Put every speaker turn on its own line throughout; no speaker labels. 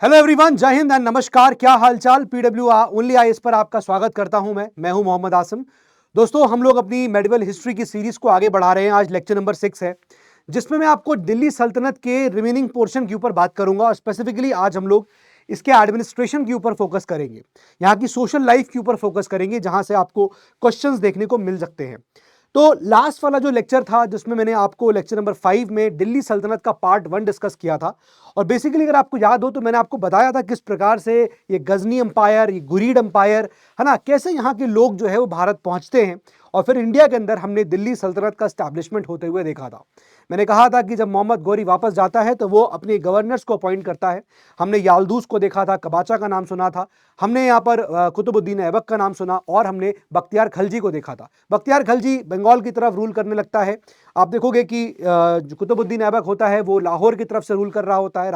Hello everyone, जय Hind and नमस्कार। क्या हालचाल। पीडब्ल्यू ओनली आईएएस पर आपका स्वागत करता हूं। मैं हूं मोहम्मद आसिम। दोस्तों, हम लोग अपनी मेडिवल हिस्ट्री की सीरीज को आगे बढ़ा रहे हैं। आज लेक्चर नंबर 6 है, जिसमें मैं आपको दिल्ली सल्तनत के रिमेनिंग पोर्शन के ऊपर बात करूंगा और स्पेसिफिकली आज हम लोग इसके एडमिनिस्ट्रेशन के ऊपर फोकस करेंगे, यहाँ की सोशल लाइफ के ऊपर फोकस करेंगे, जहां से आपको क्वेश्चंस देखने को मिल सकते हैं। तो लास्ट वाला जो लेक्चर था, जिसमें मैंने आपको लेक्चर नंबर 5 में दिल्ली सल्तनत का पार्ट 1 डिस्कस किया था, और बेसिकली अगर आपको याद हो तो मैंने आपको बताया था किस प्रकार से ये गजनी एम्पायर, ये गुरीद एम्पायर है ना, कैसे यहाँ के लोग जो है वो भारत पहुंचते हैं, और फिर इंडिया के अंदर हमने दिल्ली सल्तनत का स्टैब्लिशमेंट होते हुए देखा था। मैंने कहा था कि जब मोहम्मद गौरी वापस जाता है तो वो अपने गवर्नर्स को अपॉइंट करता है। हमने याल्दूस को देखा था, कबाचा का नाम सुना था, हमने यहाँ पर कुतुबुद्दीन ऐबक का नाम सुना, और हमने बख्तियार खलजी को देखा था। बख्तियार खलजी बंगाल की तरफ रूल करने लगता है। आप देखोगे कि जो कुतुबुद्दीन ऐबक होता है वो लाहौर की तरफ से रूल कर रहा होता है,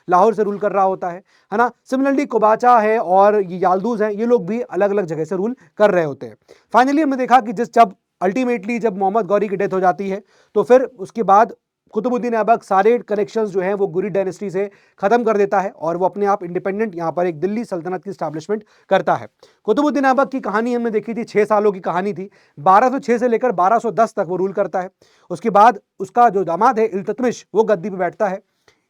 लाहौर से रूल कर रहा होता है ना। सिमिलरली कोबाचा है और ये याल्दूज हैं, ये लोग भी अलग अलग जगह से रूल कर रहे होते हैं। फाइनली हमने देखा कि जब मोहम्मद गौरी की डेथ हो जाती है, तो फिर उसके बाद कुतुबुद्दीन ऐबक सारे कनेक्शंस जो हैं वो गुरिद डायनेस्टी से खत्म कर देता है, और वो अपने आप इंडिपेंडेंट यहाँ पर एक दिल्ली सल्तनत की स्टैब्लिशमेंट करता है। कुतुबुद्दीन ऐबक की कहानी हमने देखी थी, 6 सालों की कहानी थी। 1206 से लेकर 1210 तक वो रूल करता है। उसके बाद उसका जो दामाद है इल्तुतमिश, वो गद्दी पे बैठता है।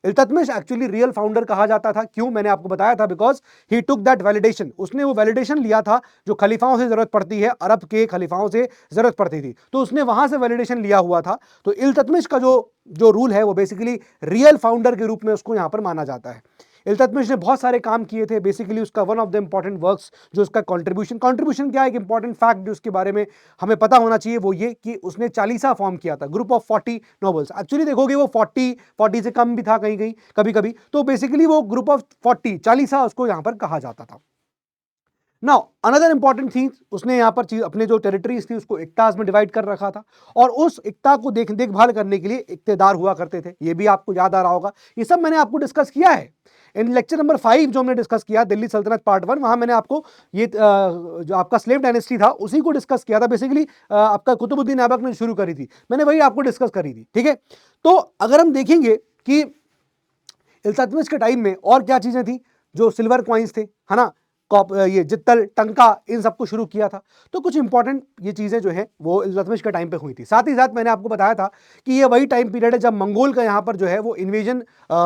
इल्तुतमिश एक्चुअली रियल फाउंडर कहा जाता था। क्यों? मैंने आपको बताया था, because he took that validation. उसने वो वैलिडेशन लिया था जो खलीफाओं से जरूरत पड़ती है, अरब के खलीफाओं से जरूरत पड़ती थी, तो उसने वहां से वैलिडेशन लिया हुआ था। तो इल्तुतमिश का जो जो रूल है वो बेसिकली रियल फाउंडर के रूप में उसको यहां पर माना जाता है। इल्तुतमिश ने बहुत सारे काम किए थे। बेसिकली उसका one of the important works जो उसका कंट्रीब्यूशन क्या है, एक इंपॉर्टेंट फैक्ट जो उसके बारे में हमें पता होना चाहिए, वो ये कि उसने चालीसा फॉर्म किया था, ग्रुप ऑफ 40 नॉवेल्स। एक्चुअली देखोगे वो 40 से कम भी था कहीं कहीं, कभी कभी। तो बेसिकली वो ग्रुप ऑफ 40 चालीसा उसको यहां पर कहा जाता था। नाउ अनदर इंपॉर्टेंट थिंग, उसने यहाँ पर अपने जो टेरिटरीज थी उसको इक्ताज में डिवाइड कर रखा था, और उस इक्ता को देखभाल करने के लिए इक्तेदार हुआ करते थे। ये भी आपको याद आ रहा होगा। ये सब मैंने आपको डिस्कस किया है इन लेक्चर नंबर 5 जो हमने डिस्कस किया दिल्ली सल्तनत पार्ट 1। वहां मैंने आपको ये जो आपका स्लेव डायनेस्टी था उसी को डिस्कस किया था। बेसिकली आपका कुतुबुद्दीन ऐबक ने शुरू करी थी, मैंने वही आपको डिस्कस करी थी। ठीक है, तो अगर हम देखेंगे कि इल्तुतमिश के टाइम में और क्या चीजें थी, जो सिल्वर कॉइन्स थे, है ना, ये जित्तल, टंका, इन सबको शुरू किया था। तो कुछ इंपॉर्टेंट ये चीजें जो है वो इल्तुतमिश के टाइम पे हुई थी। साथ ही साथ मैंने आपको बताया था कि ये वही टाइम पीरियड है जब मंगोल का यहाँ पर जो है वो इन्वेजन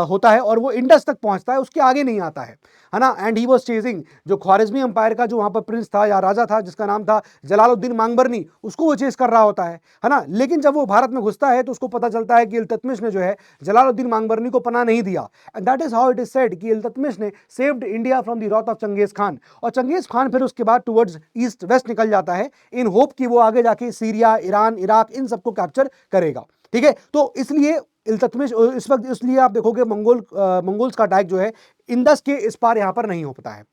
होता है और वो इंडस तक पहुंचता है, उसके आगे नहीं आता है ना। एंड ही वाज चेजिंग जो ख्वारिज़मी एम्पायर का जो वहां पर प्रिंस था या राजा था, जिसका नाम था जलालुद्दीन मांगबरनी, उसको वो चेज कर रहा होता है ना। लेकिन जब वो भारत में घुसता है तो उसको पता चलता है कि इल्तुतमिश ने जो है जलालुद्दीन मांगबरनी को पनाह नहीं दिया। And that is how it is said कि इल्तुतमिश ने saved India from the wrath of Genghis Khan. और चंगेज खान फिर उसके बाद टुवर्ड्स ईस्ट वेस्ट निकल जाता है इन होप कि वो आगे जाके सीरिया, ईरान, इराक, इन सबको कैप्चर करेगा। ठीक है, तो इसलिए इल्तुतमिश इस वक्त, इसलिए आप देखोगे मंगोल्स का अटैक जो है इंडस के इस पार यहां पर नहीं हो पाता है।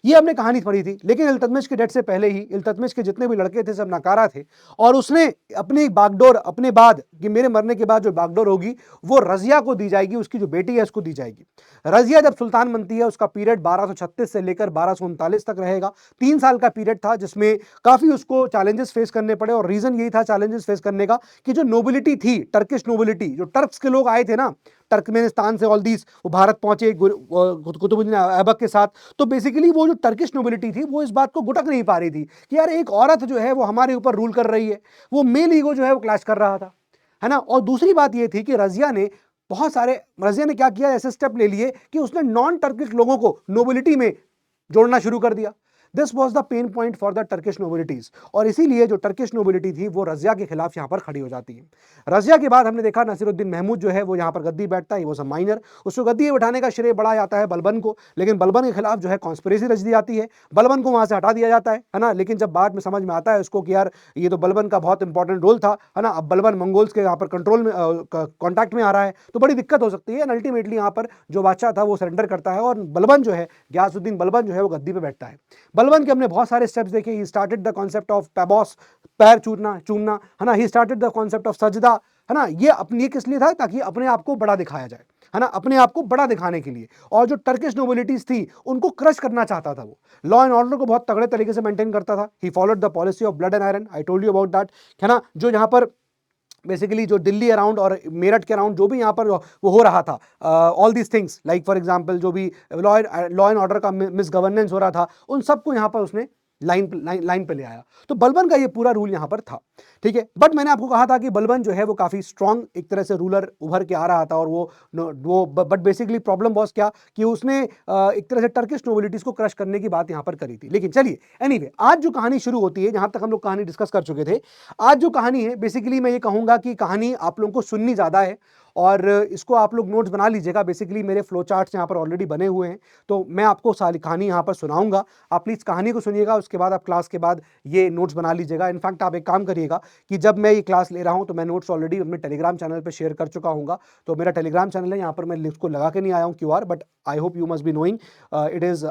ये हमने कहानी पढ़ी थी। लेकिन इल्तुतमिश की डेथ से पहले ही इल्तुतमिश के जितने भी लड़के थे सब नाकारा थे, और उसने अपनी बागडोर अपने बाद कि मेरे मरने के बाद जो बागडोर होगी वो रजिया को दी जाएगी, उसकी जो बेटी है उसको दी जाएगी। रजिया जब सुल्तान बनती है उसका पीरियड 1236 से लेकर 1239 तक रहेगा। 3 साल का पीरियड था जिसमें काफी उसको चैलेंजेस फेस करने पड़े, और रीजन यही था चैलेंजेस फेस करने का कि जो नोबिलिटी थी, टर्किश नोबिलिटी, जो टर्क्स के लोग आए थे ना टर्कमेनिस्तान से, ऑल दीस, वो भारत पहुंचे कुतुबुद्दीन ऐबक के साथ। तो बेसिकली वो जो टर्किश नोबिलिटी थी वो इस बात को गुटक नहीं पा रही थी कि यार एक औरत जो है वो हमारे ऊपर रूल कर रही है। वो मेल ईगो जो है वो क्लैश कर रहा था, है ना। और दूसरी बात ये थी कि रजिया ने क्या किया, ऐसे स्टेप ले लिए कि उसने नॉन टर्किश लोगों को नोबिलिटी में जोड़ना शुरू कर दिया। This was the pain point for the Turkish nobilities, और इसीलिए जो टर्किश नोबिलिटी थी वो रजिया के खिलाफ यहां पर खड़ी हो जाती है। रजिया के बाद हमने देखा नसीरुद्दीन महमूद जो है वो यहां पर गद्दी बैठता है, वो सब माइनर, उसको गद्दी बैठाने का श्रेय बड़ा जाता है बलबन को, लेकिन बलबन के खिलाफ जो है कॉन्स्पिरेसी रच दी जाती है, बलबन को वहां से हटा दिया जाता है ना। लेकिन जब बाद में समझ में आता है उसको कि यार ये तो बलबन का बहुत इंपॉर्टेंट रोल था, है ना, अब बलबन मंगोल्स के यहाँ पर कंट्रोल में कॉन्टैक्ट में आ रहा है, तो बड़ी दिक्कत हो सकती है। एंड अल्टीमेटली यहाँ पर जो बादशाह था वो सरेंडर करता है, और बलबन जो है, गयासुद्दीन बलबन जो है वो गद्दी पे बैठता है। बलबन के हमने बहुत सारे स्टेप्स देखे। He started the concept of paibos, पैर चूमना, है ना। He started the concept of sajda, है ना। ये अपनी किस लिए था, ताकि अपने आप को बड़ा दिखाया जाए, है ना, अपने आप को बड़ा दिखाने के लिए। और जो टर्किश नोबिलिटीज थी उनको क्रश करना चाहता था वो। लॉ एंड ऑर्डर को बहुत तगड़े तरीके से मेंटेन करता था। He followed the policy of blood and iron, I told you about that, है ना। जो यहाँ पर बेसिकली जो दिल्ली अराउंड और मेरठ के अराउंड जो भी यहाँ पर वो हो रहा था, all these things like for example जो भी लॉ एंड ऑर्डर का मिस गवर्नेंस हो रहा था, उन सबको यहाँ पर उसने लाइन पे ले आया। तो बलबन का ये पूरा रूल यहाँ पर था, ठीक है। बट मैंने आपको कहा था कि बलबन जो है वो काफी स्ट्रांग एक तरह से रूलर उभर के आ रहा था, और वो बट बेसिकली प्रॉब्लम बॉस क्या कि उसने एक तरह से टर्किश नोबिलिटीज को क्रश करने की बात यहाँ पर करी थी। लेकिन चलिए एनीवे, आज जो कहानी शुरू होती है, जहां तक हम लोग कहानी डिस्कस कर चुके थे, आज जो कहानी है बेसिकली मैं ये कहूंगा कि कहानी आप लोगों को सुननी ज्यादा है, और इसको आप लोग नोट्स बना लीजिएगा। बेसिकली मेरे फ्लो चार्ट्स यहाँ पर ऑलरेडी बने हुए हैं, तो मैं आपको सारी कहानी यहाँ पर सुनाऊंगा, आप प्लीज कहानी को सुनिएगा, उसके बाद आप क्लास के बाद ये नोट्स बना लीजिएगा। इनफैक्ट आप एक काम करिएगा कि जब मैं ये क्लास ले रहा हूँ तो मैं नोट्स ऑलरेडी अपने टेलीग्राम चैनल पर शेयर कर चुका हूँ। तो मेरा टेलीग्राम चैनल है, यहाँ पर मैं लिंक को लगा के नहीं आया हूँ QR, but I hope you must be knowing, it is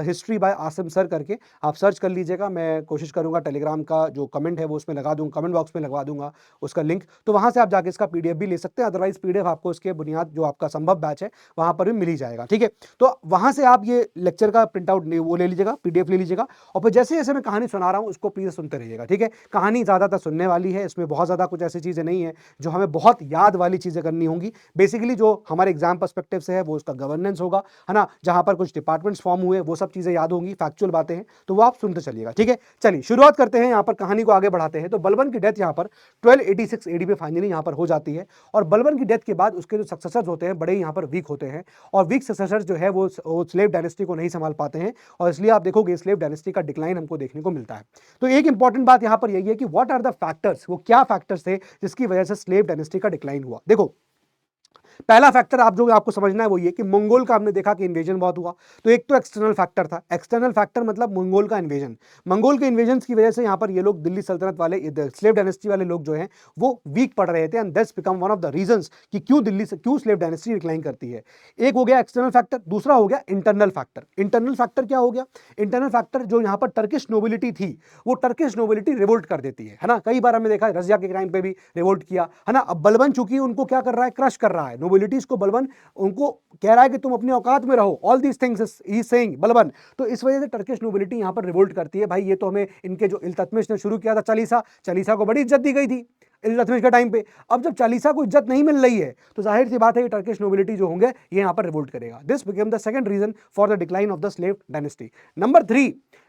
history by Asim sir करके आप सर्च कर लीजिएगा। मैं कोशिश करूंगा टेलीग्राम का जो कमेंट है वो उसमें लगा दूंगा, कमेंट बॉक्स में लगवा दूंगा उसका लिंक, तो वहां से आप जाके इसका PDF भी ले सकते हैं। अदरवाइज PDF आपको इसके बुनियाद जो आपका संभव बैच है वहां पर भी मिल ही जाएगा, ठीक है। तो वहां से आप ये लेक्चर का प्रिंट आउट वो ले लीजिएगा, PDF ले लीजिएगा, और फिर जैसे जैसे मैं कहानी सुना रहा हूं उसको प्लीज सुनते रहिएगा, ठीक है। कहानी ज्यादातर सुनने वाली है, इसमें बहुत ज्यादा कुछ ऐसी चीजें नहीं है जो हमें बहुत याद वाली चीजें करनी होंगी। बेसिकली जो हमारे एग्जाम पर्सपेक्टिव से है वो उसका गवर्नेंस होगा, है ना, जहां पर कुछ डिपार्टमेंट्स फॉर्म हुए वो सब चीजें याद होंगी, फैक्चुअल बातें हैं, तो वो आप सुनते चलिएगा, ठीक है। चलिए शुरुआत करते हैं, यहाँ पर कहानी को आगे बढ़ाते हैं। तो बलबन की डेथ यहाँ पर 1286 AD में फाइनली यहाँ पर हो जाती है, और बलबन की डेथ के बाद उसके जो सक्सेसर्स होते हैं बड़े यहाँ पर वीक होते हैं, और वीक सक्सेसर्स जो है वो स्लेव डायनेस्टी को नहीं संभाल पाते हैं, और इसलिए आप देखोगे स्लेव डायनेस्टी का डिक्लाइन हमको देखने को मिलता है। तो एक इंपॉर्टेंट बात यहाँ पर यही है कि व्हाट आर द फैक्टर्स, वो क्या फैक्टर्स थे जिसकी वजह से स्लेव डायनेस्टी का डिक्लाइन हुआ। देखो, पहला फैक्टर आप जो आपको समझना है वो ये कि मंगोल का हमने देखा कि इन्वेजन बहुत हुआ, तो एक तो एक्सटर्नल फैक्टर था। एक्सटर्नल फैक्टर मतलब मंगोल का इन्वेजन, मंगोल के इन्वेजन की वजह से यहाँ पर ये लोग दिल्ली सल्तनत वाले स्लेव डायनेस्टी वाले लोग जो हैं वो वीक पड़ रहे थे, and that's become one of the reasons कि क्यों स्लेव डायनेस्टी डिक्लाइन करती है। एक हो गया एक्सटर्नल फैक्टर, दूसरा हो गया इंटरनल फैक्टर। इंटरनल फैक्टर क्या हो गया? इंटरनल फैक्टर जो यहाँ पर टर्किश नोबिलिटी थी, वो टर्किश नोबिलिटी रिवोल्ट कर देती है ना। कई बार हमने देखा रजिया के क्राइम पे भी रिवोल्ट किया, है ना। अब बलबन चूंकि उनको क्या कर रहा है, क्रश कर रहा है नोबिलिटीज को, बलबन उनको कह रहा है कि तुम अपनी औकात में रहो, all these things he is saying Balban. तो इस वजह से टर्किश नोबिलिटी यहां पर रिवोल्ट करती है। भाई ये तो हमें इनके जो इल्तुतमिश ने शुरू किया था चालीसा को बड़ी इज्जत दी गई थी इल्तुतमिश के टाइम पे, अब जब चालीसा को इज्जत नहीं मिल रही है तो जाहिर सी बात है कि टर्किश नोबिलिटी जो होंगे ये यहां पर रिवोल्ट करेगा। This became the second reason for the decline of the slave dynasty.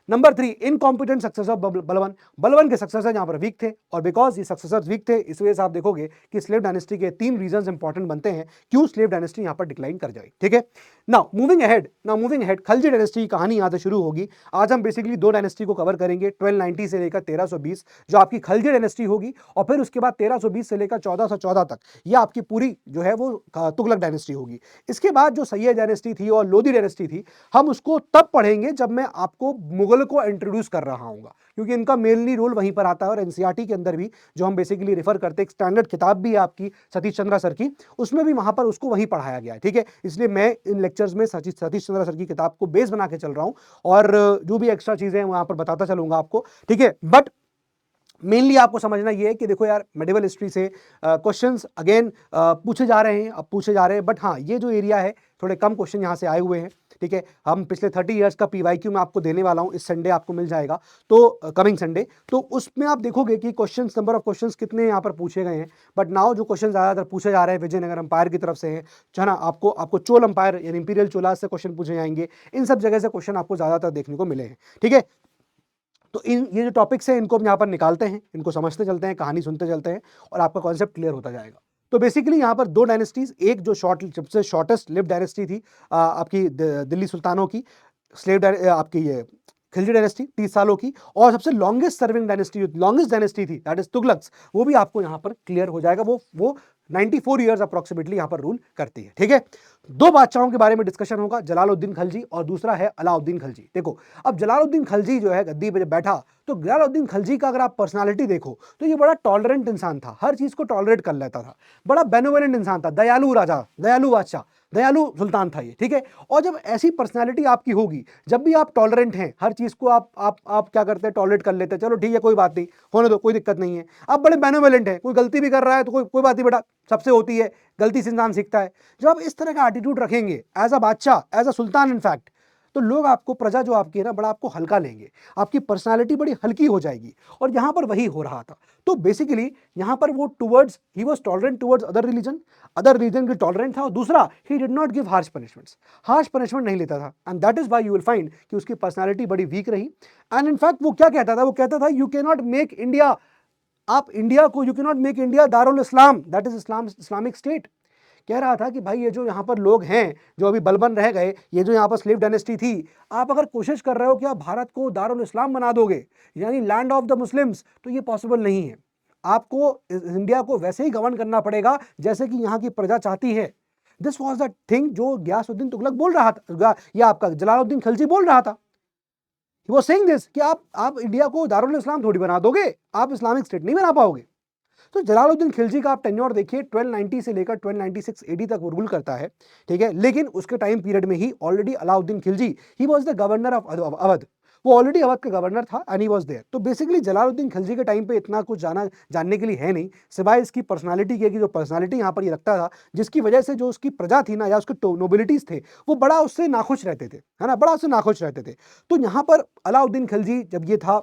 Number three incompetent successor of Balban. Balban के सक्सेसर यहां पर वीक थे, और बिकॉज ये सक्सेसर्स वीक थे इस वजह से आप देखोगे कि स्लेव डायनेस्टी के 3 रीजंस इंपॉर्टेंट बनते हैं क्यों स्लेव डायनेस्टी यहां पर डिक्लाइन कर जाए, ठीक है। Now moving ahead Khalji dynasty की कहानी यहां से शुरू होगी। आज हम बेसिकली 2 डायनेस्टी को कवर करेंगे, 1290 से लेकर 1320 जो आपकी खलजी डायनेस्टी होगी, और फिर उसके बाद 1320 से लेकर 1414 तक ये आपकी पूरी जो है वो तुगलक डायनेस्टी होगी। इसके बाद जो सैयद डायनेस्टी थी और लोदी डायनेस्टी थी, हम उसको तब पढ़ेंगे जब मैं आपको मुगल को इंट्रोड्यूस कर रहा हूँ, क्योंकि इनका मेनली रोल वहीं पर आता है। और एनसीईआरटी के अंदर भी जो हम बेसिकली रेफर करते हैं, एक स्टैंडर्ड किताब भी है आपकी सतीश चंद्रा सर की, उसमें भी वहां पर उसको वहीं पढ़ाया गया है, ठीक है। इसलिए मैं इन लेक्चर्स में सतीश चंद्रा सर की किताब को बेस बना के चल रहा हूं, और जो भी एक्स्ट्रा चीजें हैं वहां पर बताता चलूंगा आपको, ठीक है। बट मेनली आपको समझना ये है कि देखो यार, मेडिवल हिस्ट्री से क्वेश्चंस अगेन पूछे जा रहे हैं, बट हाँ ये जो एरिया है थोड़े कम क्वेश्चन यहाँ से आए हुए हैं, ठीक है। हम पिछले 30 इयर्स का PYQ में आपको देने वाला हूँ, इस संडे आपको मिल जाएगा, तो कमिंग संडे, तो उसमें आप देखोगे कि क्वेश्चंस, नंबर ऑफ क्वेश्चंस कितने यहाँ पर पूछे गए हैं। बट नाउ जो क्वेश्चन ज़्यादातर पूछे जा रहे हैं विजयनगर अंपायर की तरफ से है, है ना। आपको चोल अंपायर यानी इंपीरियल चोलास से क्वेश्चन पूछे जाएंगे, इन सब जगह से क्वेश्चन आपको ज़्यादातर देखने को मिले हैं, ठीक है। तो ये जो टॉपिक्स हैं इनको हम यहाँ पर निकालते हैं, इनको समझते चलते हैं, कहानी सुनते चलते हैं, और आपका कॉन्सेप्ट क्लियर होता जाएगा। तो बेसिकली यहाँ पर 2 डायनेस्टीज, एक जो सबसे शॉर्टेस्ट लिव डायनेस्टी थी आपकी दिल्ली सुल्तानों की, आपकी ये खिलजी डायनेस्टी 30 सालों की, और सबसे लॉन्गेस्ट सर्विंग डायनेस्टी थी दैट इज तुगलक्स, वो भी आपको यहाँ पर क्लियर हो जाएगा। वो 94 ईयर्स अप्रोक्सीमेटली यहाँ पर रूल करती है, ठीक है। 2 बादशाहों के बारे में डिस्कशन होगा, जलालुद्दीन खलजी और दूसरा है अलाउद्दीन खलजी। देखो अब जलालुद्दीन खलजी जो है गद्दी पे जब बैठा, तो जलालुद्दीन खलजी का अगर आप पर्सनालिटी देखो तो ये बड़ा टॉलरेंट इंसान था, हर चीज को टॉलरेट कर लेता था, बड़ा बेनोवेलेंट इंसान था, दयालु राजा, दयालु बादशाह, दयालु सुल्तान था ये, ठीक है। और जब ऐसी पर्सनालिटी आपकी होगी, जब भी आप टॉलरेंट हैं, हर चीज को आप क्या करते हैं, टॉलरेट कर लेते हैं, चलो ठीक है कोई बात नहीं, होने दो, कोई दिक्कत नहीं है। आप बड़े बेनोवेलेंट हैं, कोई गलती भी कर रहा है तो कोई बात नहीं बेटा, सबसे होती है, गलती से इंसान सीखता है। जब आप इस तरह का एटीट्यूड रखेंगे एज अ बादशाह, एज अ सुल्तान इनफैक्ट, तो लोग आपको, प्रजा जो आपकी है ना, बड़ा आपको हल्का लेंगे, आपकी पर्सनालिटी बड़ी हल्की हो जाएगी। और यहाँ पर वही हो रहा था। तो बेसिकली यहाँ पर वो towards, he was tolerant towards other religion की टॉलरेंट था। और दूसरा, he did not give harsh punishment नहीं लेता था। And that is why you will find कि उसकी पर्सनैलिटी बड़ी वीक रही। एंड इनफैक्ट वो क्या कहता था, वो कहता था you can not make India, आप इंडिया को, you can not make India Darul Islam, that is Islamic state. कह रहा था कि भाई ये जो यहाँ पर लोग हैं जो अभी बलबन रह गए, ये जो यहाँ पर स्लेव डायनेस्टी थी, आप अगर कोशिश कर रहे हो कि आप भारत को दारुल इस्लाम बना दोगे, यानी लैंड ऑफ द मुस्लिम्स, तो ये पॉसिबल नहीं है। आपको इंडिया को वैसे ही गवर्न करना पड़ेगा जैसे कि यहाँ की प्रजा चाहती है। दिस वॉज द थिंग जो गयासुद्दीन तुगलक बोल रहा था, या आपका जलालुद्दीन खिलजी बोल रहा था। He was saying this कि आप इंडिया को दारुल इस्लाम थोड़ी बना दोगे, आप इस्लामिक स्टेट नहीं बना पाओगे। तो जलालुद्दीन खिलजी का आप टेन्योर देखिए, 1290 से लेकर 1296 एडी तक वो रूल करता है, ठीक है। लेकिन उसके टाइम पीरियड में ही already Alauddin Khilji, he was the governor of Awadh, वो ऑलरेडी अवध का गवर्नर था एंड ही वाज देयर। तो बेसिकली जलालुद्दीन खिलजी के टाइम पे इतना कुछ जानने के लिए है नहीं, सिवाय इसकी पर्सनालिटी के, कि जो पर्सनालिटी यहाँ पर ये रखता था, जिसकी वजह से जो उसकी प्रजा थी ना, या उसके नोबिलिटीज थे, वो बड़ा उससे नाखुश रहते थे, है ना, बड़ा उससे नाखुश रहते थे। तो यहाँ पर अलाउद्दीन खिलजी जब ये था,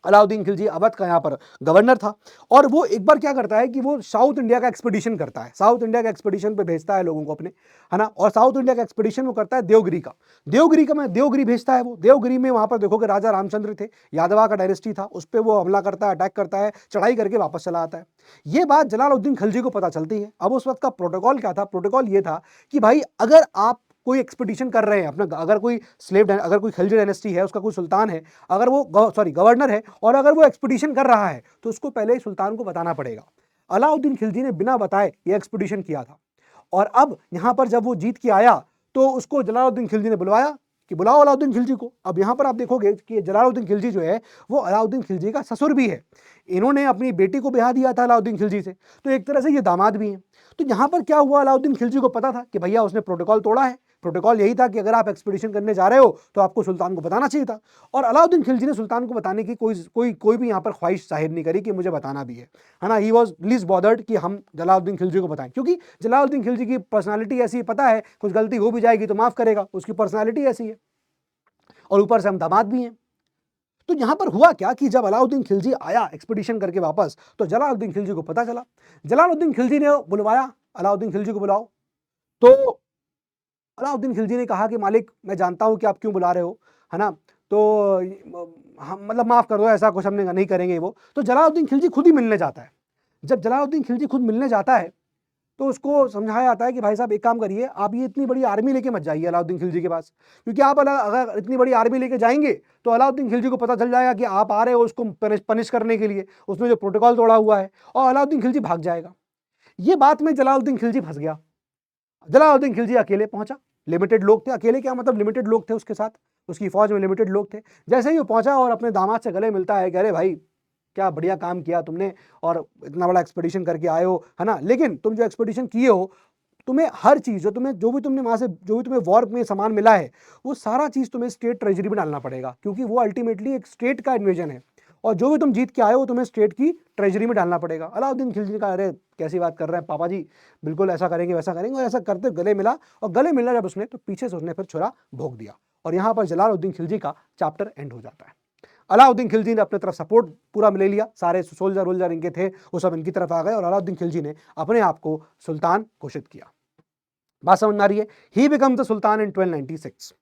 अलाउद्दीन खिलजी अवध का यहाँ पर गवर्नर था, और वो एक बार क्या करता है कि वो साउथ इंडिया का एक्सपीडिशन करता है, साउथ इंडिया का एक्सपीडिशन पे भेजता है लोगों को अपने, है ना। और साउथ इंडिया का एक्सपीडिशन वो करता है देवगिरी भेजता है वो। देवगिरी में वहां पर देखोगे राजा रामचंद्र थे, यादवा का डायनेस्टी था, उस पर वो हमला करता है, अटैक करता है, चढ़ाई करके वापस चला आता है। ये बात जलालुद्दीन खिलजी को पता चलती है। अब उस वक्त का प्रोटोकॉल क्या था, प्रोटोकॉल ये था कि भाई अगर आप कोई एक्सपीडिशन कर रहे हैं अपना, अगर कोई अगर कोई खिलजी डायनेस्टी है, उसका कोई सुल्तान है, अगर वो गवर्नर है, और अगर वो एक्सपीडिशन कर रहा है, तो उसको पहले ही सुल्तान को बताना पड़ेगा। अलाउद्दीन खिलजी ने बिना बताए ये एक्सपीडिशन किया था। और अब यहां पर जब वो जीत के आया, तो उसको जलालुद्दीन खिलजी ने बुलवाया कि बुलाओ अलाउद्दीन खिलजी को। अब यहां पर आप देखोगे कि जलालुद्दीन खिलजी जो है, वो अलाउद्दीन खिलजी का ससुर भी है। इन्होंने अपनी बेटी को ब्याह दिया था अलाउद्दीन खिलजी से, तो एक तरह से ये दामाद भी हैं। तो यहां पर क्या हुआ, अलाउद्दीन खिलजी को पता था कि भैया उसने प्रोटोकॉल तोड़ा है। प्रोटोकॉल यही था कि अगर आप एक्सपीडिशन करने जा रहे हो तो आपको सुल्तान को बताना चाहिए था। और अलाउद्दीन खिलजी ने सुल्तान को बताने की कोई भी यहाँ पर ख्वाहिश जाहिर नहीं करी कि मुझे बताना भी है ना। ही वॉज लीस्ट बॉदर्ड कि हम जलालुद्दीन खिलजी को बताएं, क्योंकि जलालुद्दीन खिलजी की पर्सनालिटी ऐसी है, पता है कुछ गलती हो भी जाएगी तो माफ करेगा, उसकी पर्सनालिटी ऐसी है, और ऊपर से हम दामाद भी हैं। तो यहां पर हुआ क्या कि जब अलाउद्दीन खिलजी आया एक्सपीडिशन करके वापस, तो जलालुद्दीन खिलजी को पता चला। जलालुद्दीन खिलजी ने बुलवाया, अलाउद्दीन खिलजी को बुलाओ। तो अलाउद्दीन खिलजी ने कहा कि मालिक, मैं जानता हूं कि आप क्यों बुला रहे हो, है ना, तो हम मतलब माफ कर दो, ऐसा कुछ हमने नहीं करेंगे वो। तो जलालुद्दीन खिलजी खुद ही मिलने जाता है। जब जलालुद्दीन खिलजी खुद मिलने जाता है, तो उसको समझाया जाता है कि भाई साहब एक काम करिए, आप ये इतनी बड़ी आर्मी लेके मत जाइए अलाउद्दीन खिलजी के पास, क्योंकि आप अगर इतनी बड़ी आर्मी लेके जाएंगे तो अलाउद्दीन खिलजी को पता चल जाएगा कि आप आ रहे हो उसको पनिश करने के लिए, उसने जो प्रोटोकॉल तोड़ा हुआ है, और अलाउद्दीन खिलजी भाग जाएगा। ये बात में जलालुद्दीन खिलजी फंस गया। जलालुद्दीन खिलजी अकेले पहुंचा, लिमिटेड लोग थे, अकेले क्या मतलब लिमिटेड लोग थे उसके साथ, उसकी फौज में लिमिटेड लोग थे। जैसे ही वो पहुंचा और अपने दामाद से गले मिलता है कि अरे भाई क्या बढ़िया काम किया तुमने, और इतना बड़ा एक्सपीडिशन करके आए हो, है ना, लेकिन तुम जो एक्सपीडिशन किए हो, तुम्हें हर चीज जो भी तुमने वहां से, जो भी तुम्हें वॉर में सामान मिला है, वो सारा चीज तुम्हें स्टेट ट्रेजरी में डालना पड़ेगा, क्योंकि वो अल्टीमेटली एक स्टेट का इन्वेजन है, और जो भी तुम जीत के आए हो तुम्हें स्टेट की ट्रेजरी में डालना पड़ेगा। अलाउद्दीन खिलजी ने कहा अरे कैसी बात कर रहे हैं पापा जी, बिल्कुल ऐसा करेंगे वैसा करेंगे, और ऐसा करते गले मिला, और गले मिलना जब उसने, तो पीछे से उसने फिर छुरा भोंक दिया, और यहाँ पर जलालुद्दीन खिलजी का चैप्टर एंड हो जाता है। अलाउद्दीन खिलजी ने अपने तरफ सपोर्ट पूरा ले लिया, सारे सोल्जर वोल्जर इनके थे वो सब इनकी तरफ आ गए, और अलाउद्दीन खिलजी ने अपने आप को सुल्तान घोषित किया। बात समझ में आ रही है, ही बिकम द सुल्तान इन 1296।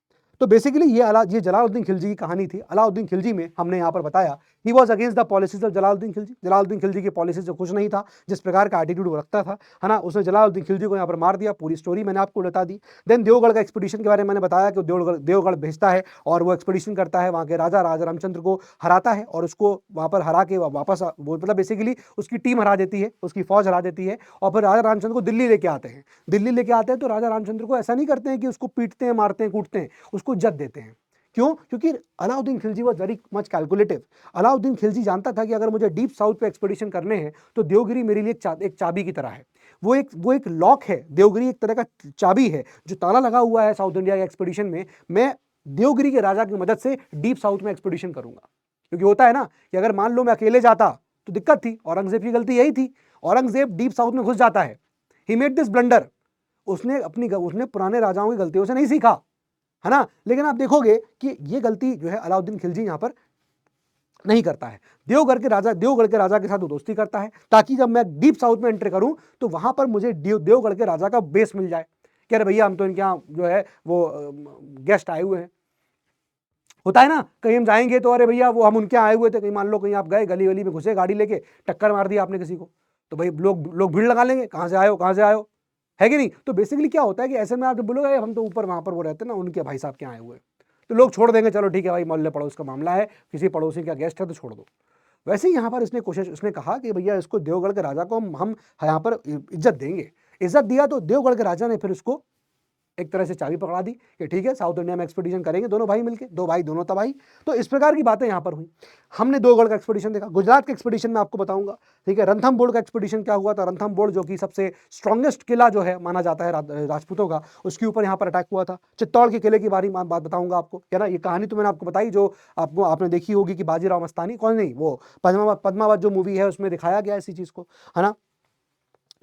तो बेसिकली ये जलालुद्दीन खिलजी की कहानी थी। अलाउद्दीन खिलजी में हमने यहाँ पर बताया he was against the policies of Jalaluddin Khilji. Jalaluddin Khilji की पॉलिसी से खुश नहीं था, जिस प्रकार का एटीट्यूड वो रखता था, है ना, उसने जलालुद्दीन खिलजी को यहाँ पर मार दिया। पूरी स्टोरी मैंने आपको बता दी। देन देवगढ़ का एक्सपीडिशन के बारे में मैंने बताया कि देवगढ़ भेजता है, और वो एक्सपीडिशन करता है, वहाँ के राजा रामचंद्र को हराता है, और उसको वहाँ पर हरा के वापस वो मतलब बेसिकली उसकी टीम हरा देती है, उसकी फौज हरा देती है, और फिर राजा रामचंद्र को दिल्ली लेके आते हैं। दिल्ली लेके आते हैं तो राजा रामचंद्र को ऐसा नहीं करते हैं कि उसको पीटते हैं, मारते हैं, कूटते हैं, उसको इज्जत देते हैं। क्यों? क्योंकि Alauddin Khilji was very much calculative. Alauddin Khilji जानता था कि अगर मुझे डीप साउथ पे एक्सपीडिशन करने हैं तो देवगिरी मेरे लिए एक चाबी की तरह है, वो एक लॉक है। देवगिरी एक तरह का चाबी है जो ताला लगा हुआ है साउथ इंडिया के एक्सपीडिशन में। मैं देवगिरी के राजा की मदद से डीप साउथ में एक्सपीडिशन करूंगा, क्योंकि होता है ना कि अगर मान लो मैं अकेले जाता तो दिक्कत थी। औरंगजेब की गलती यही थी, औरंगजेब डीप साउथ में घुस जाता है। He made this blunder. उसने पुराने राजाओं की गलतियों से नहीं सीखा, है ना। लेकिन आप देखोगे कि ये गलती जो है अलाउद्दीन खिलजी यहाँ पर नहीं करता है। देवगढ़ के राजा के साथ वो दोस्ती करता है ताकि जब मैं डीप साउथ में एंटर करूं तो वहां पर मुझे देवगढ़ के राजा का बेस मिल जाए कि अरे भैया हम तो इनके यहाँ जो है वो गेस्ट आए हुए हैं। होता है ना, कहीं हम जाएंगे तो अरे भैया वो हम उनके आए हुए थे, कहीं मान लो कहीं आप गए गली वली में घुसे गाड़ी लेके, टक्कर मार दिया आपने किसी को, तो भाई लोग भीड़ लगा लेंगे, कहाँ से आए हो कहाँ से आए हो, है कि नहीं। तो बेसिकली क्या होता है कि ऐसे में आप जब बोलोगे हम तो ऊपर वहां पर वो रहते हैं ना उनके भाई साहब के आए हुए, तो लोग छोड़ देंगे, चलो ठीक है भाई मोहल्ले पड़ोस का मामला है, किसी पड़ोसी का गेस्ट है तो छोड़ दो। वैसे ही यहाँ पर उसने कहा कि भैया इसको देवगढ़ के राजा को हम यहाँ पर इज्जत देंगे। इज्जत दिया तो देवगढ़ के राजा ने फिर उसको एक तरह से चाबी पकड़ा दी कि ठीक है साउथ इंडिया में एक्सपीडिशन करेंगे दोनों भाई मिलके, दो भाई दोनों तबाही। तो इस प्रकार की बातें यहाँ पर हुई। हमने देवगढ़ का एक्सपीडिशन देखा। गुजरात के एक्सपीडिशन में आपको बताऊंगा, ठीक है, रणथंभौर का एक्सपीडिशन क्या हुआ था। रणथंभौर जो कि सबसे स्ट्रॉन्गेस्ट किला जो है माना जाता है राजपूतों का, उसके ऊपर यहाँ पर अटैक हुआ था। चित्तौड़ के किले की बात बताऊंगा आपको, क्या ना, ये कहानी तो मैंने आपको बताई जो आपने देखी होगी कि बाजीराव मस्तानी, कौन नहीं, वो पद्मावत जो मूवी है उसमें दिखाया गया इसी चीज को, है ना।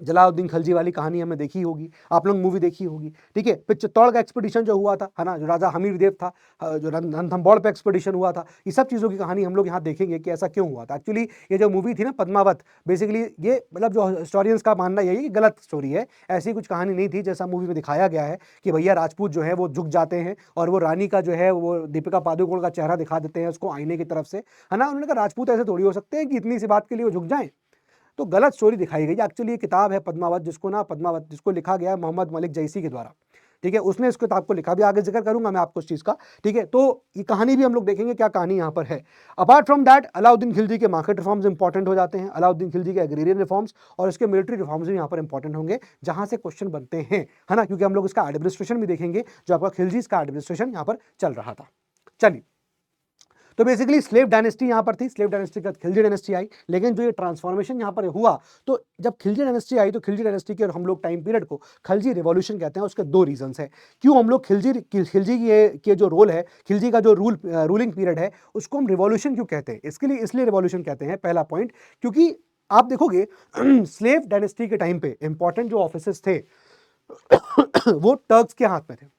जलालुद्दीन खिलजी वाली कहानी हमें देखी होगी, आप लोग मूवी देखी होगी, ठीक है। फिर चित्तौड़ का एक्सपीडिशन जो हुआ था, है ना, जो राजा हमीर देव था, जो रणथंभौर पे एक्सपीडिशन हुआ था, ये सब चीज़ों की कहानी हम लोग यहाँ देखेंगे कि ऐसा क्यों हुआ था। एक्चुअली ये जो मूवी थी ना पद्मावत, बेसिकली ये मतलब जो हिस्टोरियंस का मानना यही है, गलत स्टोरी है, ऐसी कुछ कहानी नहीं थी जैसा मूवी में दिखाया गया है कि भैया राजपूत जो है वो झुक जाते हैं और वो रानी का जो है वो दीपिका पादुकोण का चेहरा दिखा देते हैं उसको आईने की तरफ से, है ना। उन्होंने कहा राजपूत ऐसे थोड़ी हो सकते हैं कि इतनी सी बात के लिए वो झुक जाएं, तो गलत स्टोरी दिखाई गई। एक्चुअली ये किताब है पद्मावत, जिसको लिखा गया है मोहम्मद मलिक जैसी के द्वारा, ठीक है, उसने इस किताब को लिखा, भी आगे जिक्र करूंगा मैं आपको इस चीज का, ठीक है। तो ये कहानी भी हम लोग देखेंगे क्या कहानी यहाँ पर है। Apart from that Alauddin Khilji के मार्केट रिफॉर्म्स इंपॉर्टेंट हो जाते हैं, अलाउद्दीन खिलजी के एग्रीरियन रिफॉर्म्स और इसके मिलिट्री रिफॉर्म्स भी यहाँ पर इंपॉर्टेंट होंगे, जहां से क्वेश्चन बनते हैं, है ना, क्योंकि हम लोग इसका एडमिनिस्ट्रेशन भी देखेंगे, जो आपका खिलजी का एडमिनिस्ट्रेशन यहाँ पर चल रहा था। चलिए, तो बेसिकली स्लेव डायनेस्टी यहाँ पर थी, स्लेव डायनेस्टी के बाद खिलजी डायनेस्टी आई। लेकिन जो ये ट्रांसफॉर्मेशन यहाँ पर हुआ, तो जब खिलजी डायनेस्टी आई तो खिलजी डायनेस्टी के हम लोग टाइम पीरियड को खिलजी रिवॉल्यूशन कहते हैं। उसके दो रीजंस है क्यों हम लोग खिलजी के जो रोल है, खिलजी का जो रूलिंग पीरियड है, उसको हम रिवॉल्यूशन क्यों कहते हैं, इसलिए रिवॉल्यूशन कहते हैं। पहला पॉइंट, क्योंकि आप देखोगे स्लेव डायनेस्टी के टाइम पे इंपॉर्टेंट जो ऑफिसेस थे वो टर्क्स के हाथ में थे।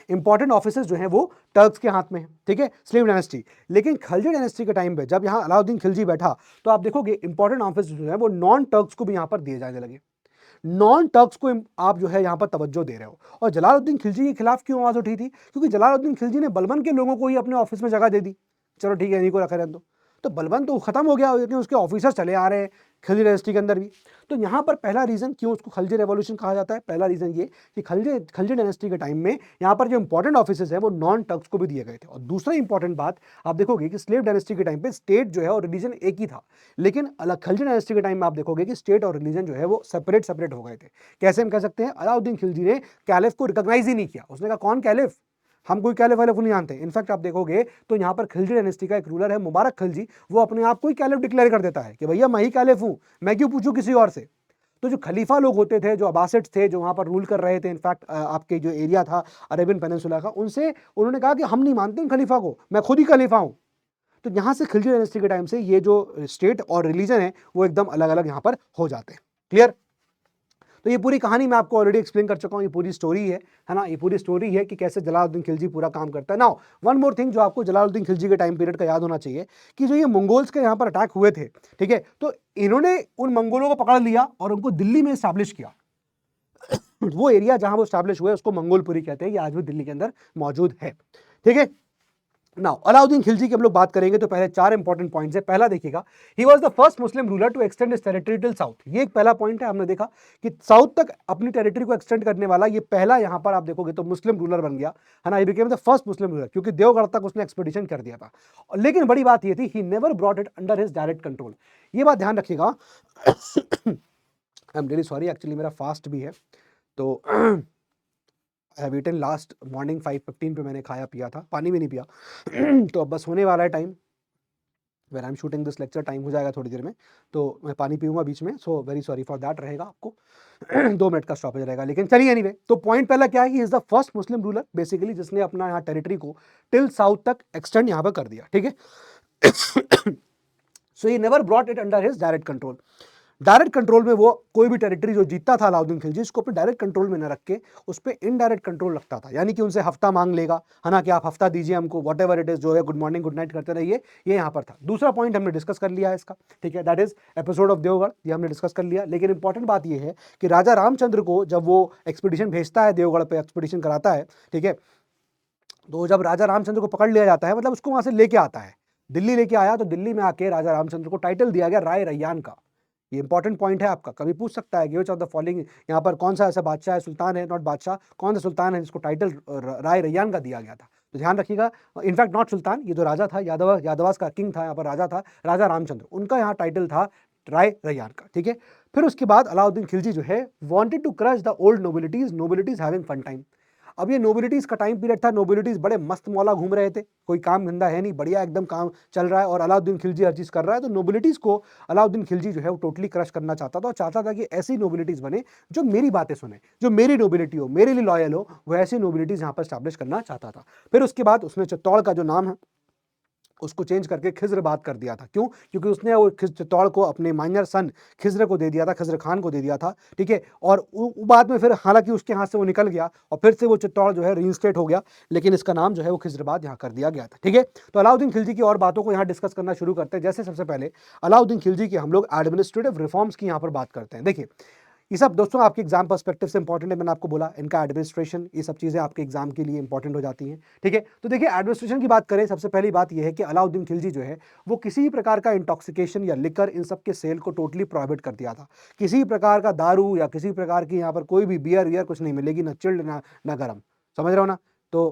इंपॉर्टेंट ऑफिसेस जो हैं वो टर्क्स के हाथ में है, ठीक है, स्लेव डायनेस्टी। लेकिन खिलजी डायनेस्टी के टाइम पे जब यहाँ अलाउद्दीन खिलजी बैठा, तो आप देखोगे इंपॉर्टेंट ऑफिस जो है वो नॉन टर्क्स को भी यहाँ पर दिए जाने लगे। नॉन टर्क्स को आप जो है यहाँ पर तवज्जो दे रहे हो। और जलालुद्दीन खिलजी के खिलाफ क्यों आवाज उठी थी, क्योंकि जलालुद्दीन खिलजी ने बलबन के लोगों को ही अपने ऑफिस में जगह दे दी, चलो ठीक है इन्हीं को रखे रहने दो। तो बलबन तो खत्म हो गया, लेकिन उसके ऑफिसर्स चले आ रहे हैं खिलजी डायनेस्टी के अंदर भी। तो यहाँ पर पहला रीजन क्यों उसको खिलजी रेवोल्यूशन कहा जाता है, पहला रीजन ये कि खिलजी डायनेस्टी के टाइम में यहाँ पर जो इंपॉर्टेंट ऑफिसेज है वो नॉन टर्क्स को भी दिए गए थे। और दूसरा इंपॉर्टेंट बात आप देखोगे कि स्लेव डायनेस्टी के टाइम पे स्टेट जो है और रिलीजन एक ही था, लेकिन अलग खिलजी डायनेस्टी के टाइम में आप देखोगे कि स्टेट और रिलीजन जो है वो सेपरेट हो गए थे। कैसे हम कह सकते हैं, अलाउद्दीन खिलजी ने कैलिफ को रिकॉग्नाइज ही नहीं किया। उसने कहा कौन कैलिफ, हम कोई कैलिफ वालिफ नहीं जानते। इनफैक्ट आप देखोगे तो यहाँ पर खिलजी डायनेस्टी का एक रूलर है मुबारक खिलजी, वो अपने आप को ही कैलिफ डिक्लेयर कर देता है कि भैया मैं ही कैलिफ हूं, मैं क्यों पूछूं किसी और से। तो जो खलीफा लोग होते थे, जो अबासिड्स थे, जो वहां पर रूल कर रहे थे, इनफैक्ट आपके जो एरिया था अरेबियन पेनिनसुला का, उनसे उन्होंने कहा कि हम नहीं मानते उन खलीफा को, मैं खुद ही खलीफा हूं। तो यहां से खिलजी डायनेस्टी के टाइम से ये जो स्टेट और रिलीजन है वो एकदम अलग अलग यहां पर हो जाते हैं। क्लियर। तो ये पूरी कहानी मैं आपको ऑलरेडी एक्सप्लेन कर चुका हूँ, ये पूरी स्टोरी है ना, ये पूरी स्टोरी है कि कैसे जलालुद्दीन खिलजी पूरा काम करता है। नाउ वन मोर थिंग जो आपको जलालुद्दीन खिलजी के टाइम पीरियड का याद होना चाहिए कि जो ये मंगोल्स के यहाँ पर अटैक हुए थे, ठीक है, तो इन्होंने उन मंगोलों को पकड़ लिया और उनको दिल्ली में स्टैब्लिश किया। वो एरिया जहां वो स्टैब्लिश हुए उसको मंगोलपुरी कहते हैं, ये आज भी दिल्ली के अंदर मौजूद है, ठीक है। नाउ अलाउद्दीन खिलजी की हम लोग बात करेंगे तो पहले चार इंपॉर्टेंट पॉइंट्स है। पहला देखिएगा, he was the first Muslim ruler to extend his territory till south. ये एक पहला पॉइंट है, हमने देखा कि साउथ तक अपनी टेरिटरी को एक्सटेंड करने वाला ये पहला यहां पर आप देखोगे तो मुस्लिम रूलर बन गया, है ना। He became the first Muslim ruler, क्योंकि देवगढ़ तक उसने एक्सपेडिशन कर दिया था। लेकिन बड़ी बात ये थी, he never brought it under his direct control. ये बात ध्यान रखिएगा। I am really sorry, actually मेरा फास्ट भी है, तो I have eaten last morning 5:15 पे मैंने खाया पिया था, पानी भी नहीं पिया। तो अब बस होने वाला है time, where I am shooting this lecture, time हो जाएगा थोड़ी देर में, तो मैं पानी पीऊंगा बीच में, so very sorry for that रहेगा आपको। 2 मिनट का स्टॉपेज रहेगा, लेकिन चलिए एनीवे। तो पॉइंट पहला क्या है कि is the first Muslim ruler basically जिसने अपना यहाँ टेरिटरी को टिल साउथ तक एक्सटेंड यहाँ पर कर दिया, ठीक है। So he never brought it under his direct control. Direct control में वो कोई भी टेरिटरी जो जीतता था अलाउद्दीन खिलजी, उसको अपने डायरेक्ट कंट्रोल में न रख के उस पर इनडायरेक्ट कंट्रोल रखता था, यानी कि उनसे हफ्ता मांग लेगा, है ना, कि आप हफ्ता दीजिए हमको, वॉट एवर इट इज, जो है गुड मॉर्निंग गुड नाइट करते रहिए, ये यहाँ पर था। दूसरा पॉइंट हमने डिस्कस कर लिया है इसका, ठीक है, that is episode of Devgarh, ये हमने डिस्कस कर लिया। लेकिन इंपॉर्टेंट बात ये है कि राजा रामचंद्र को जब वो एक्सपीडिशन भेजता है, देवगढ़ पे एक्सपीडिशन कराता है, ठीक है, तो जब राजा रामचंद्र को पकड़ लिया जाता है, मतलब उसको वहां से लेके आता है, दिल्ली लेके आया, तो दिल्ली में आके राजा रामचंद्र को टाइटल दिया गया राय रैयान का। ये इंपॉर्टेंट पॉइंट है आपका, कभी पूछ सकता है कि व्हिच ऑफ द फॉलोइंग, यहाँ पर कौन सा ऐसा बादशाह है, सुल्तान है, नॉट बादशाह, कौन सा सुल्तान है जिसको टाइटल राय रैयान का दिया गया था। तो ध्यान रखिएगा, इनफैक्ट नॉट सुल्तान, ये जो राजा था, यादवास का किंग था, यहाँ पर राजा था राजा रामचंद्र, उनका यहाँ टाइटल था राय रैयान का, ठीक है। फिर उसके बाद अलाउद्दीन खिलजी जो है wanted to crush the old nobilities having fun time. अब ये नोबिलिटीज का टाइम पीरियड था, नोबिलिटीज बड़े मस्त मौला घूम रहे थे, कोई काम धंधा है नहीं, बढ़िया एकदम काम चल रहा है, और अलाउद्दीन खिलजी हर चीज कर रहा है, तो नोबिलिटीज को अलाउद्दीन खिलजी जो है वो टोटली क्रश करना चाहता था, और चाहता था कि ऐसी नोबिलिटीज बने जो मेरी बातें सुने, जो मेरी नोबिलिटी हो, मेरे लिए लॉयल हो, वो ऐसी नोबिलिटीज यहाँ पर स्टैब्लिश करना चाहता था। फिर उसके बाद उसने चित्तौड़ का जो नाम है उसको चेंज करके खिज्रबाद कर दिया था। क्यों? क्योंकि उसने वो चित्तौड़ को अपने माइनर सन खिज्र को दे दिया था, खिज्र खान को दे दिया था, ठीक है। और बाद में फिर हालांकि उसके हाथ से वो निकल गया और फिर से वो चित्तौड़ जो है रीइंस्टेट हो गया, लेकिन इसका नाम जो है वो खिज्रबाद यहाँ कर दिया गया था, ठीक है। तो अलाउद्दीन खिलजी की और बातों को यहाँ डिस्कस करना शुरू करते हैं। जैसे सबसे पहले अलाउद्दीन खिलजी के हम लोग एडमिनिस्ट्रेटिव रिफॉर्म्स की यहाँ पर बात करते हैं। देखिए, ये सब दोस्तों आपके एग्जाम पर्सपेक्टिव से इंपॉर्टेंट है, मैंने आपको बोला इनका एडमिनिस्ट्रेशन, ये सब चीजें आपके एग्जाम के लिए इंपॉर्टेंट हो जाती हैं, ठीक है। तो देखिए, एडमिनिस्ट्रेशन की बात करें, सबसे पहली बात यह है कि अलाउद्दीन खिलजी जो है वो किसी भी प्रकार का इंटॉक्सिकेशन या लिकर, इन सब के सेल को टोटली प्रोहिबिट कर दिया था। किसी भी प्रकार का दारू या किसी प्रकार की यहाँ पर कोई भी बियर वियर कुछ नहीं मिलेगी, ना चिल्ड ना गर्म, समझ रहे हो ना। तो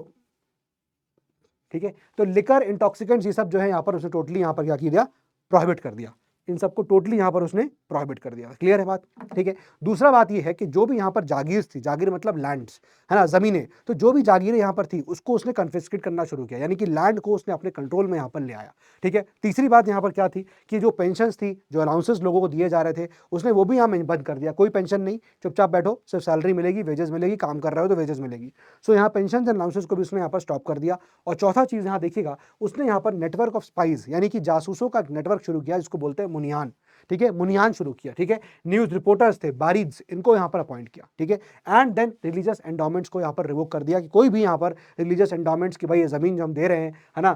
ठीक है, तो लिकर, इंटॉक्सिकेंट्स, ये सब जो है यहाँ पर उसने टोटली यहाँ पर क्या किया, प्रोहिबिट कर दिया, इन सबको टोटली यहाँ पर उसने प्रोहिबिट कर दिया। क्लियर है बात, ठीक है। दूसरा बात ये है कि जो भी यहाँ पर जागीर थी, जागीर मतलब लैंड्स, है ना, जमीनें, तो जो भी जागीरें यहाँ पर थी उसको उसने कन्फिस्केट करना शुरू किया, यानी कि लैंड को उसने अपने कंट्रोल में यहाँ पर ले आया, ठीक है। तीसरी बात यहाँ पर क्या थी कि जो पेंशंस थी, जो अलाउंसेस लोगों को दिए जा रहे थे, उसने वो भी यहाँ बंद कर दिया। कोई पेंशन नहीं, चुपचाप बैठो, सिर्फ सैलरी मिलेगी, वेजेस मिलेगी, काम कर रहे हो तो वेजेस मिलेगी। सो यहाँ पेंशन एंड अलाउंसेस को भी उसने यहाँ पर स्टॉप कर दिया। और चौथा चीज यहाँ देखिएगा, उसने यहाँ पर नेटवर्क ऑफ स्पाइज, यानी कि जासूसों का नेटवर्क शुरू किया, जिसको बोलते हैं मुनियान, ठीक है, मुनियान शुरू किया, ठीक है। न्यूज रिपोर्टर्स थे, बारीज, इनको यहाँ पर अपॉइंट किया, ठीक है। एंड देन रिलीजियस एंडोमेंट्स को यहाँ पर रिवोक कर दिया कि कोई भी यहाँ पर रिलीजियस एंडोमेंट्स की भाई ये जमीन जो हम दे रहे हैं, है ना,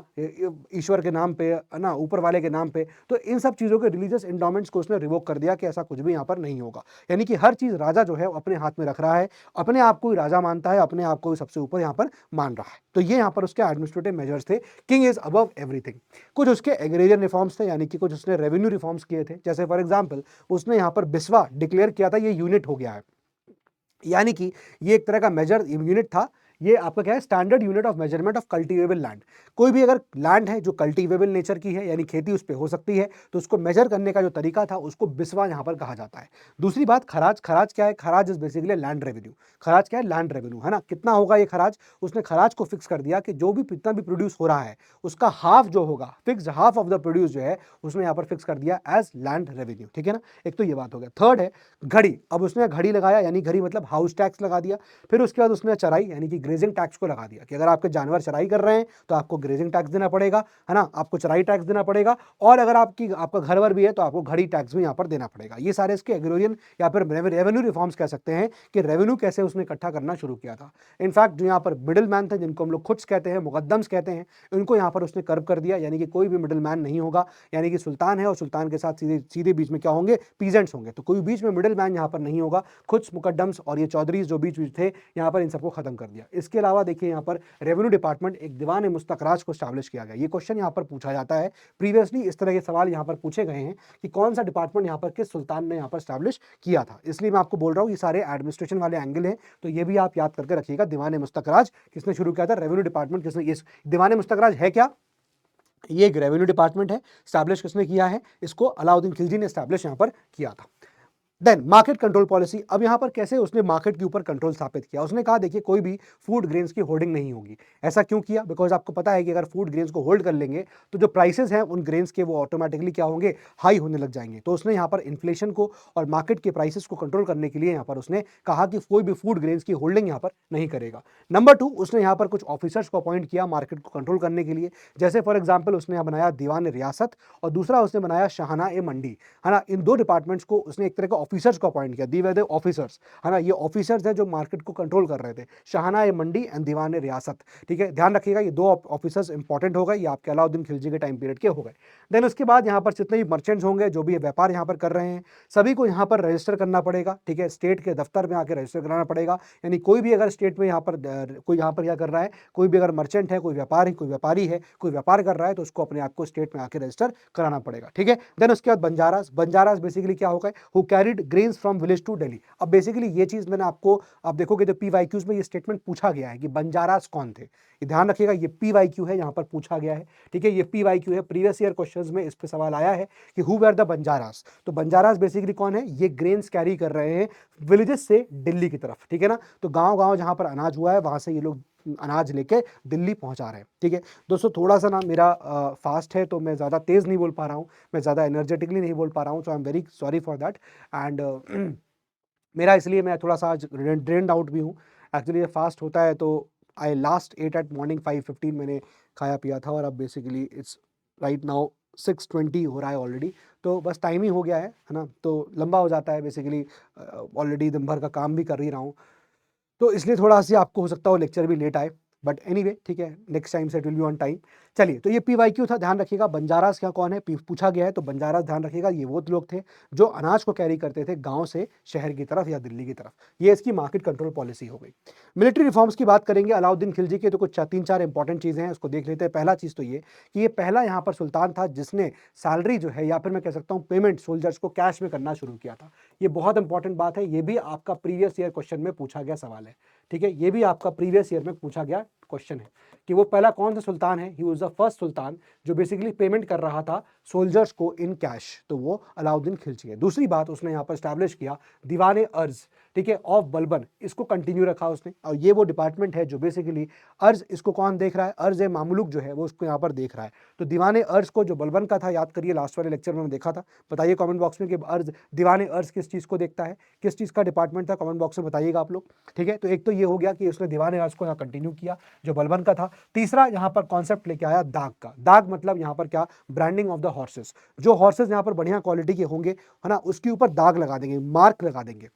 ईश्वर के नाम पे, है ना, ऊपर वाले के नाम पे, तो इन सब चीजों के रिलीजियस एंडोमेंट्स को उसने रिवोक कर दिया कि ऐसा कुछ भी यहाँ पर नहीं होगा। यानी कि हर चीज राजा जो है अपने हाथ में रख रहा है, अपने आप को ही राजा मानता है, अपने आप को ही सबसे ऊपर यहाँ पर मान रहा है। तो ये यहाँ पर उसके एडमिनिस्ट्रेटिव मेजर्स थे, किंग इज अबव एवरीथिंग। कुछ उसके एग्रेरियन रिफॉर्म्स थे, यानी कि कुछ उसने रेवेन्यू रिफॉर्म्स किए थे। जैसे फॉर एग्जांपल उसने यहां पर बिस्वा डिक्लेयर किया था, ये यूनिट हो गया है, यानी कि ये एक तरह का मेजर यूनिट था। ये आपका क्या है, standard unit of measurement of cultivable land. कोई भी अगर लैंड है जो कल्टीवेबल नेचर की है, यानी खेती उस पर हो सकती है, तो उसको मेजर करने का जो तरीका था उसको बिस्वा यहां पर कहा जाता है। दूसरी बात, खराज। खराज क्या है? खराज इज बेसिकली लैंड रेवेन्यू। खराज क्या है? लैंड रेवेन्यू, है ना। कितना होगा ये खराज? उसने खराज को फिक्स कर दिया कि जो भी जितना भी प्रोड्यूस हो रहा है उसका हाफ जो होगा, fix half of the produce जो है उसने यहाँ पर फिक्स कर दिया एज लैंड रेवेन्यू, ठीक है ना। एक तो ये बात हो गया। थर्ड है घड़ी। अब उसने घड़ी लगाया, यानी घड़ी मतलब हाउस टैक्स लगा दिया। फिर उसके बाद उसने चराई यानी कि ग्रेजिंग टैक्स को लगा दिया कि अगर आपके जानवर चराई कर रहे हैं तो आपको ग्रेजिंग टैक्स देना पड़ेगा, है ना, आपको चराई टैक्स देना पड़ेगा। और अगर आपका घर वर भी है तो आपको घड़ी टैक्स भी यहाँ पर देना पड़ेगा। ये सारे इसके एग्रोरियन या फिर रेवेन्यू रिफॉर्म्स कह सकते हैं कि रेवेन्यू कैसे उसने इकट्ठा करना शुरू किया था। इनफैक्ट जो यहाँ पर मिडिल मैन थे, जिनको हम लोग खुद कहते हैं, मुकद्दम्स कहते हैं, उनको यहाँ पर उसने कर्व कर दिया, यानी कि कोई भी मिडिल मैन नहीं होगा। यानी कि सुल्तान है और सुल्तान के साथ सीधे सीधे बीच में क्या होंगे? पीजेंट्स होंगे। तो कोई बीच में मिडिल मैन यहाँ पर नहीं होगा। खुद मुकद्दम्स और ये चौधरीज जो बीच थे यहाँ पर, इन सबको खत्म कर दिया। इसके अलावा देखिए यहाँ पर रेवेन्यू डिपार्टमेंट एक दीवान मुस्तकराज को स्टैब्लिश किया गया। ये क्वेश्चन यहाँ पर पूछा जाता है, प्रीवियसली इस तरह के सवाल यहाँ पर पूछे गए हैं कि कौन सा डिपार्टमेंट यहाँ पर किस सुल्तान ने यहाँ पर स्टैब्लिश किया था। इसलिए मैं आपको बोल रहा हूँ ये सारे एडमिनिस्ट्रेशन वाले एंगल हैं, तो ये भी आप याद करके रखिएगा। दीवान मुस्तकराज किसने शुरू किया था? रेवेन्यू डिपार्टमेंट किसने? ये दीवान मुस्तकराज है क्या? ये एक रेवेन्यू डिपार्टमेंट है। स्टैब्लिश किसने किया है? इसको अलाउद्दीन खिलजी ने स्टैब्लिश यहाँ पर किया था। Then market control policy. अब यहां पर कैसे उसने मार्केट के ऊपर कंट्रोल स्थापित किया, उसने कहा देखिए कोई भी फूड ग्रेन्स की होल्डिंग नहीं होगी। ऐसा क्यों किया? बिकॉज आपको पता है कि अगर फूड ग्रेन्स को होल्ड कर लेंगे तो जो प्राइसेस हैं उन ग्रेन्स के वो ऑटोमेटिकली क्या होंगे, हाई होने लग जाएंगे। तो उसने यहाँ पर इन्फ्लेशन को और मार्केट के प्राइसेस को कंट्रोल करने के लिए यहाँ पर उसने कहा कि कोई भी फूड ग्रेन्स की होल्डिंग यहाँ पर नहीं करेगा। नंबर 2, उसने यहाँ पर कुछ ऑफिसर्स को अपॉइंट किया मार्केट को कंट्रोल करने के लिए। जैसे फॉर एग्जाम्पल उसने यहाँ बनाया दीवान रियासत और दूसरा उसने बनाया शाहना ए मंडी, है ना। इन दो डिपार्टमेंट्स को उसने एक तरह के ऑफिसर्स को अपॉइंट किया, दी वे द ऑफिसर्स, है ना। ये ऑफिसर्स हैं जो मार्केट को कंट्रोल कर रहे थे, शाहना ए मंडी एंड दीवान ए रियासत। ठीक है, ध्यान रखिएगा ये दो ऑफिसर्स इंपॉर्टेंट हो गए, ये आपके अलाउद्दीन खिलजी के टाइम पीरियड के हो गए। देन उसके बाद यहाँ पर जितने भी मर्चेंट्स होंगे जो भी व्यापार यहाँ पर कर रहे हैं सभी को यहाँ पर रजिस्टर करना पड़ेगा। ठीक है, स्टेट के दफ्तर में आकर रजिस्टर कराना पड़ेगा। यानी कोई भी अगर स्टेट में यहाँ पर कोई यहाँ पर क्या कर रहा है, कोई भी अगर मर्चेंट है, कोई व्यापारी है, कोई व्यापार कर रहा है तो उसको अपने आप को स्टेट में आकर रजिस्टर कराना पड़ेगा। ठीक है, देन उसके बाद बंजारास बेसिकली क्या होगा, who carried grains from village to Delhi. अब बेसिकली ये चीज मैंने आपको, आप देखोगे तो पीवाईक्यूज में ये स्टेटमेंट पूछा गया है कि बंजारास कौन थे। ये ध्यान रखिएगा, ये पीवाईक्यू है, यहाँ पर पूछा गया है। ठीक है, ये पीवाईक्यू है, प्रीवियस ईयर क्वेश्चंस में इस पे सवाल आया है कि हु वर द बंजारास। तो बंजारास बेसिकली कौन है, ये ग्रेन्स कैरी कर रहे हैं विलेजेस से दिल्ली की तरफ। ठीक है ना, तो गांव गांव जहां पर अनाज हुआ है वहां से ये लोग अनाज लेके दिल्ली पहुंचा रहे हैं। ठीक है दोस्तों, थोड़ा सा ना मेरा फास्ट है तो मैं ज़्यादा तेज़ नहीं बोल पा रहा हूँ, मैं ज़्यादा एनर्जेटिकली नहीं बोल पा रहा हूँ, so I am very sorry for that. And मेरा इसलिए मैं थोड़ा सा आज ड्रेन्ड आउट भी हूँ। एक्चुअली ये फास्ट होता है तो आई लास्ट एट एट मॉर्निंग 5:15 मैंने खाया पिया था और अब बेसिकली इट्स राइट नाउ 6:20 हो रहा है ऑलरेडी। तो बस टाइम ही हो गया है ना, तो लंबा हो जाता है बेसिकली, ऑलरेडी दिन भर का काम भी कर ही रहा हूँ तो इसलिए थोड़ा सा आपको हो सकता हो लेक्चर भी लेट आए, बट एनीवे ठीक है, नेक्स्ट टाइम से it will be on time. चलिए, तो ये पीवाईक्यू था, ध्यान रखिएगा। बंजारास क्या कौन है पूछा गया है, तो बंजारास ध्यान रखिएगा ये वो लोग थे जो अनाज को कैरी करते थे गांव से शहर की तरफ या दिल्ली की तरफ। ये इसकी मार्केट कंट्रोल पॉलिसी हो गई। मिलिट्री रिफॉर्म्स की बात करेंगे अलाउद्दीन खिलजी के, तो कुछ 3-4 इंपॉर्टेंट चीजें हैं, उसको देख लेते हैं। पहला चीज तो ये कि ये पहला यहाँ पर सुल्तान था जिसने सैलरी जो है या फिर मैं कह सकता हूँ पेमेंट सोल्जर्स को कैश में करना शुरू किया था। ये बहुत इंपॉर्टेंट बात है, ये भी आपका प्रीवियस ईयर क्वेश्चन में पूछा गया सवाल है। ठीक है, ये भी आपका प्रीवियस ईयर में पूछा गया क्वेश्चन है कि वो पहला कौन सा सुल्तान है, ही वाज द फर्स्ट सुल्तान जो बेसिकली पेमेंट कर रहा था सोल्जर्स को इन कैश, तो वो अलाउद्दीन खिलजी है। दूसरी बात उसने यहाँ पर स्टैब्लिश किया दीवाने अर्ज, ठीक है, ऑफ बलबन, इसको कंटिन्यू रखा उसने। और ये वो डिपार्टमेंट है जो बेसिकली अर्ज, इसको कौन देख रहा है, अर्ज ए मामलुक जो है वो उसको यहाँ पर देख रहा है। तो दीवाने अर्ज को जो बलबन का था, याद करिए लास्ट वाले लेक्चर में हमने देखा था, बताइए कमेंट बॉक्स में कि अर्ज दीवाने अर्ज किस चीज़ को देखता है, किस चीज़ का डिपार्टमेंट था, कमेंट बॉक्स में बताइएगा आप लोग। ठीक है, तो एक तो ये हो गया कि उसने दीवाने अर्ज को यहाँ कंटिन्यू किया जो बलबन का था। तीसरा यहाँ पर कॉन्सेप्ट लेके आया दाग का। दाग मतलब यहाँ पर क्या, ब्रांडिंग ऑफ द हॉर्सेस। जो हॉर्सेस यहाँ पर बढ़िया क्वालिटी के होंगे, है ना, उसके ऊपर दाग लगा देंगे, मार्क लगा देंगे।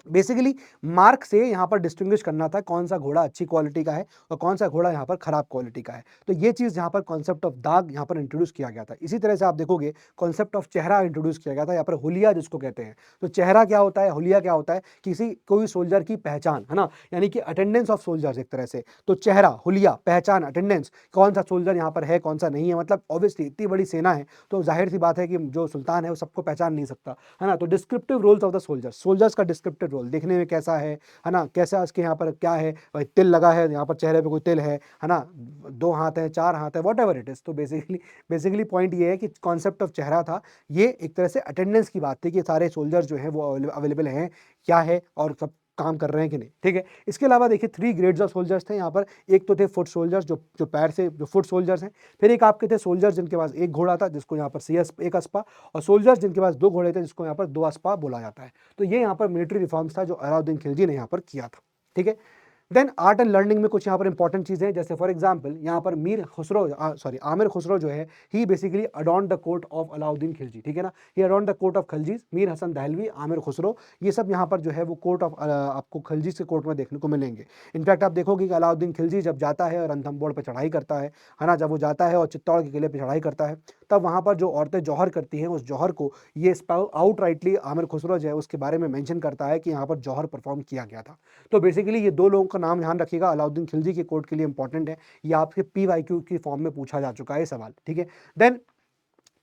बेसिकली मार्क से यहाँ पर डिस्टिंग्विश करना था कौन सा घोड़ा अच्छी क्वालिटी का है और कौन सा घोड़ा यहाँ पर खराब क्वालिटी का है। तो ये चीज़ यहाँ पर कॉन्सेप्ट ऑफ दाग यहाँ पर इंट्रोड्यूस किया गया था। इसी तरह से आप देखोगे कॉन्सेप्ट ऑफ चेहरा इंट्रोड्यूस किया गया था, यहाँ पर हुलिया जिसको कहते हैं। तो चेहरा क्या होता है, हुलिया क्या होता है, किसी कोई सोल्जर की पहचान, है ना, यानी कि अटेंडेंस ऑफ सोल्जर्स एक तरह से। तो चेहरा, हुलिया, पहचान, अटेंडेंस, कौन सा सोल्जर यहाँ पर है कौन सा नहीं है। मतलब ऑब्वियसली इतनी बड़ी सेना है तो जाहिर सी बात है कि जो सुल्तान है वो सबको पहचान नहीं सकता, है ना। तो descriptive roles of the soldiers, soldiers का डिस्क्रिप्टिव रोल, देखने में कैसा है ना, कैसा इसके यहाँ पर क्या है, भाई तिल लगा है यहाँ पर, चेहरे पे कोई तिल है ना, 2 हाथ है, 4 हाथ है, वॉट एवर इट इज। तो बेसिकली पॉइंट ये है कि कॉन्सेप्ट ऑफ चेहरा था, ये एक तरह से अटेंडेंस की बात थी कि सारे सोल्जर्स जो है वो अवेलेबल हैं क्या है और सब काम कर रहे हैं कि नहीं। ठीक है, इसके अलावा देखिए 3 ग्रेड्स ऑफ सोल्जर्स थे यहाँ पर। एक तो थे फुट सोल्जर्स जो पैर से जो फुट सोल्जर्स हैं, फिर एक आपके थे सोल्जर्स जिनके पास एक घोड़ा था जिसको यहाँ पर एक अस्पा, और सोल्जर्स जिनके पास 2 घोड़े थे जिसको यहाँ पर 2 अस्पा बोला जाता है। तो ये यहाँ पर मिलिट्री रिफॉर्म्स था जो अलाउद्दीन खिलजी ने यहाँ पर किया था। ठीक है, देन आर्ट एंड लर्निंग में कुछ यहाँ पर इंपॉर्टेंट चीज़ें हैं, जैसे फॉर एग्जांपल यहाँ पर आमिर खुसरो जो है, he basically adorned the court of Alauddin Khilji. ठीक है ना, he adorned the court of Khiljis, Mir Hasan Dehlavi, Amir Khusro, ये सब यहाँ पर जो है वो कोर्ट ऑफ आपको खिलजी के कोर्ट में देखने को मिलेंगे। इनफैक्ट आप देखोगे कि अलाउद्दीन खिलजी जब जाता है और रणथंभौर पर चढ़ाई करता है ना, जब वो जाता है और चित्तौड़ के किले पर चढ़ाई करता है, तब वहाँ पर जो औरतें जौहर करती हैं उस जौहर को ये आउट राइटली आमिर खुसरो जो है उसके बारे में मेंशन करता है कि यहाँ पर जौहर परफॉर्म किया गया था। तो बेसिकली ये 2 लोगों का नाम ध्यान रखिएगा, अलाउद्दीन खिलजी के कोर्ट के लिए इंपॉर्टेंट है, ये आपके पीवाईक्यू की फॉर्म में पूछा जा चुका है सवाल। ठीक है, देन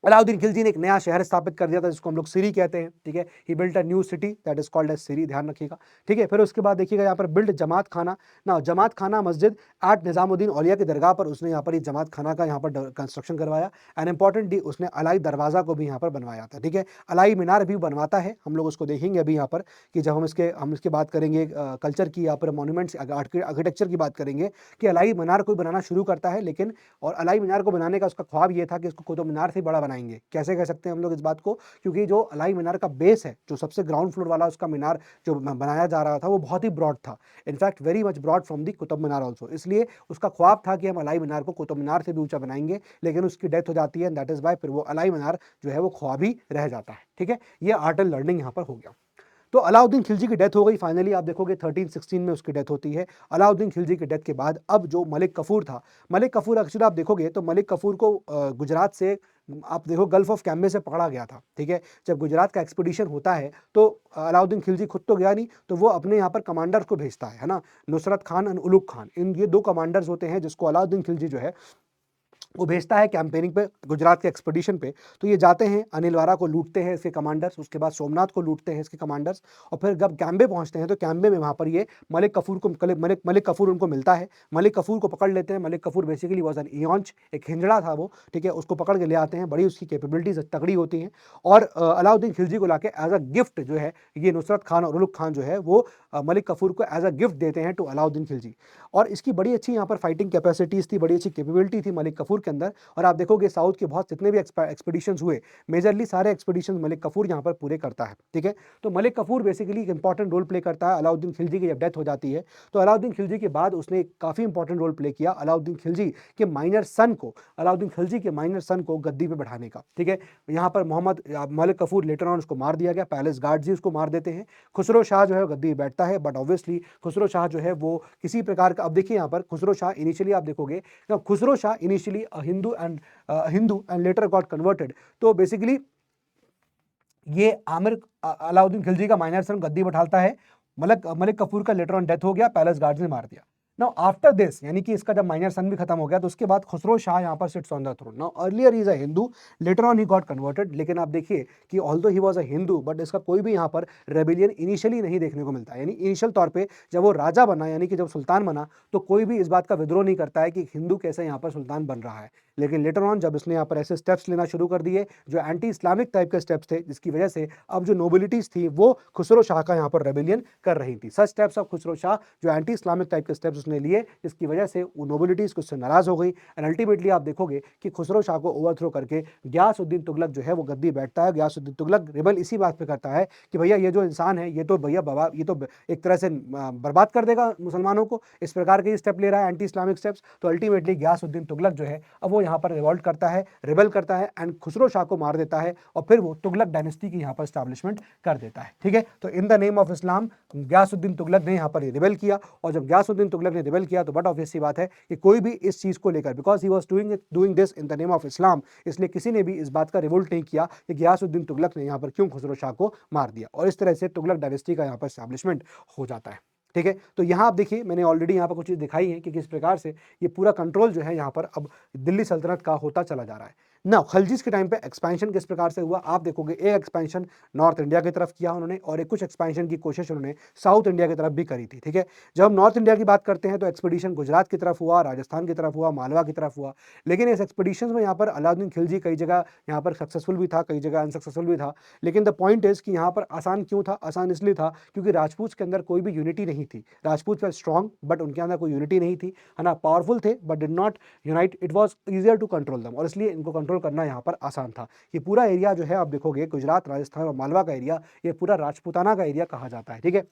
अलाउद्दीन खिलजी ने एक नया शहर स्थापित कर दिया था जिसको हम लोग सिरी कहते हैं, ठीक है। He built a new city that is called as Siri, ध्यान रखिएगा, ठीक है। फिर उसके बाद देखिएगा यहाँ पर बिल्ड जमात खाना। ना जमात खाना मस्जिद एट निजामुद्दीन औलिया की दरगाह पर उसने यहाँ पर ये जमात खाना का यहाँ पर कंस्ट्रक्शन करवाया। एंड इंपॉर्टेंटली उसने अलाई दरवाजा को भी यहाँ पर बनवाया था, ठीक है। अलाई मीनार भी बनवाता है, हम लोग उसको देखेंगे अभी यहाँ पर कि जब हम इसके बात करेंगे कल्चर की, यहाँ पर मॉन्यूमेंट्स आर्किटेक्चर की बात करेंगे कि अलाई मीनार को बनाना शुरू करता है, लेकिन और अलाई मीनार को बनाने का उसका ख्वाब ये था कि इसको कुतुब मीनार से बड़ा बनाएंगे। कैसे कह सकते हैं हम लोग इस बात को, क्योंकि जो अलाई मीनार का बेस है, जो सबसे ग्राउंड फ्लोर वाला उसका मीनार जो बनाया जा रहा था, वो बहुत ही ब्रॉड था, in fact very much broad from the Qutub Minar also. इसलिए उसका ख्वाब था कि हम अलाई मीनार को कुतुब मीनार से भी ऊंचा बनाएंगे, लेकिन उसकी डेथ हो जाती है, दैट इज वाई फिर वो अलाई मीनार जो है वो ख्वाब ही रह जाता है, ठीक है। ये आर्ट एंड लर्निंग यहाँ पर हो गया। तो अलाउद्दीन खिलजी की डेथ हो गई फाइनली, आप देखोगे 1316 में उसकी डेथ होती है। अलाउद्दीन खिलजी की डेथ के बाद अब जो मलिक कफूर था, मलिक कफूर एक्चुअली आप देखोगे तो मलिक कफूर को गुजरात से आप देखो गल्फ ऑफ कैम्बे से पकड़ा गया था, ठीक है। जब गुजरात का एक्सपीडिशन होता है तो अलाउद्दीन खिलजी खुद तो गया नहीं, तो वो अपने यहाँ पर कमांडर्स को भेजता है ना, नुसरत खान और उलुग खान, इन ये दो कमांडर्स होते हैं जिसको अलाउद्दीन खिलजी जो है वो भेजता है कैंपेनिंग पे, गुजरात के एक्सपीडिशन पे। तो ये जाते हैं, अनिलवारा को लूटते हैं इसके कमांडर्स, उसके बाद सोमनाथ को लूटते हैं इसके कमांडर्स, और फिर जब कैम्बे पहुंचते हैं तो कैम्बे में वहाँ पर ये मलिक कफूर उनको मिलता है। मलिक कफूर को पकड़ लेते हैं। Malik Kafur basically was an eunuch, एक हिंजड़ा था वो, ठीक है। उसको पकड़ के ले आते हैं, बड़ी उसकी कैपेबिलिटीज तगड़ी होती हैं, और अलाउद्दीन खिलजी को लाके एज अ गिफ्ट जो है ये नुसरत खान और उलुग खान जो है वो मलिक कफूर को एज अ गिफ्ट देते हैं टू अलाउद्दीन खिलजी। और इसकी बड़ी अच्छी यहाँ पर फाइटिंग कैपेसिटीज थी, बड़ी अच्छी कैपेबिलिटी थी मलिक कफूर के अंदर। और आप देखोगे साउथ के बहुत जितने भी एक्सपीडिशंस हुए, मेजरली सारे एक्सपीडिशंस मलिक कफूर यहाँ पर पूरे करता है, ठीक है। तो मलिक कफूर बेसिकली एक इंपॉर्टेंट रोल प्ले करता है अलाउद्दीन खिलजी की जब डेथ हो जाती है। तो अलाउद्दीन खिलजी के बाद उसने काफ़ी इंपॉर्टेंट रोल प्ले किया अलाउद्दीन खिलजी के माइनर सन को, अलाउद्दीन खिलजी के माइनर सन को गद्दी पे बैठाने का, ठीक है। यहाँ पर मलिक कफूर लेटर ऑन उसको मार दिया गया, पैलेस गार्ड्स ही उसको मार देते हैं। खुसरो शाह जो है गद्दी पे बैठता है, बट ऑब्वियसली खुसरो शाह जो है वो किसी प्रकार का, अब देखिए यहाँ पर खुसरो शाह इनिशियली आप देखोगे, Khusro Shah initially Hindu and later got converted. तो बेसिकली ये आमिर अलाउद्दीन खिलजी का माइनर सन गद्दी बैठाता है, मलिक कफूर का लेटर ऑन डेथ हो गया, पैलेस गार्ड्स ने मार दिया। नाउ आफ्टर दिस, यानी कि इसका जब माइनर सन भी खत्म हो गया, तो उसके बाद खुसरो शाह यहाँ पर sits on the throne. Now earlier he is a Hindu, later on he got converted, लेकिन आप देखिए कि although he was a Hindu, but इसका कोई भी यहाँ पर रेबिलियन इनिशियली नहीं देखने को मिलता है। यानी इनिशियल तौर पे जब वो राजा बना, यानी कि जब सुल्तान बना, तो कोई भी इस बात का विद्रोह नहीं करता है कि हिंदू कैसे यहाँ पर सुल्तान बन रहा है। लेकिन लेटर ऑन जब इसने यहाँ पर ऐसे स्टेप्स लेना शुरू कर दिए जो एंटी इस्लामिक टाइप के स्टेप्स थे, जिसकी वजह से अब जो नोबिलिटीज थी वो खुसरो शाह का यहाँ पर रेबिलियन कर रही थी। सच स्टेप्स ऑफ खुसरो शाह, जो एंटी इस्लामिक टाइप के स्टेप्स उसने लिए, जिसकी वजह से वो नोबिलिटीज उससे नाराज हो गई। एंड अल्टीमेटली आप देखोगे कि खुसरो शाह को ओवरथ्रो करके गयासुद्दीन तुगलक जो है वो गद्दी बैठता है। गयासुद्दीन तुगलक रिबल इसी बात पे करता है कि भैया ये जो इंसान है, ये तो भैया बाबा, ये तो एक तरह से बर्बाद कर देगा मुसलमानों को, इस प्रकार के स्टेप ले रहा है एंटी इस्लामिक स्टेप्स। तो अल्टीमेटली गयासुद्दीन तुगलक जो है अब वो यहाँ पर रिवॉल्ट करता है, रिबेल करता है, एंड खुसरो शाह को मार देता है, और फिर वो तुगलक डायनेस्टी की यहाँ पर स्टैब्लिशमेंट कर देता है, ठीक है। तो in the name of Islam Ghiyasuddin Tughlaq ने यहाँ पर रिबेल किया, और जब गयासुद्दीन तुगलक ने रिबेल किया तो बट ऑब्वियस सी बात है कि कोई भी इस चीज को लेकर, because he was doing this in the name of इस्लाम, इसलिए किसी ने भी इस बात का रिवोल्ट नहीं किया कि गयासुद्दीन तुगलक ने यहाँ पर क्यों खुसरो शाह को मार दिया, और इस तरह से तुगलक डायनेस्टी का यहाँ पर स्टैब्लिशमेंट हो जाता है, ठीक है। तो यहाँ आप देखिए मैंने ऑलरेडी यहाँ पर कुछ चीज़ दिखाई है कि किस प्रकार से ये पूरा कंट्रोल जो है यहाँ पर अब दिल्ली सल्तनत का होता चला जा रहा है। ना खलजीज के टाइम पे एक्सपेंशन किस प्रकार से हुआ, आप देखोगे एक एक्सपेंशन नॉर्थ इंडिया की तरफ किया उन्होंने, और एक कुछ एक्सपेंशन की कोशिश उन्होंने साउथ इंडिया की तरफ भी करी थी, ठीक है। जब हम नॉर्थ इंडिया की बात करते हैं तो एक्सपीडिशन गुजरात की तरफ हुआ, राजस्थान की तरफ हुआ, मालवा की तरफ हुआ, लेकिन इस एक्सपीडिशन में यहाँ पर अलाउद्दीन खिलजी कई जगह यहाँ पर सक्सेसफुल भी था, कई जगह अनसक्सेसफुल भी था। लेकिन द पॉइंट इज कि यहाँ पर आसान क्यों था, आसान इसलिए था क्योंकि राजपूत के अंदर कोई भी यूनिटी नहीं थी। राजपूत वर स्ट्रॉन्ग बट उनके अंदर कोई यूनिटी नहीं थी, है ना, पावरफुल थे but did not unite, it was easier to control them, और इसलिए इनको कंट्रोल करना यहाँ पर आसान था। ये पूरा एरिया जो है आप देखोगे गुजरात, राजस्थान और मालवा का एरिया, ये पूरा राजपूताना का एरिया कहा जाता है, ठीक है।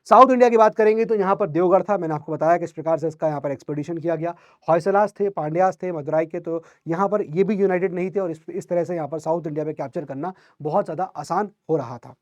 साउथ इंडिया की बात करेंगे तो यहाँ पर देवगढ़ था, मैंने आपको बताया किस प्रकार से इसका यहाँ पर एक्सपीडिशन किया गया। हॉयसलास थे, पांड्यास थे, मदुराई के, तो यहाँ पर ये भी यूनाइटेड नहीं थे, और इस तरह से यहाँ पर साउथ इंडिया पे कैप्चर करना बहुत ज़्यादा आसान हो रहा था।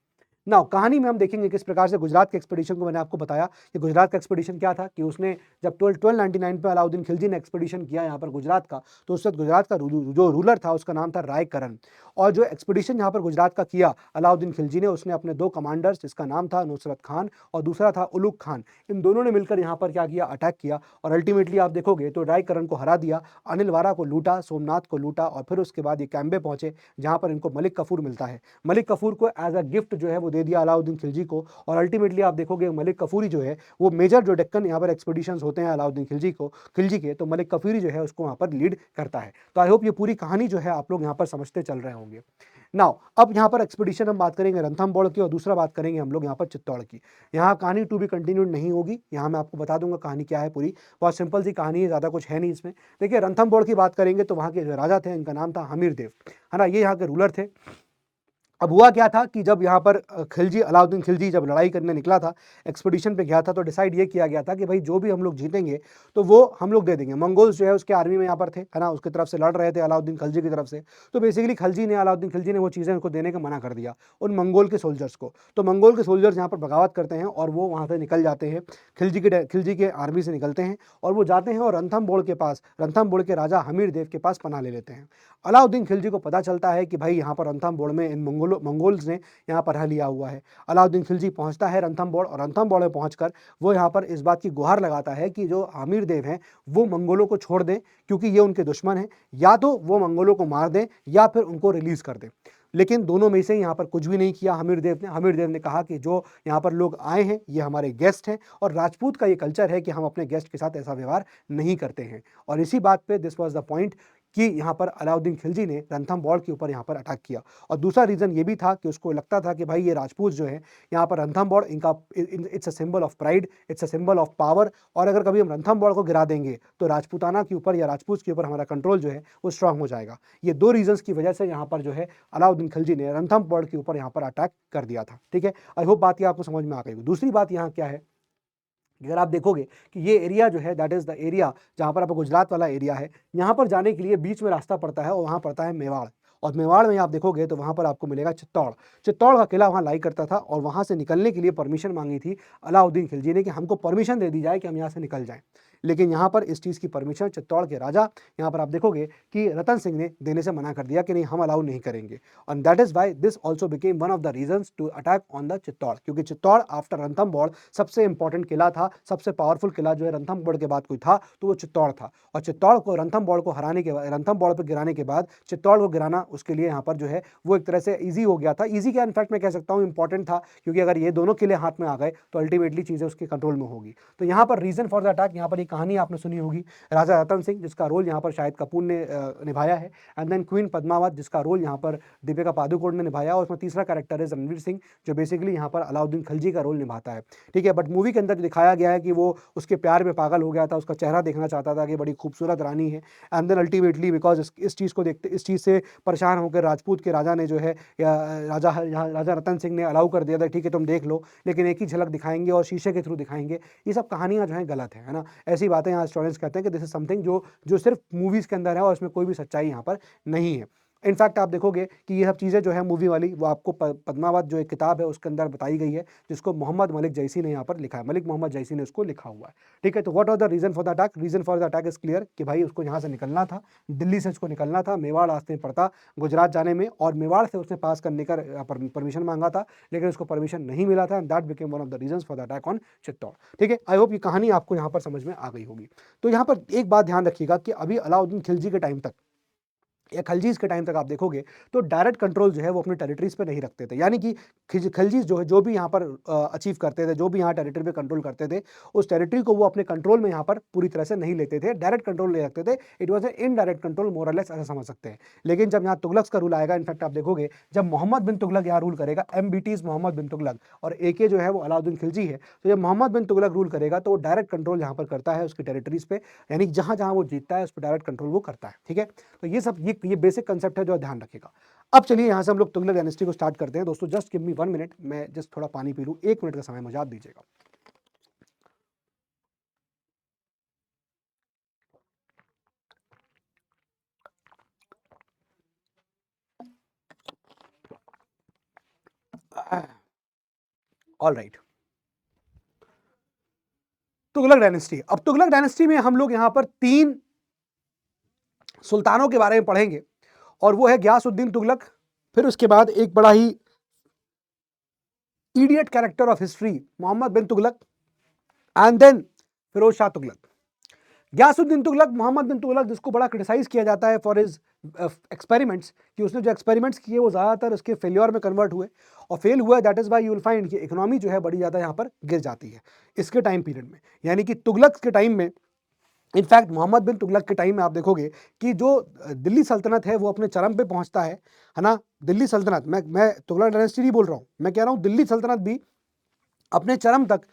ना कहानी में हम देखेंगे किस प्रकार से गुजरात के एक्सपीडिशन को मैंने आपको बताया कि गुजरात का एक्सपीडिशन क्या था कि उसने जब 1299 पे अलाउद्दीन खिलजी ने एक्सपीडिशन किया यहाँ पर गुजरात का, तो उस वक्त गुजरात का जो रूलर था उसका नाम था राय करण। और जो एक्सपीडिशन यहाँ पर गुजरात का किया अलाउद्दीन खिलजी ने, उसने अपने दो कमांडर्स, जिसका नाम था नुसरत खान और दूसरा था उलुग खान, इन दोनों ने मिलकर यहाँ पर क्या किया, अटैक किया। और अल्टीमेटली आप देखोगे तो राय करण को हरा दिया, अनिल वारा को लूटा, सोमनाथ को लूटा, और फिर उसके बाद ये कैम्बे पहुंचे जहां पर इनको मलिक कफूर मिलता है। मलिक कफूर को एज अ गिफ्ट जो है वो दे दिया अलाउद्दीन खिलजी को। और अल्टीमेटली आप देखोगे मलिक कफूरी जो है वो मेजर जो डेक्कन यहाँ पर एक्सपीडिशंस होते हैं अलाउद्दीन खिलजी के, तो मलिक कफूरी जो है उसको वहां पर लीड करता है। तो आई होप ये पूरी कहानी जो है आप लोग यहाँ पर समझते चल रहे होंगे। नाउ अब यहाँ पर एक्सपीडिशन हम बात करेंगे रणथंबोर की, और दूसरा बात करेंगे हम लोग यहाँ पर चित्तौड़ की। यहाँ कहानी टू बी कंटिन्यूड नहीं होगी, यहाँ मैं आपको बता दूंगा कहानी क्या है पूरी। बहुत सिंपल सी कहानी है, ज़्यादा कुछ है नहीं इसमें। देखिए रणथंबोर की बात करेंगे तो वहाँ के जो राजा थे इनका नाम था हमीर देव, है ना, ये यहाँ के रूलर थे। अब हुआ क्या था कि जब यहाँ पर खिलजी अलाउद्दीन खिलजी जब लड़ाई करने निकला था, एक्सपीडिशन पे गया था, तो डिसाइड ये किया गया था कि भाई जो भी हम लोग जीतेंगे तो वो हम लोग दे देंगे। मंगोल्स जो है उसके आर्मी में यहाँ पर थे, है ना, उसकी तरफ से लड़ रहे थे अलाउद्दीन खिलजी की तरफ से। तो बेसिकली अलाउद्दीन खिलजी ने वो चीज़ें उनको देने का मना कर दिया उन मंगोल के सोल्जर्स को। तो मंगोल के सोल्जर्स यहाँ पर बगावत करते हैं और वो वहाँ से निकल जाते हैं, खिलजी के आर्मी से निकलते हैं, और वो जाते हैं और रणथंबोर के राजा हमीर देव के पास पनाह ले लेते हैं। अलाउद्दीन खिलजी को पता चलता है कि भाई यहाँ पर रणथंबोर में इन मंगोल्स ने यहाँ पर लिया हुआ है। अलाउद्दीन खिलजी पहुँचता है रणथंबोर, और रणथंबोर में पहुँचकर वो यहाँ पर इस बात की गुहार लगाता है कि जो आमिर देव हैं वो मंगोलों को छोड़ दें, क्योंकि ये उनके दुश्मन हैं, या तो वो मंगोलों को मार दें या फिर उनको रिलीज कर दें। लेकिन दोनों में से यहाँ पर कुछ भी नहीं किया हमीर देव ने कहा कि जो यहाँ पर लोग आए हैं ये हमारे गेस्ट हैं, और राजपूत का ये कल्चर है कि हम अपने गेस्ट के साथ ऐसा व्यवहार नहीं करते हैं। और इसी बात पे दिस वाज द पॉइंट कि यहाँ पर अलाउद्दीन खिलजी ने रणथंबोर के ऊपर यहाँ पर अटैक किया। और दूसरा रीज़न ये भी था कि उसको लगता था कि भाई ये राजपूत जो है यहाँ पर रणथंबोर, इनका it's a symbol of pride, it's a symbol of power, और अगर कभी हम रणथंबोर को गिरा देंगे तो राजपूताना के ऊपर या राजपूत के ऊपर हमारा कंट्रोल जो है वो स्ट्रांग हो जाएगा। ये दो रीजंस की वजह से यहाँ पर जो है अलाउद्दीन खिलजी ने रणथंबोर के ऊपर यहाँ पर अटैक कर दिया था। ठीक है, आई होप बात ये आपको समझ में आ गई। दूसरी बात यहाँ क्या है, अगर आप देखोगे कि ये एरिया जो है दैट इज द एरिया जहाँ पर आपको गुजरात वाला एरिया है, यहाँ पर जाने के लिए बीच में रास्ता पड़ता है और वहाँ पड़ता है मेवाड़। और मेवाड़ में आप देखोगे तो वहाँ पर आपको मिलेगा चित्तौड़। चित्तौड़ का किला वहाँ लाई करता था, और वहाँ से निकलने के लिए परमिशन मांगी थी अलाउद्दीन खिलजी ने कि हमको परमिशन दे दी जाए कि हम यहाँ से निकल जाएं। लेकिन यहाँ पर इस चीज़ की परमिशन चित्तौड़ के राजा, यहाँ पर आप देखोगे कि रतन सिंह ने देने से मना कर दिया कि नहीं, हम अलाउ नहीं करेंगे। And that is why this also became one of the reasons to attack on the Chittor, क्योंकि चित्तौड़ आफ्टर रणथंबोर सबसे इंपॉर्टेंट किला था, सबसे पावरफुल किला जो है रणथंबोर के बाद कोई था तो वो चित्तौड़ था। और चित्तौड़ को रणथंबोर को हराने के बाद, रणथंबोर पर गिराने के बाद चित्तौड़ को गिराना उसके लिए यहाँ पर जो है वो एक तरह से ईजी हो गया था। ईजी क्या, इनफैक्ट मैं कह सकता हूँ इंपॉर्टेंट था, क्योंकि अगर ये दोनों किले हाथ में आ गए तो अल्टीमेटली चीज़ें उसके कंट्रोल में होगी। तो यहाँ पर रीजन फॉर द अटैक, यहाँ पर एक कहानी आपने सुनी होगी, राजा रतन सिंह जिसका रोल यहाँ पर शाहिद कपूर ने निभाया है, एंड देन क्वीन पद्मावत जिसका रोल यहाँ पर दीपिका पादुकोण ने निभाया, और उसमें तीसरा कैरेक्टर है रणवीर सिंह जो बेसिकली यहाँ पर अलाउद्दीन खिलजी का रोल निभाता है। ठीक है, बट मूवी के अंदर दिखाया गया है कि वो उसके प्यार में पागल हो गया था, उसका चेहरा देखना चाहता था कि बड़ी खूबसूरत रानी है, एंड देन अल्टीमेटली बिकॉज इस चीज़ को देखते, इस चीज़ से परेशान होकर राजपूत के राजा ने जो है, या राजा रतन सिंह ने अलाउ कर दिया था, ठीक है तुम देख लो, लेकिन एक ही झलक दिखाएंगे और शीशे के थ्रू दिखाएंगे। ये सब कहानियाँ जो है गलत है ना, ऐसी बातें यहाँ स्टूडेंट्स कहते हैं कि दिस इज समथिंग जो जो सिर्फ मूवीज़ के अंदर है और इसमें कोई भी सच्चाई यहाँ पर नहीं है। इनफैक्ट आप देखोगे कि ये सब चीज़ें जो है मूवी वाली वो आपको पद्मावत जो एक किताब है उसके अंदर बताई गई है, जिसको मोहम्मद मलिक जैसी ने यहाँ पर लिखा है, मलिक मोहम्मद जैसी ने उसको लिखा हुआ है। ठीक है, तो what are the reason for the attack, reason for the attack is clear कि भाई उसको यहाँ से निकलना था, दिल्ली से उसको निकलना था, मेवाड़ रास्ते में पड़ता गुजरात जाने में, और मेवाड़ से उसने पास करने का परमिशन मांगा था, लेकिन उसको परमिशन नहीं मिला था, and that became one of the reason for the attack on Chittor. ठीक है, आई होप ये कहानी आपको यहाँ पर समझ में आ गई होगी। तो यहाँ पर एक बात ध्यान रखिएगा कि अभी अलाउद्दीन खिलजी के टाइम तक या खलजीज के टाइम तक आप देखोगे तो डायरेक्ट कंट्रोल जो है वो अपने टेरिटरीज पे नहीं रखते थे, यानी कि खलजीज जो है जो भी यहाँ पर अचीव करते थे, जो भी यहाँ टेरिटरी पे कंट्रोल करते थे, उस टेरिटरी को वो अपने कंट्रोल में यहाँ पर पूरी तरह से नहीं लेते थे, डायरेक्ट कंट्रोल नहीं रखते थे। It was a indirect control, more or less ऐसा समझ सकते हैं। लेकिन जब यहाँ तुगलक का रूल आएगा, इनफैक्ट आप देखोगे जब मोहम्मद बिन तुगलक यहाँ रूल करेगा, MBTs मोहम्मद बिन तुगलक और AK जो है वो अलाउद्दीन खिलजी है, तो जब मोहम्मद बिन तुगलक रूल करेगा तो वो डायरेक्ट कंट्रोल यहाँ पर करता है उसकी टेरिटरीज पे, यानी जहां जहां वो जीतता है उस पर डायरेक्ट कंट्रोल वो करता है। ठीक है, तो ये सब ये बेसिक कंसेप्ट है जो ध्यान रखेगा। अब चलिए यहां से हम लोग तुगलक डायनेस्टी को स्टार्ट करते हैं। दोस्तों जस्ट गिव मी 1 मिनट, मैं जस्ट थोड़ा पानी पी लूं, 1 मिनट का समय मुझे आप दीजिएगा। All right, Tughlaq dynasty. अब तुगलक डायनेस्टी में हम लोग यहां पर 3 सुल्तानों के बारे में पढ़ेंगे, और वो है गयासुद्दीन तुगलक, फिर उसके बाद एक बड़ा ही idiot character of history Mohammad bin Tughlaq, and then Firoz Shah Tughlaq. Ghiyasuddin Tughlaq, Mohammad bin Tughlaq, जिसको बड़ा क्रिटिसाइज किया जाता है फॉर हिज एक्सपेरिमेंट्स, कि उसने जो एक्सपेरिमेंट्स किए वो ज़्यादातर उसके फेल्योर में कन्वर्ट हुए और फेल हुआ। That is why you will find कि इकोनॉमी जो है बड़ी ज़्यादा यहाँ पर गिर जाती है इसके टाइम पीरियड में। यानी कि तुगलक के टाइम में, इनफैक्ट मोहम्मद बिन तुगलक के टाइम में आप देखोगे कि जो दिल्ली सल्तनत है वो अपने चरम पे पहुंचता है ना। दिल्ली सल्तनत, मैं तुगलक डायनेस्टी नहीं बोल रहा हूँ, मैं कह रहा हूँ दिल्ली सल्तनत भी अपने चरम तक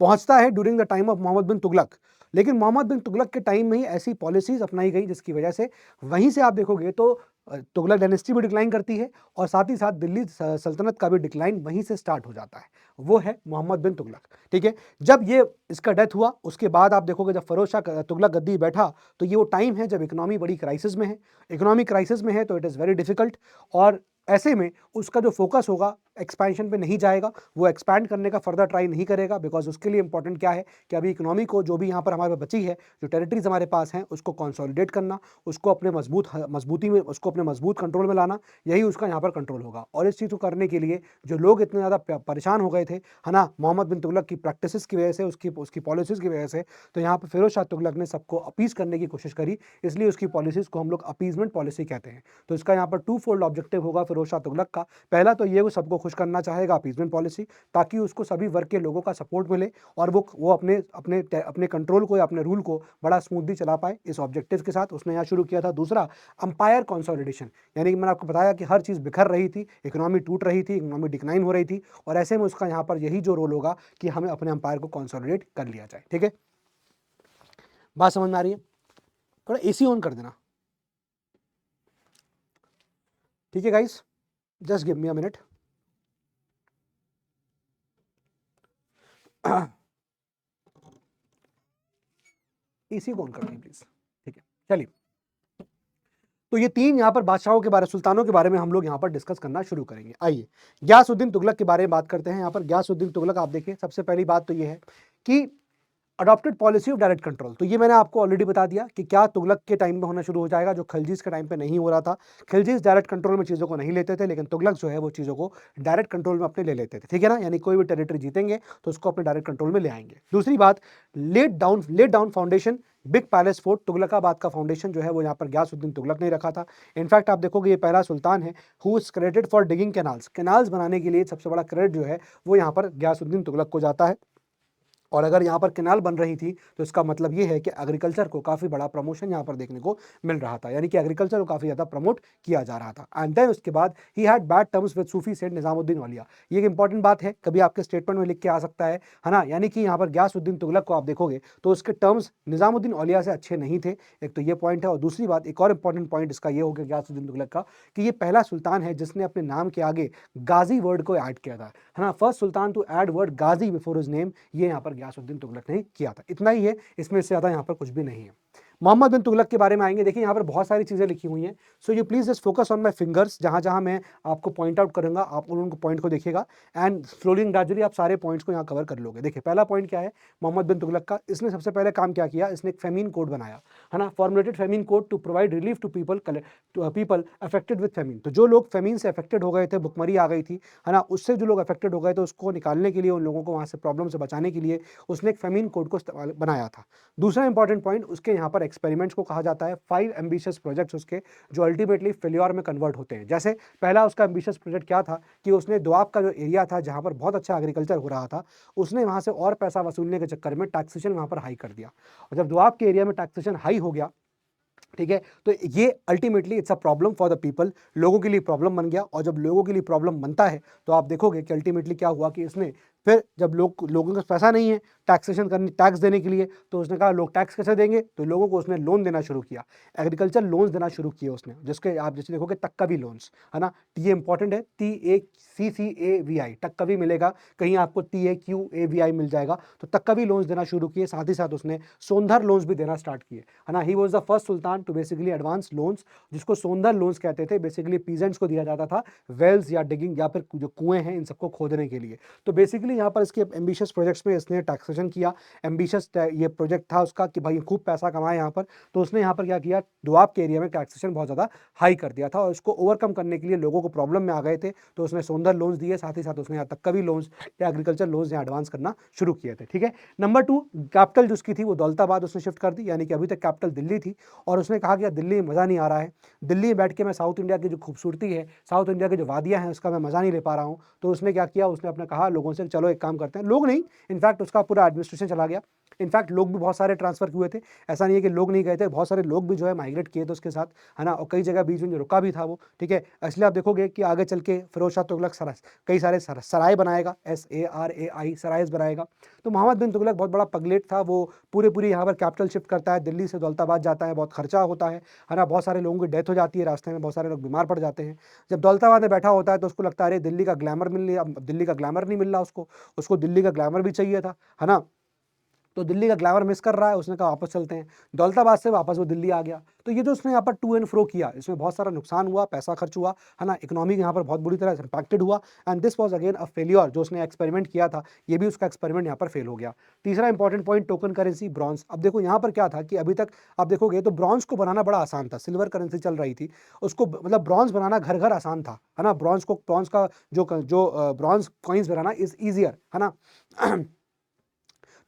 पहुंचता है during the time of Mohammad bin Tughlaq. लेकिन मोहम्मद बिन तुगलक के टाइम में ही ऐसी पॉलिसीज अपनाई गई जिसकी वजह से वहीं से आप देखोगे तो तुगलक डायनेस्टी भी डिक्लाइन करती है और साथ ही साथ दिल्ली सल्तनत का भी डिक्लाइन वहीं से स्टार्ट हो जाता है। वो है मोहम्मद बिन तुगलक। ठीक है, जब ये इसका डेथ हुआ उसके बाद आप देखोगे जब फिरोज शाह तुगलक गद्दी बैठा तो ये वो टाइम है जब इकोनॉमी बड़ी क्राइसिस में है। इकोनॉमी क्राइसिस में है तो इट इज़ वेरी डिफिकल्ट, और ऐसे में उसका जो फोकस होगा एक्सपेंशन पे नहीं जाएगा, वो एक्सपैंड करने का फर्दर ट्राई नहीं करेगा, बिकॉज उसके लिए इंपॉर्टेंट क्या है कि अभी इकोनॉमी को जो भी यहाँ पर हमारे बची है, जो टेरिटरीज हमारे पास हैं, उसको कंसोलिडेट करना, उसको अपने मजबूती में, उसको अपने मजबूत कंट्रोल में लाना, यही उसका यहाँ पर कंट्रोल होगा। और इस चीज़ को करने के लिए जो लोग इतने ज़्यादा परेशान हो गए थे, है ना, मोहम्मद बिन तुगलक की प्रैक्टिसेस की वजह से, उसकी पॉलिसीज़ की वजह से, तो यहाँ पर फिरोज शाह तुगलक ने सबको अपीज़ करने की कोशिश करी, इसलिए उसकी पॉलिसीज़ को हम लोग अपीजमेंट पॉलिसी कहते हैं। तो इसका यहाँ पर 2 फोल्ड ऑब्जेक्टिव होगा फिरोज शाह तुगलक का। पहला तो ये वो सबको खुश करना चाहेगा अपीजमेंट पॉलिसी, ताकि उसको सभी वर्ग के लोगों का सपोर्ट मिले और वो अपने अपने अपने कंट्रोल को या अपने रूल को बड़ा स्मूथली चला पाए। इस ऑब्जेक्टिव के साथ उसने यहाँ शुरू किया था। दूसरा, अंपायर कंसोलिडेशन, यानी कि मैंने आपको बताया कि हर चीज़ बिखर रही थी, इकोनॉमी टूट रही थी, इकोनॉमी डिक्लाइन हो रही थी, और ऐसे में उसका यहाँ पर यही जो रोल होगा कि हमें अपने अंपायर को कंसोलिडेट कर लिया जाए। ठीक है, बात समझ में आ रही है? थोड़ा एसी ऑन कर देना। ठीक है guys, just give me a minute. AC को ऑन कर दीजिए प्लीज। ठीक है, चलिए, तो ये 3 यहाँ पर बादशाहों के बारे, सुल्तानों के बारे में हम लोग यहाँ पर डिस्कस करना शुरू करेंगे। आइए गयासुद्दीन तुगलक के बारे में बात करते हैं। यहाँ पर गयासुद्दीन तुगलक, आप देखिए, सबसे पहली बात तो ये है कि adopted policy of direct control. तो ये मैंने आपको ऑलरेडी बता दिया कि क्या तुगलक के टाइम में होना शुरू हो जाएगा, जो खिलजीज के टाइम पे नहीं हो रहा था। खिलजीज डायरेक्ट कंट्रोल में चीज़ों को नहीं लेते थे, लेकिन तुगलक जो है वो चीज़ों को डायरेक्ट कंट्रोल में अपने ले लेते थे। ठीक है ना, यानी कोई भी टेरिटरी जीतेंगे तो उसको अपने डायरेक्ट कंट्रोल में ले आएंगे। दूसरी बात, let down foundation, big palace fort. Tughlaqabad का फाउंडेशन जो है वो यहाँ पर गयासुद्दीन तुगलक ने रखा था। इनफैक्ट आप देखोगे ये पहला सुल्तान है who is credited for digging canals बनाने के लिए सबसे बड़ा क्रेडिट जो है वो यहाँ पर गयासुद्दीन तुगलक को जाता है। और अगर यहाँ पर कैनाल बन रही थी तो इसका मतलब ये है कि एग्रीकल्चर को काफ़ी बड़ा प्रमोशन यहाँ पर देखने को मिल रहा था, यानी कि एग्रीकल्चर को काफ़ी ज़्यादा प्रमोट किया जा रहा था। एंड देन उसके बाद he had bad terms with Sufi saint Nizamuddin औलिया। ये एक इंपॉर्टेंट बात है, कभी आपके स्टेटमेंट में लिख के आ सकता है ना, यानी कि यहाँ पर गयासुद्दीन तुगलक को आप देखोगे तो उसके टर्म्स निजामुद्दीन औलिया से अच्छे नहीं थे। एक तो ये पॉइंट है, और दूसरी बात, एक और इंपॉर्टेंट पॉइंट इसका ये हो गया गयासुद्दीन तुगलक का, कि ये पहला सुल्तान है जिसने अपने नाम के आगे गाजी वर्ड को ऐड किया था, है ना। First sultan to add word Ghazi before his name, ये यहाँ पर गयासुद्दीन तुगलक ने किया था। इतना ही है, इसमें से ज़्यादा यहाँ पर कुछ भी नहीं है। मोहम्मद बिन तुगलक के बारे में आएंगे। देखिए यहाँ पर बहुत सारी चीज़ें लिखी हुई हैं, so you please just focus on my fingers. जहाँ जहाँ मैं आपको पॉइंट आउट करूँगा आप उनको पॉइंट को देखिएगा, एंड स्लोली एंड ग्रेजुअली आप सारे पॉइंट्स को यहाँ कवर कर लोगे। देखिए पहला पॉइंट क्या है मोहम्मद बिन तुगलक का, इसने सबसे पहले काम क्या किया, इसने एक फेमीन कोड बनाया, है ना, formulated famine code to provide relief to people affected with famine. तो जो लोग फेमीन से अफेक्टेड हो गए थे, भुखमरी आ गई थी, है ना, उससे जो लोग अफेक्टेड हो गए थे उसको निकालने के लिए, उन लोगों को वहाँ से प्रॉब्लम से बचाने के लिए उसने एक फेमीन कोड को बनाया था। दूसरा इंपॉर्टेंट पॉइंट, उसके यहाँ पर एक्सपेरिमेंट्स को कहा जाता है 5 एम्बिशियस प्रोजेक्ट्स उसके, जो अल्टीमेटली फेल्योर में कन्वर्ट होते हैं। जैसे पहला उसका एम्बिशियस प्रोजेक्ट क्या था कि उसने दोआब का जो एरिया था जहाँ पर बहुत अच्छा एग्रीकल्चर हो रहा था, उसने वहाँ से और पैसा वसूलने के चक्कर में टैक्सेशन वहाँ पर हाई कर दिया, और जब दोआब के एरिया में टैक्सेशन हाई हो गया, ठीक है, तो ये ultimately it's a problem for the people, लोगों के लिए प्रॉब्लम बन गया। और जब लोगों के लिए प्रॉब्लम बनता है तो आप देखोगे कि अल्टीमेटली क्या हुआ कि इसने फिर जब लोगों के पास पैसा नहीं है टैक्सेशन करने, टैक्स देने के लिए, तो उसने कहा लोग टैक्स कैसे देंगे, तो लोगों को उसने लोन देना शुरू किया, एग्रीकल्चर लोन्स देना शुरू किए उसने, जिसके आप जैसे देखोगे तक्कवी लोन्स, है ना, ये इंपॉर्टेंट है, TACCAVI तक्कवी मिलेगा, कहीं आपको TAQAVI मिल जाएगा, तो तक्कवी लोन्स देना शुरू किए। साथ ही साथ उसने सोंधर लोन्स भी देना स्टार्ट किए, है ना। He was the first sultan to basically advance loans, जिसको सोंधर लोन्स कहते थे। बेसिकली पीजेंट्स को दिया जाता था वेल्स या डिगिंग या फिर जो कुएं हैं इन सबको खोदने के लिए। तो बेसिकली बेसिकली यहाँ पर इसके एम्बिशियस प्रोजेक्ट्स में इसने टैक्सेशन किया। एम्बिशियस ये प्रोजेक्ट था उसका कि भाई खूब पैसा कमाए यहाँ पर, तो उसने यहाँ पर क्या किया, दोआब के एरिया में टैक्सेशन बहुत ज़्यादा हाई कर दिया था और इसको ओवरकम करने के लिए लोगों को प्रॉब्लम में आ गए थे, तो उसने सोंदर लोन्स दिए, साथ ही साथ उसने यहाँ तक का भी लोन्स या एग्रीकल्चर लोन्स यहाँ एडवांस करना शुरू किए थे। ठीक है, नंबर 2, कैपिटल जो उसकी थी वो दौलताबाद उसने शिफ्ट कर दी, यानी कि अभी तक कैपिटल दिल्ली थी और उसने कहा कि दिल्ली में मज़ा नहीं आ रहा है, दिल्ली में बैठ के मैं साउथ इंडिया की जो खूबसूरती है, साउथ इंडिया की जो वादियाँ हैं उसका मैं मज़ा नहीं ले पा रहा हूँ। तो उसने क्या किया, उसने अपने कहा लोगों से चलो एक काम करते हैं, लोग नहीं, इनफैक्ट उसका पूरा एडमिनिस्ट्रेशन चला गया, इनफैक्ट लोग भी बहुत सारे ट्रांसफर हुए थे, ऐसा नहीं है कि लोग नहीं गए थे, बहुत सारे लोग भी जो है माइग्रेट किए थे उसके साथ, है ना, और कई जगह बीच में रुका भी था वो। ठीक है, इसलिए आप देखोगे कि आगे चल के फिरोज शाह तुगलक कई सारे सराय बनाएगा, SARAI सराइज बनाएगा। तो मोहम्मद बिन तुगलक बहुत बड़ा पगलेट था, वो पूरी यहाँ पर कैपिटल शिफ्ट करता है, दिल्ली से दौलताबाद जाता है, बहुत खर्चा होता है ना, बहुत सारे लोगों की डेथ हो जाती है रास्ते में, बहुत सारे लोग बीमार पड़ जाते हैं। जब दौलताबाद में बैठा होता है तो उसको लगता है अरे दिल्ली का ग्लैमर मिल रहा, दिल्ली का ग्लैमर नहीं मिल रहा उसको दिल्ली का ग्लैमर भी चाहिए था, है ना, तो दिल्ली का ग्लैमर मिस कर रहा है, उसने कहा वापस चलते हैं, दौलताबाद से वापस वो दिल्ली आ गया। तो ये जो उसने यहाँ पर टू एंड फ्रो किया, इसमें बहुत सारा नुकसान हुआ, पैसा खर्च हुआ, है ना, इकोनॉमी यहाँ पर बहुत बुरी तरह से इम्पैक्टेड हुआ, and this was again a failure. जो उसने एक्सपेरिमेंट किया था, ये भी उसका एक्सपेरिमेंट यहाँ पर फेल हो गया। तीसरा important point, token currency bronze. अब देखो यहाँ पर क्या था कि अभी तक आप देखोगे तो ब्रॉन्ज को बनाना बड़ा आसान था, सिल्वर करेंसी चल रही थी, उसको मतलब ब्रॉन्ज बनाना घर घर आसान था, है ना, ब्रॉन्ज का जो bronze coins banana is easier, है ना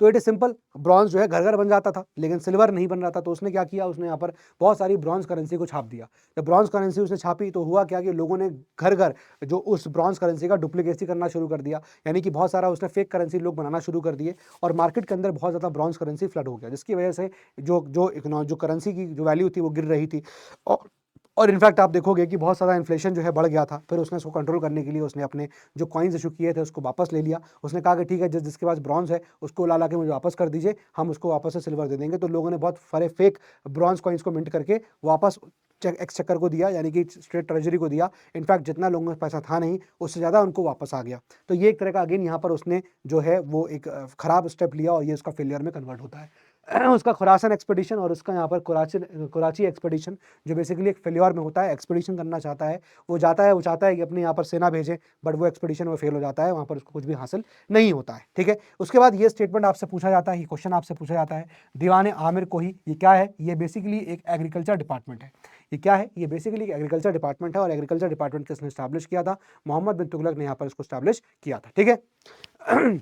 तो इट इज सिंपल, ब्रॉन्ज जो है घर घर बन जाता था, लेकिन सिल्वर नहीं बन रहा था। तो उसने क्या किया, उसने यहाँ पर बहुत सारी ब्रॉन्ज करेंसी को छाप दिया। जब ब्रॉन्ज करेंसी उसने छापी तो हुआ क्या कि लोगों ने घर घर जो उस ब्रॉन्ज करेंसी का डुप्लीकेसी करना शुरू कर दिया, यानी कि बहुत सारा उसने फेक करेंसी लोग बनाना शुरू कर दिए और मार्केट के अंदर बहुत ज़्यादा ब्रॉन्ज करेंसी फ्लड हो गया, जिसकी वजह से जो करेंसी की जो वैल्यू थी वो गिर रही थी और इनफैक्ट आप देखोगे कि बहुत सारा इन्फ्लेशन जो है बढ़ गया था। फिर उसने इसको कंट्रोल करने के लिए उसने अपने जो कॉइन्स इशू किए थे उसको वापस ले लिया। उसने कहा कि ठीक है, जिसके पास ब्रॉन्ज है उसको ला के मुझे वापस कर दीजिए, हम उसको वापस से सिल्वर दे देंगे। तो लोगों ने बहुत सारे फेक ब्रॉन्ज कॉइन्स को मिंट करके वापस एक्सचेकर को दिया, यानी कि स्टेट ट्रेजरी को दिया। इनफैक्ट जितना लोगों के पैसा था नहीं, उससे ज़्यादा उनको वापस आ गया। तो ये एक तरह का अगेन यहाँ पर उसने जो है वो एक खराब स्टेप लिया और ये उसका फेलियर में कन्वर्ट होता है। उसका खुरासन एक्सपेडिशन और उसका यहाँ पर कराची एक्सपेडिशन, जो बेसिकली एक फेल्योर में होता है, एक्सपेडिशन करना चाहता है, वो चाहता है कि अपने यहाँ पर सेना भेजे, बट वो एक्सपेडिशन में फेल हो जाता है, वहाँ पर उसको कुछ भी हासिल नहीं होता है। ठीक है, उसके बाद ये स्टेटमेंट आपसे पूछा जाता है, ये क्वेश्चन आपसे पूछा जाता है, दीवान आमिर कोही ये क्या है? ये बेसिकली एक एग्रीकल्चर डिपार्टमेंट है। ये क्या है? ये बेसिकली एक एग्रीकल्चर डिपार्टमेंट है और एग्रीकल्चर डिपार्टमेंट किसने स्टैब्लिश किया था? मोहम्मद बिन तुगलक ने यहाँ पर इसको स्टैब्लिश किया था। ठीक है,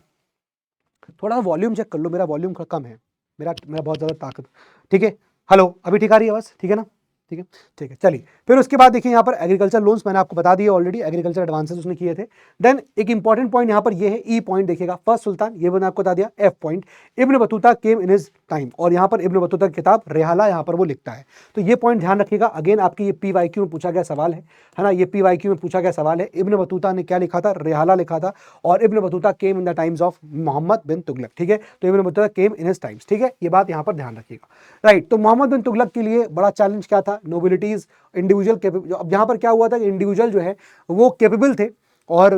थोड़ा वॉल्यूम चेक कर लो, मेरा वॉल्यूम कम है, मेरा बहुत ज़्यादा ताकत। ठीक है, हेलो, अभी ठीक आ रही है आवाज़? ठीक है ना? ठीक है, चलिए। फिर उसके बाद देखिए यहाँ पर एग्रीकल्चर लोन्स मैंने आपको बता दिए ऑलरेडी, एग्रीकल्चर एडवांसेस उसने किए थे। देन एक इंपॉर्टेंट पॉइंट यहाँ पर ये है, ई पॉइंट देखिएगा, फर्स्ट सुल्तान, ये मैंने आपको बता दिया। F point, ibn Battuta came in his time, और यहाँ पर इब्न बतूता की किताब रेहाला यहाँ पर वो लिखता है। तो ये पॉइंट ध्यान रखिएगा, अगेन आपकी ये PYQ में पूछा गया सवाल है ना, ये PYQ में पूछा गया सवाल है। इब्न बतूता ने क्या लिखा था? रेहाला लिखा था, और Ibn Battuta came in the times of Mohammad bin Tughlaq. ठीक है, तो Ibn Battuta came in his times. ठीक है, ये बात यहाँ पर ध्यान रखिएगा, राइट। तो मोहम्मद बिन तुगलक के लिए बड़ा चैलेंज क्या था? नोबिलिटीज, इंडिविजुअल कैपेबल। अब यहाँ पर क्या हुआ था कि इंडिविजुअल जो है वो कैपेबल थे और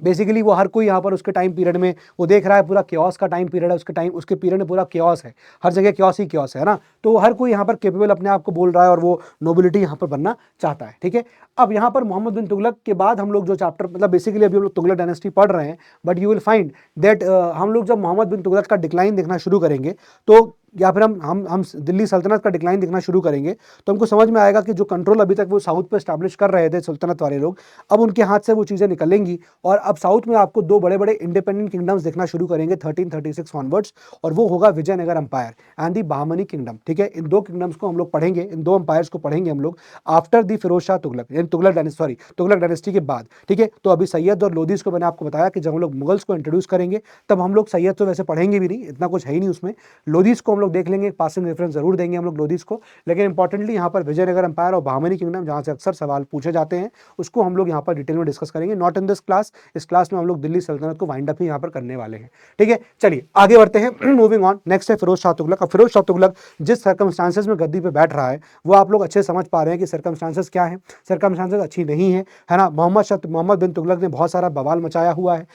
बेसिकली वो हर कोई यहाँ पर उसके टाइम पीरियड में वो देख रहा है, पूरा क्योस का टाइम पीरियड है, उसके पीरियड में पूरा क्योस है, हर जगह क्योस ही क्योस है ना। तो हर कोई यहाँ पर कैपेबल अपने आप को बोल रहा है और वो नोबिलिटी यहाँ पर बनना चाहता है। ठीक है, अब यहाँ पर मोहम्मद बिन तुगलक के बाद हम लोग जो चैप्टर, मतलब बेसिकली अभी हम लोग तुगलक डायनेस्टी पढ़ रहे हैं, but you will find that हम लोग जब मोहम्मद बिन तुगलक का डिक्लाइन देखना शुरू करेंगे तो, या फिर हम दिल्ली सल्तनत का डिक्लाइन देखना शुरू करेंगे तो हमको समझ में आएगा कि जो कंट्रोल अभी तक वो साउथ पे स्टैब्लिश कर रहे थे सुल्तनत वाले लोग, अब उनके हाथ से वो चीज़ें निकलेंगी और अब साउथ में आपको दो बड़े बड़े इंडिपेंडेंट किंगडम्स देखना शुरू करेंगे 1336 ऑनवर्ड्स, और वो होगा Vijayanagar empire and the Bahmani kingdom. ठीक है, इन दो किंगडम्स को हम लोग पढ़ेंगे, इन दो अंपायर्स को पढ़ेंगे हम लोग after the Firoz Shah Tughlaq, Tughlaq dynasty के बाद। ठीक है, तो अभी सैयद और लोदीज को मैंने आपको बताया कि जब हम लोग मुगल्स को इंट्रोड्यूस करेंगे तब हम लोग सैयद तो वैसे पढ़ेंगे भी नहीं, इतना कुछ है ही नहीं उसमें, लोदीज को हम लोग देख लेंगे, पासिंग रेफरेंस जरूर देंगे हम लोग लोदीज को, लेकिन इंपॉर्टेंटली यहाँ पर विजयनगर अंपायर और बहामनी किंगडम जहाँ से अक्सर सवाल पूछे जाते हैं उसको हम लोग यहाँ पर डिटेल में डिस्कस करेंगे। नॉट इन दिस क्लास, इस क्लास में हम लोग दिल्ली सल्तनत को वाइंड अप ही यहाँ पर करने वाले हैं। ठीक है, चलिए आगे बढ़ते हैं, मूविंग ऑन। नेक्स्ट है फिरोज शाह तुगलक। अब फिरोज शाह तुगलक जिस सर्कमस्टांसेस में गद्दी पे बैठ रहा है वो आप लोग अच्छे समझ पा रहे हैं कि सर्कमस्टांसेस क्या है, सर्कमस्टांसेस अच्छी नहीं है ना। मोहम्मद बिन तुगलक ने बहुत सारा बवाल मचाया हुआ है,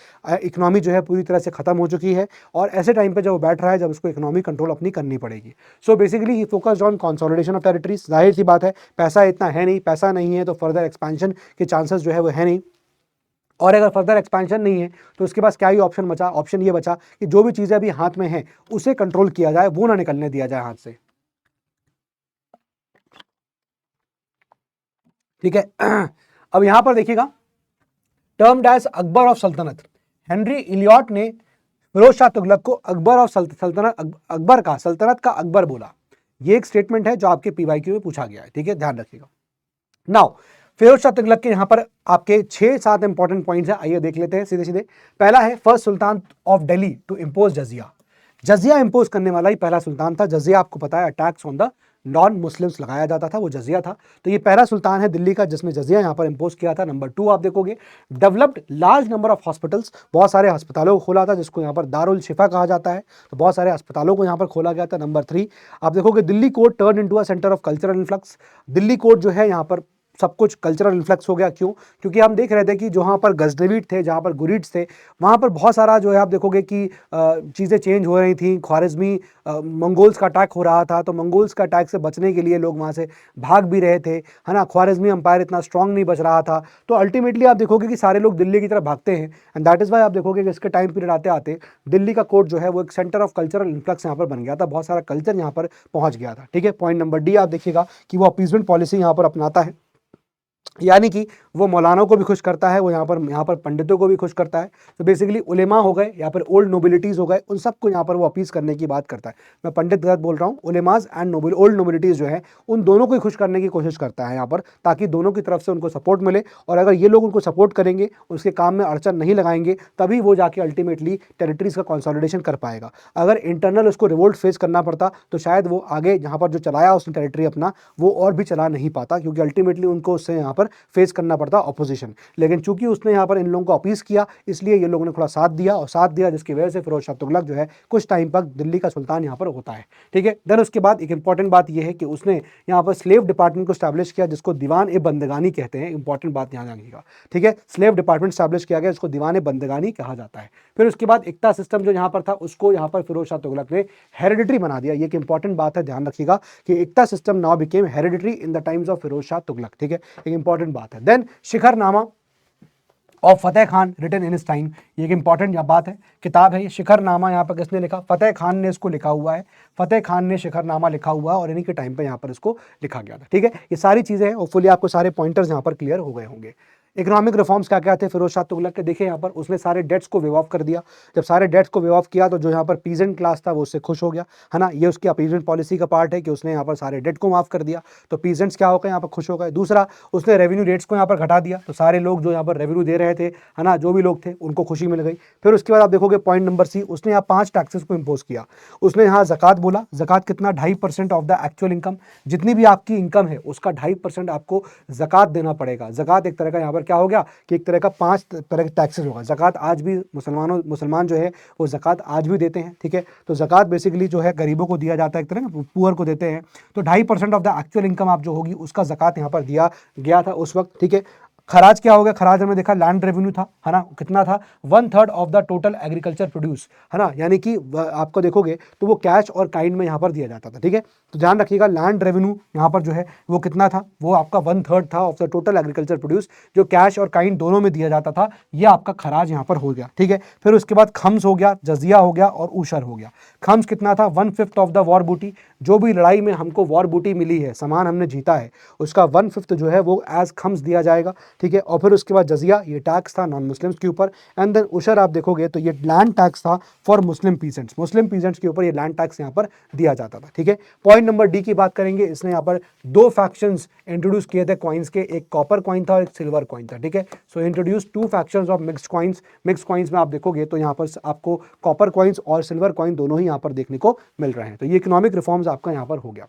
इकोनॉमी जो है पूरी तरह से खत्म हो चुकी है और ऐसे टाइम पे जब वो बैठ रहा है जब उसको इकोनॉमी कंट्रोल अपनी करनी पड़ेगी। So basically he focused on consolidation of territories. जाहिर सी बात है पैसा इतना है नहीं, पैसा नहीं है तो फर्दर एक्सपेंशन के चांसेस जो है वो है नहीं, और अगर फर्दर एक्सपेंशन नहीं है तो उसके पास क्या ही ऑप्शन बचा, ऑप्शन ये बचा कि जो भी चीजें अभी हाथ में हैं उसे कंट्रोल किया जाए, वो ना निकलने दिया जाए हाथ से। ठीक है। अब यहां पर देखिएगा, टर्म्ड एज अकबर ऑफ सल्तनत, हेनरी इलियट ने फिरोज शाह तुगलक को अकबर ऑफ सल्तनत, अकबर का, सल्तनत का अकबर बोला। ये एक स्टेटमेंट है जो आपके पीवाईक्यू में पूछा गया है। ठीक है, ध्यान रखिएगा। नाउ फिरोज शाह तुगलक के यहां पर आपके 6-7 इंपॉर्टेंट पॉइंट्स हैं, आइए देख लेते हैं सीधे सीधे। पहला है first sultan of Delhi to impose jizya. जजिया इंपोज करने वाला ही पहला सुल्तान था। जजिया आपको पता है attacks on the non Muslims लगाया जाता था, वो जजिया था। तो ये पहला सुल्तान है दिल्ली का जिसने जजिया यहां पर इंपोज किया था। नंबर 2 आप देखोगे, developed large number of hospitals, बहुत सारे अस्पतालों को खोला था जिसको यहां पर दारुल शिफा कहा जाता है, तो बहुत सारे अस्पतालों को यहां पर खोला गया था। नंबर 3 आप देखोगे, Delhi court turn into a centre of cultural influx. Delhi court जो है यहां पर सब कुछ कल्चरल इन्फ्लक्स हो गया। क्यों? क्योंकि हम देख रहे थे कि जहाँ पर गजनवीड थे, जहाँ पर गुरिड्स थे, वहाँ पर बहुत सारा जो है आप देखोगे कि चीज़ें चेंज हो रही थी। ख्वारिज़मी मंगोल्स का अटैक हो रहा था, तो मंगोल्स का अटैक से बचने के लिए लोग वहाँ से भाग भी रहे थे, है ना। ख्वारिज़मी अंपायर इतना स्ट्रांग नहीं बच रहा था, तो अल्टीमेटली आप देखोगे कि सारे लोग दिल्ली की तरफ भागते हैं। एंड दैट इज़ वाई आप देखोगे कि इसके टाइम पीरियड आते आते दिल्ली का कोर्ट जो है वो एक सेंटर ऑफ कल्चरल इन्फ्लक्स यहाँ पर बन गया था, बहुत सारा कल्चर यहाँ पर पहुँच गया था। ठीक है, पॉइंट नंबर डी आप देखिएगा कि वो अपीजमेंट पॉलिसी यहाँ पर अपनाता है, यानी कि वो मौलानों को भी खुश करता है, वो यहाँ पर पंडितों को भी खुश करता है। तो बेसिकली उलेमा हो गए या फिर ओल्ड नोबिलिटीज़ हो गए, उन सबको यहाँ पर वो अपीज़ करने की बात करता है। मैं पंडित गलत बोल रहा हूँ, उलेमाज एंड ओल्ड नोबिलिटीज़ जो है उन दोनों को ही खुश करने की कोशिश करता है यहाँ पर, ताकि दोनों की तरफ से उनको सपोर्ट मिले। और अगर ये लोग उनको सपोर्ट करेंगे, उसके काम में अड़चन नहीं लगाएंगे, तभी वो जाके अल्टीमेटली टेरिटरीज का कंसोलिडेशन कर पाएगा। अगर इंटरनल उसको रिवोल्ट फेस करना पड़ता तो शायद वो आगे यहाँ पर जो चलाया उसने टेरिटरी अपना, वो और भी चला नहीं पाता, क्योंकि अल्टीमेटली उनको उससे यहाँ पर फेस करना पड़ता ऑपोजिशन। लेकिन चूंकि उसने यहाँ पर इन लोगों को अपीज किया, इसलिए ये लोगों ने थोड़ा साथ दिया, और साथ दिया जिसकी वजह से फिरोज शाह तुगलक जो है कुछ टाइम तक दिल्ली का सुल्तान यहाँ पर होता है। ठीक है, देन उसके बाद एक इंपॉर्टेंट बात यह है कि उसने यहाँ पर स्लेव डिपार्टमेंट को स्टैब्लिश किया, जिसको दीवान ए बंदगानी कहते हैं। इंपॉर्टेंट बात यहाँ जानिएगा। ठीक है, स्लेव डिपार्टमेंट स्टैब्लिश किया गया, जिसको दीवान ए बंदगानी कहा जाता है। फिर उसके बाद इक्ता सिस्टम जो यहाँ पर था, उसको यहाँ पर फिरोज शाह तुगलक ने हेरिडिटरी बना दिया। ये एक इंपॉर्टेंट बात है, ध्यान रखिएगा कि iqta system now became hereditary in the times of Firoz Shah Tughlaq. ठीक है, एक इंपॉर्टेंट बात है। Then Shikharnama of Fateh Khan written in his time, ये एक इंपॉर्टेंट बात है, किताब है ये। शिखरनामा यहाँ पर किसने लिखा? फतेह खान ने इसको लिखा हुआ है। फतेह खान ने शिखरनामा लिखा हुआ है और इन्हीं के टाइम पे यहाँ पर इसको लिखा गया था। ठीक है, ये सारी चीज़ें हैं, होपफुली आपको सारे पॉइंटर्स यहाँ पर क्लियर हो गए होंगे। इकोनॉमिक रिफॉर्म्स क्या क्या थे फिरोज शाह तुगलक के? देखिए यहाँ पर उसने सारे डेट्स को वेव ऑफ कर दिया। जब सारे डेट्स को वेव ऑफ किया तो जो यहाँ पर पीजेंट क्लास था वो उससे खुश हो गया, है ना। ये उसकी अपीजमेंट पॉलिसी का पार्ट है कि उसने यहाँ पर सारे डेट को माफ कर दिया, तो पीजेंट्स क्या हो गए, यहाँ पर खुश हो गए। दूसरा, उसने रेवेन्यू रेट्स को यहाँ पर घटा दिया, तो सारे लोग जो यहाँ पर रेवेन्यू दे रहे थे, है ना, जो भी लोग थे उनको खुशी मिल गई। फिर उसके बाद आप देखोगे पॉइंट नंबर सी, उसने यहाँ 5 टैक्सेस को इम्पोज किया। उसने यहाँ ज़कात बोला। ज़कात कितना? 2.5% ऑफ द एक्चुअल इनकम, जितनी भी आपकी इनकम है उसका 2.5% आपको ज़कात देना पड़ेगा। ज़कात एक तरह का यहाँ पर क्या हो गया कि एक तरह का 5 तरह के टैक्सेस होगा। ज़कात आज भी मुसलमान जो है वो ज़कात आज भी देते हैं। ठीक है, तो ज़कात बेसिकली जो है गरीबों को दिया जाता है, एक तरह ना पुअर को देते हैं। तो 2.5% ऑफ द एक्चुअल इनकम आप जो होगी उसका ज़कात यहाँ पर दिया गया था उस वक्त। ठीक है, खराज क्या हो गया? खराज हमने देखा लैंड रेवेन्यू था, है ना, कितना था? 1/3 of the total agriculture produce, है ना, यानी कि आपको देखोगे तो वो कैश और काइंड में यहाँ पर दिया जाता था। ठीक है, तो ध्यान रखिएगा लैंड रेवेन्यू यहाँ पर जो है वो कितना था? वो आपका 1/3 था of the total agriculture produce, जो कैश और काइंड दोनों में दिया जाता था। ये आपका खराज यहाँ पर हो गया। ठीक है, फिर उसके बाद खम्स हो गया, जजिया हो गया और ऊशर हो गया। खम्स कितना था? 1/5 ऑफ द वॉर बूटी, जो भी लड़ाई में हमको वॉर बूटी मिली है, सामान हमने जीता है, उसका 1/5 जो है वो एज खम्स दिया जाएगा। ठीक है, और फिर उसके बाद जजिया, ये टैक्स था नॉन मुस्लिम्स के ऊपर। एंड देन उशर आप देखोगे तो ये लैंड टैक्स था for Muslim peasants, Muslim peasants के ऊपर ये लैंड टैक्स यहाँ पर दिया जाता था। ठीक है, पॉइंट नंबर डी की बात करेंगे। इसने यहाँ पर 2 फैक्शंस इंट्रोड्यूस किए थे कॉइन्स के, एक कॉपर कॉइन था और एक सिल्वर कॉइन था। ठीक है, so introduce 2 factions of mixed coins. Mixed coins में आप देखोगे तो यहाँ पर आपको कॉपर कॉइन्स और सिल्वर कॉइन दोनों ही यहाँ पर देखने को मिल रहे हैं। तो ये इकोनॉमिक रिफॉर्म्स आपका यहाँ पर हो गया।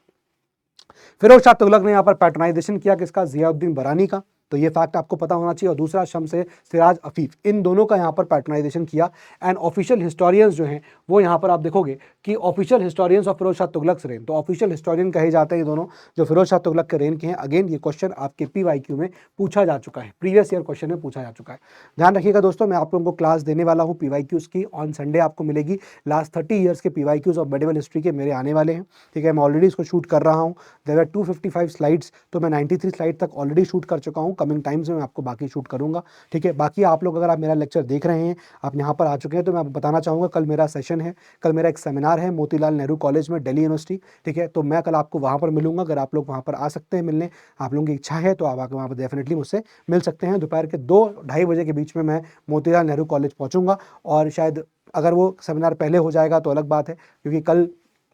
फिरोज शाह तुगलक ने यहाँ पर पैटर्नाइजेशन किया किसका? जियाउद्दीन बरानी का, तो ये फैक्ट आपको पता होना चाहिए। और दूसरा शम्स सिराज अफीफ, इन दोनों का यहाँ पर पैटर्नाइजेशन किया। एंड ऑफिशियल हिस्टोरियंस जो हैं वो यहाँ पर आप देखोगे कि official historians of Firoz Shah Tughlaq reign, तो ऑफिशियल हिस्टोरियन कहे जाते हैं ये दोनों जो फिरोज शाह तुगलक के रेन के हैं। अगेन ये क्वेश्चन आपके PYQ में पूछा जा चुका है, प्रीवियस ईयर क्वेश्चन में पूछा जा चुका है। ध्यान रखिएगा दोस्तों, मैं आप लोगों को क्लास देने वाला हूँ PYQs की, ऑन संडे आपको मिलेगी। लास्ट 30 ईयर्स के PYQs ऑफ मेडिवल हिस्ट्री के मेरे आने वाले हैं। ठीक है, मैं ऑलरेडी इसको शूट कर रहा हूँ। देयर आर 255 स्लाइड्स, तो मैं 93 स्लाइड तक ऑलरेडी शूट कर चुका हूँ। कमिंग टाइम्स में मैं आपको बाकी शूट करूँगा, ठीक है। बाकी आप लोग अगर आप मेरा लेक्चर देख रहे हैं, आप यहाँ पर आ चुके हैं, तो मैं आपको बताना चाहूँगा कल मेरा सेशन है, कल मेरा एक सेमिनार है मोतीलाल नेहरू कॉलेज में, दिल्ली यूनिवर्सिटी, ठीक है। तो मैं कल आपको वहाँ पर मिलूंगा। अगर आप लोग वहाँ पर आ सकते हैं मिलने, आप लोगों की इच्छा है, तो आप आकर वहाँ पर डेफिनेटली मुझसे मिल सकते हैं। दोपहर के 2-2:30 बजे के बीच में मैं मोतीलाल नेहरू कॉलेज पहुँचूंगा, और शायद अगर वो सेमिनार पहले हो जाएगा तो अलग बात है, क्योंकि कल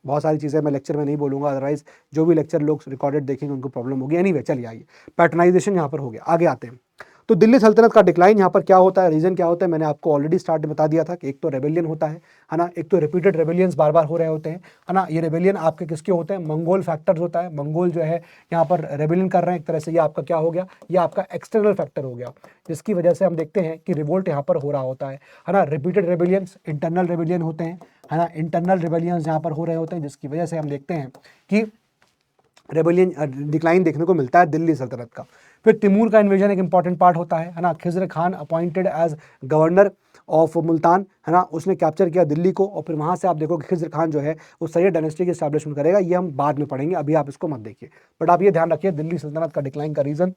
बहुत सारी चीज़ें मैं लेक्चर में नहीं बोलूँगा, अदरवाइज जो भी लेक्चर लोग रिकॉर्डेड देखेंगे उनको प्रॉब्लम होगी। एनीवे चलिए आइए, पैटर्नाइजेशन यहाँ पर हो गया, आगे आते हैं। तो दिल्ली सल्तनत का डिक्लाइन यहाँ पर क्या होता है, रीज़न क्या होता है, मैंने आपको ऑलरेडी स्टार्ट में बता दिया था कि एक तो रेबेलियन होता है ना, एक तो रिपीटेड रेबेलियंस बार बार हो रहे होते हैं, है ना। ये रेबेलियन आपके किसके होते हैं, मंगोल फैक्टर्स होता है, मंगोल जो है यहाँ पर रेबेलियन कर रहे हैं एक तरह से। ये आपका क्या हो गया, ये आपका एक्सटर्नल फैक्टर हो गया, जिसकी वजह से हम देखते हैं कि रिवोल्ट यहाँ पर हो रहा होता है ना। रिपीटेड रेबेलियंस इंटरनल रेबेलियन होते हैं, है ना, इंटरनल रेबेलियंस यहाँ पर हो रहे होते हैं, जिसकी वजह से हम देखते हैं कि रेबेलियन डिक्लाइन देखने को मिलता है दिल्ली सल्तनत का। फिर तिमूर का इन्वेजन एक इंपॉर्टेंट पार्ट होता है ना। Khizr Khan appointed as governor of Multan, है ना, उसने कैप्चर किया दिल्ली को, और फिर वहाँ से आप देखो कि खिज़्र खान जो है वो सैयद डायनेस्टी की एस्टैब्लिशमेंट करेगा। ये हम बाद में पढ़ेंगे, अभी आप इसको मत देखिए, बट आप ये ध्यान रखिए दिल्ली सल्तनत का डिक्लाइन का रीज़न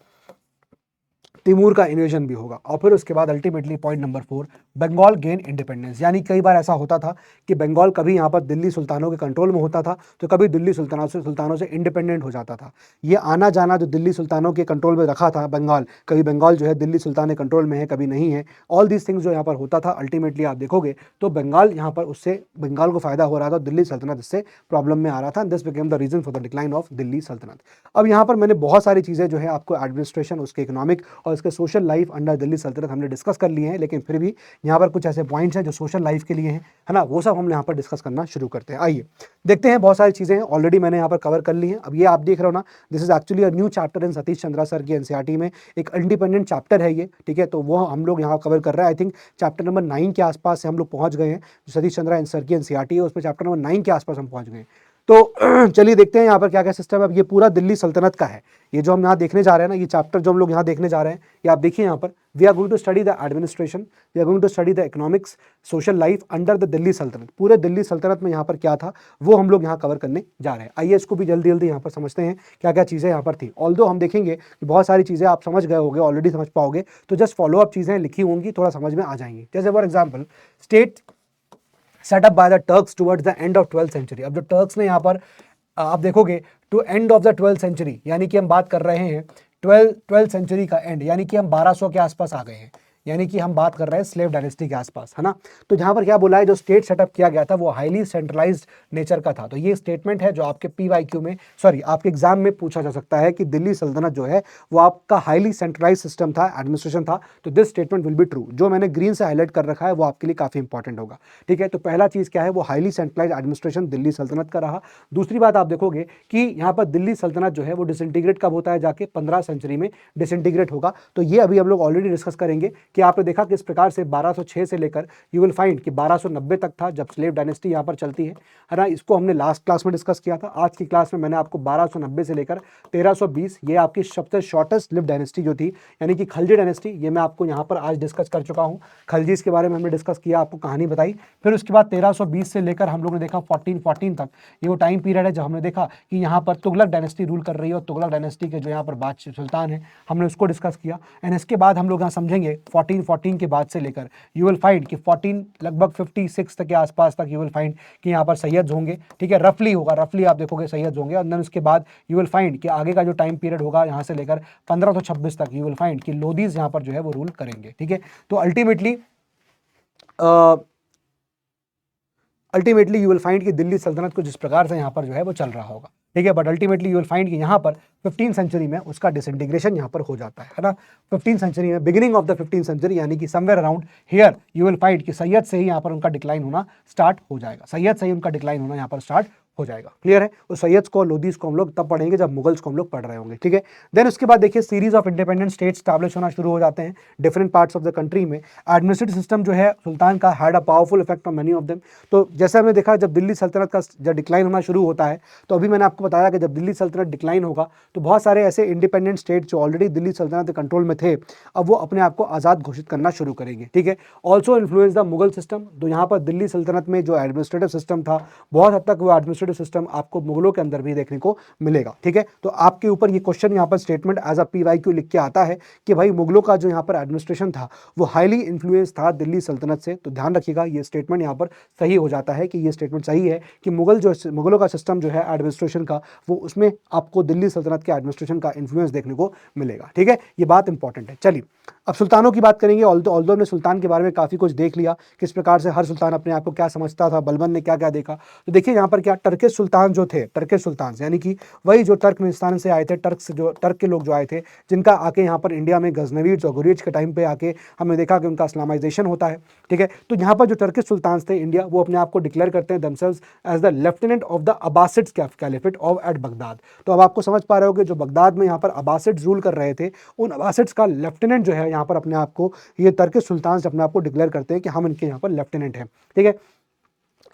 तिमूर का इन्वेजन भी होगा। और फिर उसके बाद ultimately point number 4, Bengal gain independence. यानी कई बार ऐसा होता था कि बंगाल कभी यहाँ पर दिल्ली सुल्तानों के कंट्रोल में होता था, तो कभी दिल्ली सुल्तानों से इंडिपेंडेंट हो जाता था। ये आना जाना जो दिल्ली सुल्तानों के कंट्रोल में रखा था बंगाल, कभी बंगाल जो है दिल्ली सुल्तान के कंट्रोल में है, कभी नहीं है, ऑल दीज थिंग्स जो यहाँ पर होता था, अल्टीमेटली आप देखोगे तो बंगाल यहाँ पर उससे बंगाल को फायदा हो रहा था, दिल्ली सल्तनत इससे प्रॉब्लम में आ रहा था। This became the reason for the decline of Delhi Sultanat. अब यहाँ पर मैंने बहुत सारी चीज़ें जो है आपको एडमिनिस्ट्रेशन, उसके इकोनॉमिक और उसके सोशल लाइफ अंडर दिल्ली सल्तनत हमने डिस्कस कर लिए हैं, लेकिन फिर भी यहाँ पर कुछ ऐसे पॉइंट्स हैं जो सोशल लाइफ के लिए हैं, है ना, वो सब हम यहाँ पर डिस्कस करना शुरू करते हैं। आइए देखते हैं, बहुत सारी चीज़ें ऑलरेडी मैंने यहाँ पर कवर कर ली हैं। अब ये आप देख रहे हो ना, this is actually a new chapter in Satish Chandra sir की एनसीईआरटी में, एक इंडिपेंडेंट चैप्टर है ये, ठीक है। तो वो हम लोग यहाँ कवर कर रहे हैं। आई थिंक चैप्टर नंबर 9 के आसपास से हम लोग पहुँच गए हैं, जो सतीश चंद्रा सर की एनसीईआरटी है उसमें चैप्टर नंबर 9 के आसपास हम पहुँच गए। तो चलिए देखते हैं यहाँ पर क्या क्या सिस्टम है। अब ये पूरा दिल्ली सल्तनत का है, ये जो हम यहाँ देखने जा रहे हैं ना, ये चैप्टर जो हम लोग यहाँ देखने जा रहे हैं, ये आप देखिए यहाँ पर, we are going to study the administration, we are going to study the economics, social life under the Delhi Sultanat. पूरे दिल्ली सल्तनत में यहाँ पर क्या था वो हम लोग यहाँ कवर करने जा रहे हैं। आइए इसको भी जल्दी जल्दी यहाँ पर समझते हैं क्या क्या चीज़ें यहाँ पर थी। ऑल्दो हम देखेंगे कि बहुत सारी चीज़ें आप समझ गए होंगे, ऑलरेडी समझ पाओगे, तो जस्ट फॉलो अप चीज़ें लिखी होंगी, थोड़ा समझ में आ जाएंगी। जैसे for example, state setup by the Turks towards the end of 12th century. अब जो टर्क्स ने यहाँ पर आप देखोगे to end of the 12th century, यानी कि हम बात कर रहे हैं 12th सेंचुरी का एंड, यानी कि हम 1200 के आसपास आ गए हैं, यानी कि हम बात कर रहे हैं स्लेव डायनेस्टी के आसपास, है ना। तो जहां पर क्या बोला है, जो स्टेट सेटअप किया गया था वो हाईली सेंट्रलाइज्ड नेचर का था। तो ये स्टेटमेंट है जो आपके PYQ में, सॉरी आपके एग्जाम में पूछा जा सकता है कि दिल्ली सल्तनत जो है वो आपका हाईली सेंट्रलाइज सिस्टम था, एडमिनिस्ट्रेशन था। तो this statement will be true. जो मैंने ग्रीन से हाईलाइट कर रखा है वो आपके लिए काफी इंपॉर्टेंट होगा, ठीक है। तो पहला चीज क्या है, वो हाईली सेंट्रलाइज एडमिनिस्ट्रेशन दिल्ली सल्तनत का रहा। दूसरी बात आप देखोगे कि यहाँ पर दिल्ली सल्तनत जो है वो डिसइंटीग्रेट कब होता है, जाके 15 सेंचुरी में डिसइंटीग्रेट होगा। तो ये अभी हम लोग ऑलरेडी डिस्कस करेंगे कि आपने देखा किस प्रकार से 1206 से लेकर यू विल फाइंड कि 1290 तक था जब स्लेव डायनेस्टी यहाँ पर चलती है ना। इसको हमने लास्ट क्लास में डिस्कस किया था। आज की क्लास में मैंने आपको 1290 से लेकर 1320, ये आपकी सबसे शॉर्टेस्ट लिव डायनेस्टी जो थी, यानी कि खलजी डायनेस्टी, ये मैं आपको यहाँ पर आज डिस्कस कर चुका हूँ। खलजीज के बारे में हमने डिस्कस किया, आपको कहानी बताई। फिर उसके बाद 1320 से लेकर हम लोगों ने देखा 1414 तक, ये वो टाइम पीरियड है जब हमने देखा कि यहाँ पर तुगलक डायनेस्टी रूल कर रही है, और तुगलक डायनेस्टी के जो यहाँ पर बादशाह सुल्तान है, हमने उसको डिस्कस किया। एंड इसके बाद हम लोग यहाँ समझेंगे 1414 के बाद से लेकर यू विल फाइंड कि 14 लगभग 56 तक के आसपास तक यू विल फाइंड कि यहाँ पर सैयद होंगे, ठीक है, रफली होगा, रफली आप देखोगे सैयद होंगे। और देन उसके बाद यू विल फाइंड कि आगे का जो टाइम पीरियड होगा यहाँ से लेकर 1526 तक यू विल फाइंड कि लोधीज यहाँ पर जो है वो रूल करेंगे, ठीक है। तो अल्टीमेटली यू विल फाइंड कि दिल्ली सल्तनत को जिस प्रकार से यहाँ पर जो है वो चल रहा होगा, ठीक है। But ultimately you will find कि यहाँ पर 15 सेंचुरी में उसका डिसइंटीग्रेशन यहाँ पर हो जाता है ना। 15 सेंचुरी में, बिगिनिंग ऑफ द 15 सेंचुरी, यानी कि somewhere around here you will find कि सैयद से ही यहाँ पर उनका डिक्लाइन होना स्टार्ट हो जाएगा, सैयद से ही उनका डिक्लाइन होना यहाँ पर स्टार्ट हो जाएगा। क्लियर है। उस सैयद को, लोधीज को हम लोग तब पढ़ेंगे जब मुगल्स को हम लोग पढ़ रहे होंगे, ठीक है। देन उसके बाद देखिए series of independent states establish होना शुरू हो जाते हैं different parts of the country में। एडमिनिस्ट्रेटिव सिस्टम जो है सुल्तान का had a powerful effect on many of them. तो जैसे हमने देखा जब दिल्ली सल्तनत का जब डिक्लाइन होना शुरू होता है, तो अभी मैंने आपको बताया कि जब दिल्ली सल्तनत डिक्लाइन होगा तो बहुत सारे ऐसे इंडिपेंडेंट स्टेट जो ऑलरेडी दिल्ली सल्तनत के कंट्रोल में थे, अब वो अपने आप को आज़ाद घोषित करना शुरू करेंगे, ठीक है। Also influence the Mughal system. तो यहाँ पर दिल्ली सल्तनत में जो एडमिनिस्ट्रेटिव सिस्टम था, बहुत हद तक वो एडमिनिस्ट्रेटिव एडमिनिस्ट्रेटिव सिस्टम आपको मुगलों के अंदर भी देखने को मिलेगा। ठीक है, तो आपके ऊपर ये क्वेश्चन यहाँ पर स्टेटमेंट एज अ PYQ लिख के आता है कि भाई मुगलों का जो यहाँ पर एडमिनिस्ट्रेशन था वो हाईली इन्फ्लुएंस था दिल्ली सल्तनत से। तो ध्यान रखिएगा ये स्टेटमेंट यहाँ पर सही हो जाता है कि ये स्टेटमेंट सही है कि मुगलों का सिस्टम जो है एडमिनिस्ट्रेशन का वो उसमें आपको दिल्ली सल्तनत के एडमिनिस्ट्रेशन का इन्फ्लुएंस देखने को मिलेगा। ठीक है, ये बात इंपॉर्टेंट है। चलिए अब सुल्तानों की बात करेंगे। ऑल्दो हमने सुल्तान के बारे में काफ़ी कुछ देख लिया, किस प्रकार से हर सुल्तान अपने आप को क्या समझता था, बलबन ने क्या क्या देखा। तो देखिए यहाँ पर क्या टर्किश सुल्तान जो थे, टर्किश सुल्तान यानी कि वही जो टर्कमेनिस्तान से आए थे, टर्क के लोग जो आए थे, जिनका आके यहाँ पर इंडिया में गजनवीज और गुरेज के टाइम पे आके हमने देखा कि उनका इस्लामाइजेशन होता है। ठीक है, तो यहाँ पर जो टर्किश सुल्तान थे इंडिया, वो अपने आप को डिक्लेयर करते हैं themselves as the lieutenant of the Abbasids caliphate of at Baghdad. तो अब आपको समझ पा रहे हो कि जो बगदाद में यहाँ पर अब्बासिड्स रूल कर रहे थे, उन अब्बासिड्स का लेफ्टिनेंट जो है यहाँ पर अपने आप को ये टर्किश सुल्तान अपने आप को डिक्लेयर करते हैं कि हम इनके यहाँ पर लेफ्टिनेंट हैं। ठीक है,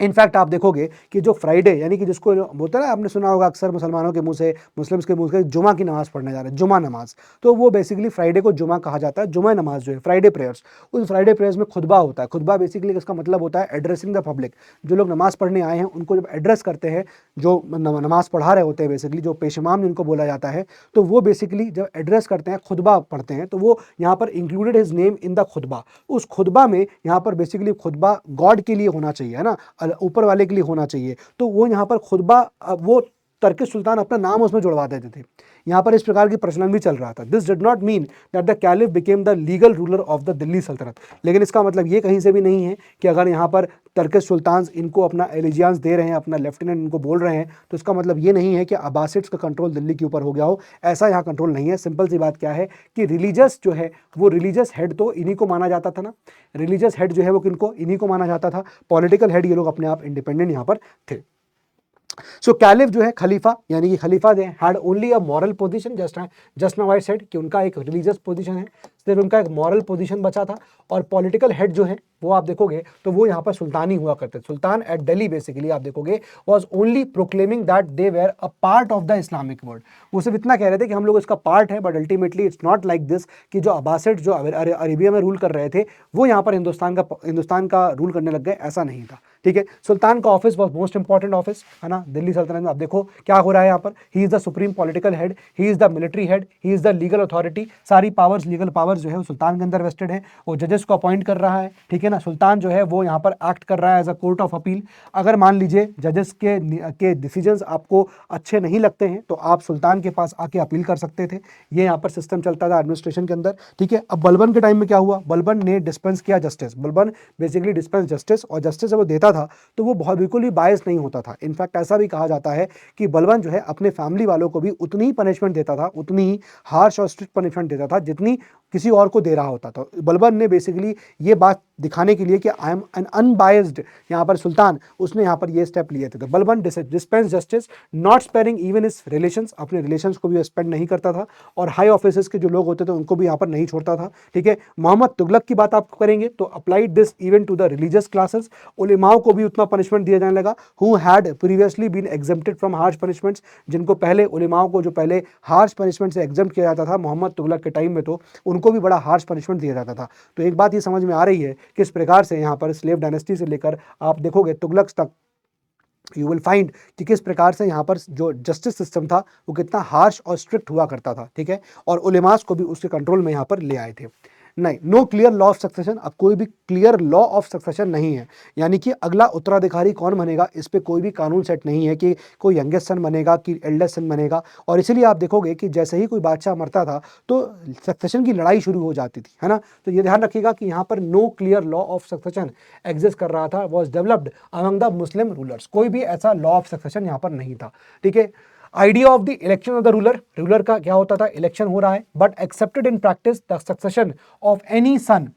इनफैक्ट आप देखोगे कि जो फ्राइडे यानी कि जिसको बोलते हैं ना, आपने सुना होगा अक्सर मुसलमानों के मुंह से, मुस्लिम्स के मुंह से, जुमा की नमाज पढ़ने जा रहे हैं, जुमा नमाज, तो वो बेसिकली फ्राइडे को जुमा कहा जाता है। जुमा नमाज जो है फ्राइडे प्रेयर्स, उस फ्राइडे प्रेयर्स में खुतबा होता है। खुतबा बेसिकली इसका मतलब होता है एड्रेसिंग द पब्लिक। जो लोग नमाज पढ़ने आए हैं उनको जब एड्रेस करते हैं, जो नमाज पढ़ा रहे होते हैं बेसिकली, जो पेशमाम जिनको बोला जाता है, तो वो बेसिकली जब एड्रेस करते हैं, खुतबा पढ़ते हैं, तो वो यहाँ पर included his name in the khutba. उस खुतबा में यहाँ पर बेसिकली खुतबा गॉड के लिए होना चाहिए, है ना, ऊपर वाले के लिए होना चाहिए। तो वो यहाँ पर खुतबा, वो टर्किश सुल्तान अपना नाम उसमें जुड़वा देते थे। यहाँ पर इस प्रकार की प्रचलन भी चल रहा था। This did not mean that the caliph became the legal ruler of the Delhi सल्तनत। लेकिन इसका मतलब ये कहीं से भी नहीं है कि अगर यहाँ पर टर्किश सुल्तान इनको अपना एलिजियंस दे रहे हैं, अपना लेफ्टिनेंट इनको बोल रहे हैं, तो इसका मतलब ये नहीं है कि अब्बासिड्स का कंट्रोल दिल्ली के ऊपर हो गया हो। ऐसा यहाँ कंट्रोल नहीं है। सिंपल सी बात क्या है कि रिलीजियस जो है वो रिलीजियस हेड तो इन्हीं को माना जाता था ना, रिलीजियस हेड जो है वो किनको, इन्हीं को माना जाता था। पॉलिटिकल हेड ये लोग अपने आप इंडिपेंडेंट यहाँ पर थे। सो कैलिफ जो है खलीफा, यानी कि khalifa they had only a moral position. Just now I said कि उनका एक रिलीजियस पोजीशन है, सिर्फ उनका एक मॉरल पोजीशन बचा था। और पॉलिटिकल हेड जो है वो आप देखोगे तो वो यहाँ पर सुल्तान ही हुआ करते थे। सुल्तान एट दिल्ली बेसिकली आप देखोगे was only proclaiming that they were a part of the Islamic world. वो सिर्फ इतना कह रहे थे कि हम लोग इसका पार्ट है, but ultimately it's not like this कि जो अब्बासिड जो अरेबिया में रूल कर रहे थे वो यहाँ पर हिंदुस्तान का रूल करने लग गए, ऐसा नहीं था। ठीक है, सुल्तान का office was most important office, है ना, दिल्ली सल्तनत में। आप देखो क्या हो रहा है यहाँ पर, he is the supreme political head, he is the military head, he is the legal authority. सारी पावर्स, लीगल पावर्स जो है वो सुल्तान के अंदर वेस्टेड है। वो जजेस को अपॉइंट कर रहा है, ठीक है ना। सुल्तान जो है वो यहाँ पर एक्ट कर रहा है as a court of appeal. अगर मान लीजिए जजेस के डिसीजंस आपको अच्छे नहीं लगते हैं तो आप सुल्तान के पास आके अपील कर सकते थे। ये यहाँ पर सिस्टम चलता था एडमिनिस्ट्रेशन के अंदर। ठीक है, अब बलबन के टाइम में क्या हुआ, बलबन ने डिस्पेंस किया justice. Balban basically dispense justice, और जस्टिस जब वो देता था तो वो बहुत बिल्कुल ही बायस नहीं होता था। इनफैक्ट ऐसा भी कहा जाता है कि बलबन जो है अपने फैमिली वालों को भी उतनी ही पनिशमेंट देता था, उतनी ही हार्श और स्ट्रिक्ट पनिशमेंट देता था जितनी किसी और को दे रहा होता था। बलबन ने बेसिकली ये बात दिखाने के लिए कि आई एम एन अनबायस्ड यहाँ पर सुल्तान, उसने यहाँ पर ये स्टेप लिए थे। तो Balban dispense justice not sparing even is relations, अपने रिलेशंस को भी स्पेंड नहीं करता था, और हाई ऑफिसर्स के जो लोग होते थे उनको भी यहाँ पर नहीं छोड़ता था। ठीक है, मोहम्मद तुगलक की बात आप करेंगे तो applied this even to the religious classes. उलेमाओं को भी उतना पनिशमेंट दिया जाने लगा, who had previously been exempted from harsh punishments, जिनको पहले उलेमाओं को जो पहले हार्श पनिशमेंट से एग्जेम्प्ट किया जाता था मोहम्मद तुगलक के टाइम में, तो उनको भी बड़ा हार्श पनिशमेंट दिया जाता था। तो एक बात ये समझ में आ रही है किस प्रकार से यहाँ पर स्लेव डायनेस्टी से लेकर आप देखोगे तुगलक तक यू विल फाइंड कि किस प्रकार से यहाँ पर जो जस्टिस सिस्टम था वो कितना हार्श और स्ट्रिक्ट हुआ करता था। ठीक है, और उलेमास को भी उसके कंट्रोल में यहाँ पर ले आए थे। नहीं, no clear law of succession, अब कोई भी क्लियर लॉ ऑफ सक्सेशन नहीं है, यानी कि अगला उत्तराधिकारी कौन बनेगा इस पे कोई भी कानून सेट नहीं है कि कोई यंगेस्ट सन बनेगा कि एल्डेस्ट सन बनेगा। और इसीलिए आप देखोगे कि जैसे ही कोई बादशाह मरता था तो सक्सेशन की लड़ाई शुरू हो जाती थी, है ना। तो ये ध्यान रखिएगा कि यहाँ पर no clear law of succession exist कर रहा था, was developed among the Muslim rulers. कोई भी ऐसा लॉ ऑफ सक्सेशन यहाँ पर नहीं था। ठीक है, idea of the election of the ruler, ruler का क्या होता था, इलेक्शन हो रहा है, but accepted in practice the succession of any son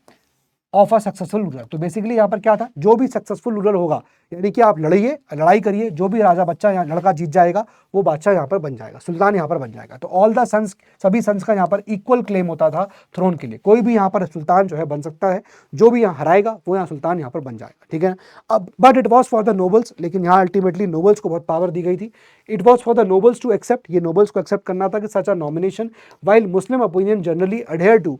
of a successful ruler. तो बेसिकली यहाँ पर क्या था, जो भी सक्सेसफुल रूलर होगा, यानी कि आप लड़ाई करिए, जो भी राजा बच्चा यहाँ लड़का जीत जाएगा वो बादशाह यहाँ पर बन जाएगा, सुल्तान यहाँ पर बन जाएगा। तो ऑल द सन्स, सभी सन्स का यहाँ पर इक्वल क्लेम होता था थ्रोन के लिए। कोई भी यहाँ पर सुल्तान जो है बन सकता है, जो भी यहाँ हराएगा वो यहाँ सुल्तान यहाँ पर बन जाएगा। ठीक है, अब but it was for the nobles, लेकिन यहाँ अल्टीमेटली नोबल्स को बहुत पावर दी गई थी। It was for the nobles to accept, ये नोबल्स को एक्सेप्ट करना था कि such a nomination, while Muslim opinion generally adhere to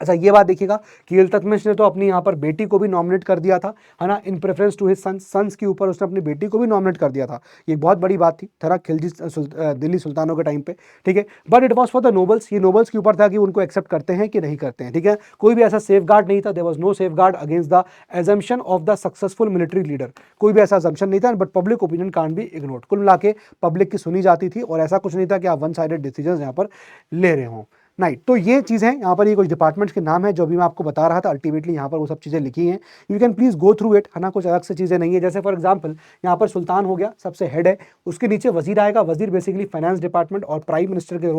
अच्छा ये बात देखिएगा कि इल्तुतमिश ने तो अपनी यहाँ पर बेटी को भी नॉमिनेट कर दिया था, है ना, इन प्रेफरेंस टू हिज सन्स के ऊपर उसने अपनी बेटी को भी नॉमिनेट कर दिया था। ये बहुत बड़ी बात थी थरा खिलजी दिल्ली सुल्तानों के टाइम पे, ठीक है। But it was for the nobles, ये नोबल्स के ऊपर था कि उनको एक्सेप्ट करते हैं कि नहीं करते हैं, ठीक है। कोई भी ऐसा सेफ गार्ड नहीं था, there was no safeguard against the assumption of the successful military leader, कोई भी ऐसा एजम्पशन नहीं था। But public opinion can't be ignored, कुल मिला के पब्लिक की सुनी जाती थी और ऐसा कुछ नहीं था कि आप वन साइडेड डिसीजन यहाँ पर ले रहे हों। नाइट, तो ये चीज़ है यहाँ पर, ये कुछ डिपार्टमेंट्स के नाम है जो भी मैं आपको बता रहा था। अल्टीमेटली यहाँ पर वो सब चीज़ें लिखी हैं, you can please go through it, है ना, कुछ अलग से चीज़ें नहीं है। जैसे फॉर एग्जांपल यहाँ पर सुल्तान हो गया, सबसे हेड है, उसके नीचे वजीर आएगा। वजीर बेसिकली फाइनेंस डिपार्टमेंट और प्राइम मिनिस्टर के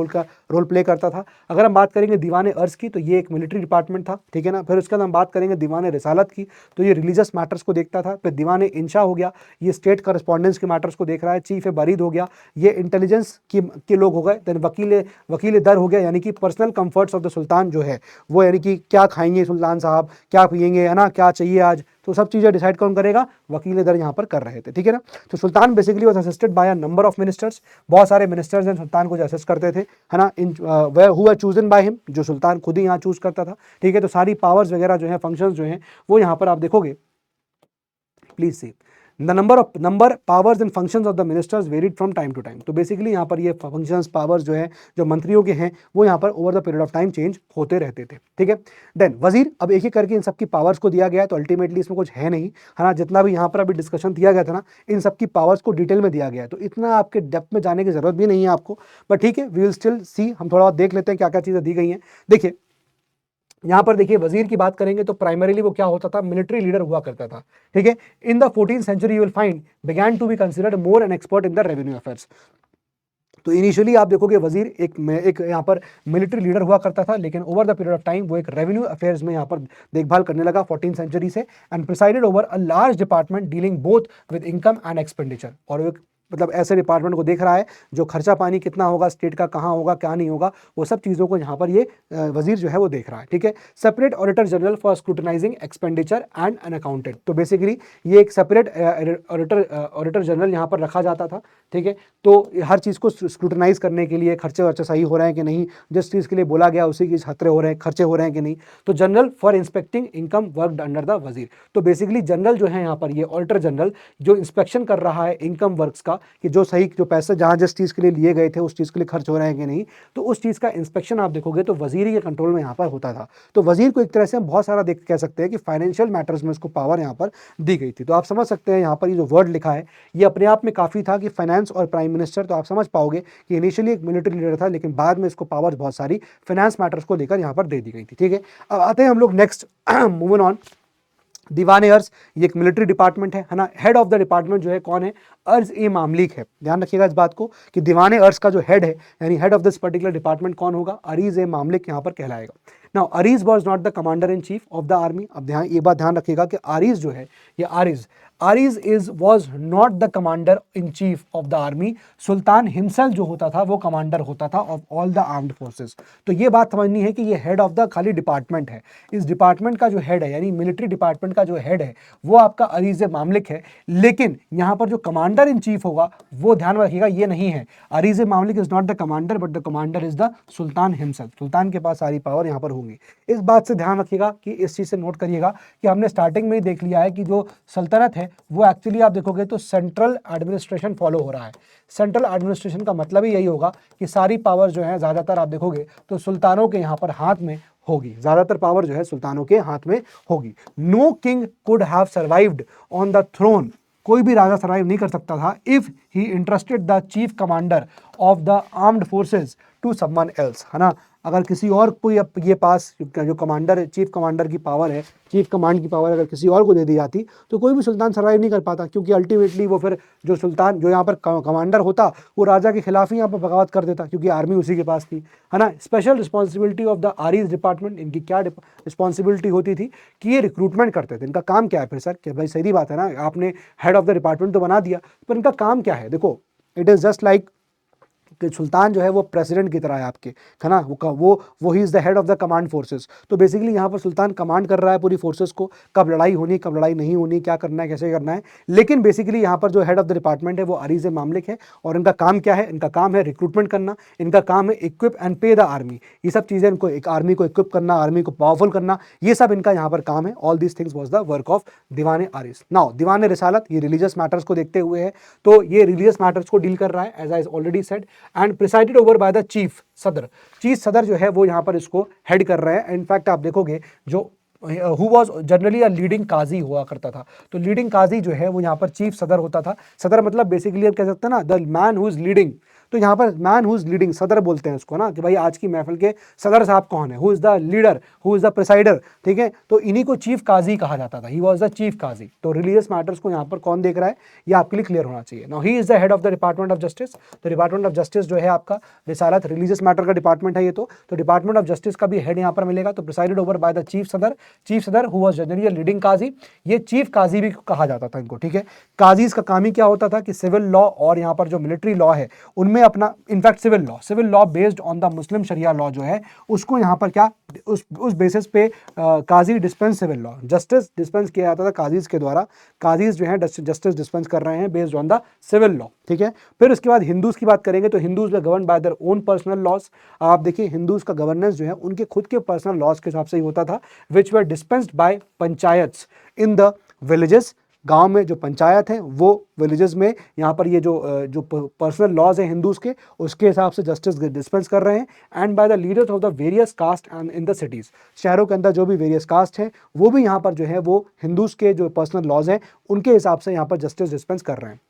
रोल प्ले करता था। अगर हम बात करेंगे दीवान अर्ज की तो ये एक मिलिट्री डिपार्टमेंट था, ठीक है ना। फिर उसके बाद हम बात करेंगे दीवान रिसालत की तो ये रिलीजियस मैटर्स को देखता था। फिर दीवान इंशा हो गया, ये स्टेट करस्पॉन्डेंस के मैटर्स को देख रहा है। चीफ बरीद हो गया, ये इंटेलिजेंस के लोग हो गए। देन वकील दर हो गया, यानी कि personal comforts of the sultan जो है वो, यानी कि क्या खाएंगे सुल्तान साहब, क्या पिएंगे, है ना, क्या चाहिए आज, तो सब चीज़ें डिसाइड कौन करेगा, वकील दर यहाँ पर कर रहे थे, ठीक है ना। तो sultan basically was assisted by a number of ministers, बहुत सारे मिनिस्टर्स हैं सुल्तान को जो असिस्ट करते थे, है ना। In who were chosen by him, जो सुल्तान खुद ही यहाँ चूज करता था, ठीक है। तो सारी पावर्स वगैरह जो है, फंक्शंस जो हैं, वो यहाँ पर आप देखोगे, please see the number powers and functions of the ministers varied from time to time. तो बेसिकली यहाँ पर ये फंक्शंस पावर्स जो है जो मंत्रियों के हैं वो यहाँ पर over the period of time change होते रहते थे, ठीक है। देन वजीर, अब एक एक करके इन सबकी पावर्स को दिया गया है, तो अल्टीमेटली इसमें कुछ है नहीं, है ना। जितना भी यहाँ पर अभी डिस्कशन दिया गया था ना, इन सबकी पावर्स को डिटेल में दिया गया है, तो इतना आपके डेप्थ में जाने की जरूरत भी नहीं है आपको, बट ठीक है, वी विल स्टिल सी, हम थोड़ा देख लेते हैं क्या क्या चीज़ें दी गई हैं। देखिए यहां पर देखिए वजीर की बात करेंगे तो प्राइमरीली वो क्या होता था, मिलिट्री लीडर हुआ करता था, ठीक है। In the 14th century you will find began to be considered more an expert in the revenue affairs. तो इनिशियली आप देखोगे वजीर एक यहाँ पर मिलिट्री लीडर हुआ करता था, लेकिन over the period of time वो एक रेवेन्यू अफेयर्स में यहाँ पर देखभाल करने लगा 14th सेंचुरी से, and presided over a large department dealing both with income and expenditure. और एक मतलब ऐसे डिपार्टमेंट को देख रहा है जो खर्चा पानी कितना होगा स्टेट का, कहाँ होगा क्या नहीं होगा, वो सब चीज़ों को यहाँ पर ये वजीर जो है वो देख रहा है, ठीक है। Separate auditor general for scrutinising expenditure and an accountant, तो बेसिकली ये एक सेपरेट ऑडिटर जनरल यहाँ पर रखा जाता था, ठीक है। तो हर चीज़ को स्क्रूटनाइज करने के लिए खर्चे वर्चे सही हो रहे हैं कि नहीं, जिस चीज़ के लिए बोला गया उसी की खतरे हो रहे हैं, खर्चे हो रहे हैं कि नहीं। तो general for inspecting income worked under the वजीर, तो बेसिकली जनरल जो है यहाँ पर ये ऑडिटर जनरल जो इंस्पेक्शन कर रहा है इनकम वर्क्स का, कि जो सही जो पैसे जहाँ जिस चीज़ के लिए लिए गए थे उस चीज़ के लिए खर्च हो रहे हैं कि नहीं, तो उस चीज़ का इंस्पेक्शन आप देखोगे तो वजीर के कंट्रोल में यहाँ पर होता था। तो वजीर को एक तरह से हम बहुत सारा देख कह सकते हैं कि फाइनेंशियल मैटर्स में उसको पावर यहाँ पर दी गई थी। तो आप समझ सकते हैं यहाँ पर ये जो वर्ड लिखा है ये अपने आप में काफ़ी था कि फाइनेंस और प्राइम मिनिस्टर, तो आप समझ पाओगे कि इनिशियली एक मिलिट्री लीडर था, लेकिन बाद में इसको पावर्स बहुत सारी फाइनेंस मैटर्स को लेकर यहाँ पर दे दी गई थी, ठीक है। अब आते हैं हम लोग नेक्स्ट, मूविंग ऑन, दीवान अर्ज, ये एक मिलिट्री डिपार्टमेंट है ना। हेड ऑफ द डिपार्टमेंट जो है कौन है, अर्ज ए मामलिक है। ध्यान रखिएगा इस बात को कि दीवान अर्ज का जो हेड है यानी head of this particular department कौन होगा, अरीज ए मामलिक यहाँ पर कहलाएगा। Now Areej was not the commander in chief of the army. अब ध्यान ये बात ध्यान रखिएगा कि आरीज जो है ये ariz was not the commander in chief of the army. Sultan himself जो होता था वो कमांडर होता था of all the armed forces. तो ये बात समझनी है कि ये हेड ऑफ द खाली डिपार्टमेंट है, इस डिपार्टमेंट का जो हेड है यानी मिलिट्री डिपार्टमेंट का जो हेड है वो आपका अरीज मामलिक है, लेकिन यहाँ पर जो कमांडर इन चीफ होगा वो ध्यान रखिएगा ये नहीं है, ariz mamalik is not the commander but the commander is the sultan himself. सुल्तान के पास सारी पावर यहाँ पर होंगी। इस बात से ध्यान रखिएगा कि इस चीज से नोट करिएगा कि हमने स्टार्टिंग में ही देख लिया है कि जो सल्तनत है वो एक्चुअली आप देखोगे तो सेंट्रल एडमिनिस्ट्रेशन फॉलो हो रहा है। सेंट्रल एडमिनिस्ट्रेशन का मतलब ही यही होगा कि सारी पावर जो है ज्यादातर आप देखोगे तो सुल्तानों के यहाँ पर हाथ में होगी, ज्यादातर पावर जो है सुल्तानों के हाथ में होगी। No king could have survived on the throne, कोई भी राजा सर्वाइव नहीं कर सकता था if he interested the chief commander of the armed forces to someone else, है ना। अगर किसी और कोई ये पास जो कमांडर है, चीफ कमांडर की पावर है, चीफ कमांड की पावर अगर किसी और को दे दी जाती तो कोई भी सुल्तान सर्वाइव नहीं कर पाता, क्योंकि अल्टीमेटली वो फिर जो सुल्तान जो यहाँ पर कमांडर होता वो राजा के खिलाफ ही यहाँ पर बगावत कर देता, क्योंकि आर्मी उसी के पास थी, है ना। Special responsibility of the ariz department, इनकी क्या रिस्पॉन्सिबिलिटी होती थी कि ये रिक्रूटमेंट करते थे। इनका काम क्या है फिर सर, कि भाई सही बात है ना, आपने हेड ऑफ द डिपार्टमेंट तो बना दिया पर इनका काम क्या है। देखो इट इज़ जस्ट लाइक सुल्तान जो है वो प्रेसिडेंट की तरह है आपके, है ना, वो he is the head of the command forces. तो बेसिकली यहाँ पर सुल्तान कमांड कर रहा है पूरी फोर्सेस को, कब लड़ाई होनी कब लड़ाई नहीं होनी, क्या करना है कैसे करना है। लेकिन बेसिकली यहाँ पर जो हेड ऑफ द डिपार्टमेंट है वो अरीज मामलिक है, और इनका काम क्या है, इनका काम है रिक्रूटमेंट करना, इनका काम है इक्विप एंड पे द आर्मी। ये सब चीज़ें, इनको एक आर्मी को इक्विप करना, आर्मी को पावरफुल करना, ये सब इनका यहाँ पर काम है। All these things was the work of diwan aris. Now diwan risalat ये रिलीजियस मैटर्स को देखते हुए है, तो ये रिलीजियस मैटर्स को डील कर रहा है as I already said, and presided over by the chief sadr. Chief sadr जो है वो यहाँ पर इसको हेड कर रहे हैं। इनफैक्ट आप देखोगे जो who was generally a leading qazi हुआ करता था, तो लीडिंग काजी जो है वो यहाँ पर चीफ सदर होता था। सदर मतलब बेसिकली आप कह सकते हैं ना the man who is leading, तो यहाँ पर मैन हु इज लीडिंग सदर बोलते हैं उसको ना, कि भाई आज की महफिल के सदर साहब कौन है, who is the leader, who is the presider, ठीक है। तो इन्हीं को चीफ काजी कहा जाता था, ही वॉज द चीफ काजी। तो रिलीजियस मैटर्स को यहाँ पर कौन देख रहा है, ये आपके लिए क्लियर होना चाहिए। Now he is the head of the department of justice. तो डिपार्टमेंट ऑफ जस्टिस जो है आपका रिसालत रिलीजियस मैटर का डिपार्टमेंट है ये, तो डिपार्टमेंट ऑफ जस्टिस का भी हेड यहाँ पर मिलेगा। तो presided over by the chief sadr, chief सदर हु वाज जनरली लीडिंग काजी, ये चीफ काजी भी कहा जाता था इनको, ठीक है। काजीज का काम ही क्या होता था कि सिविल लॉ और यहाँ पर जो मिलिट्री लॉ है उनमें अपना, in fact civil law based on the Muslim sharia law जो है उसको यहाँ पर क्या, उस बेसिस पे qazi dispense civil law, justice dispense किया जाता था काजीज के द्वारा। काजीज जो है जस्टिस डिस्पेंस कर रहे हैं based on the civil law, ठीक है। फिर उसके बाद हिंदूज की बात करेंगे, तो Hindus were govern by their own personal laws. आप देखिए हिंदूज का गवर्नेंस जो है उनके खुद के पर्सनल लॉज के हिसाब से ही होता था, which were dispensed by panchayats in the villages. गांव में जो पंचायत है वो विलेजेस में यहाँ पर ये जो पर्सनल लॉज है हिंदूज के, उसके हिसाब से जस्टिस डिस्पेंस कर रहे हैं। And by the leaders of the various caste and in the cities, शहरों के अंदर जो भी वेरियस कास्ट है वो भी यहाँ पर जो है वो हिंदूज के जो पर्सनल लॉज हैं उनके हिसाब से यहाँ पर जस्टिस डिस्पेंस कर रहे हैं।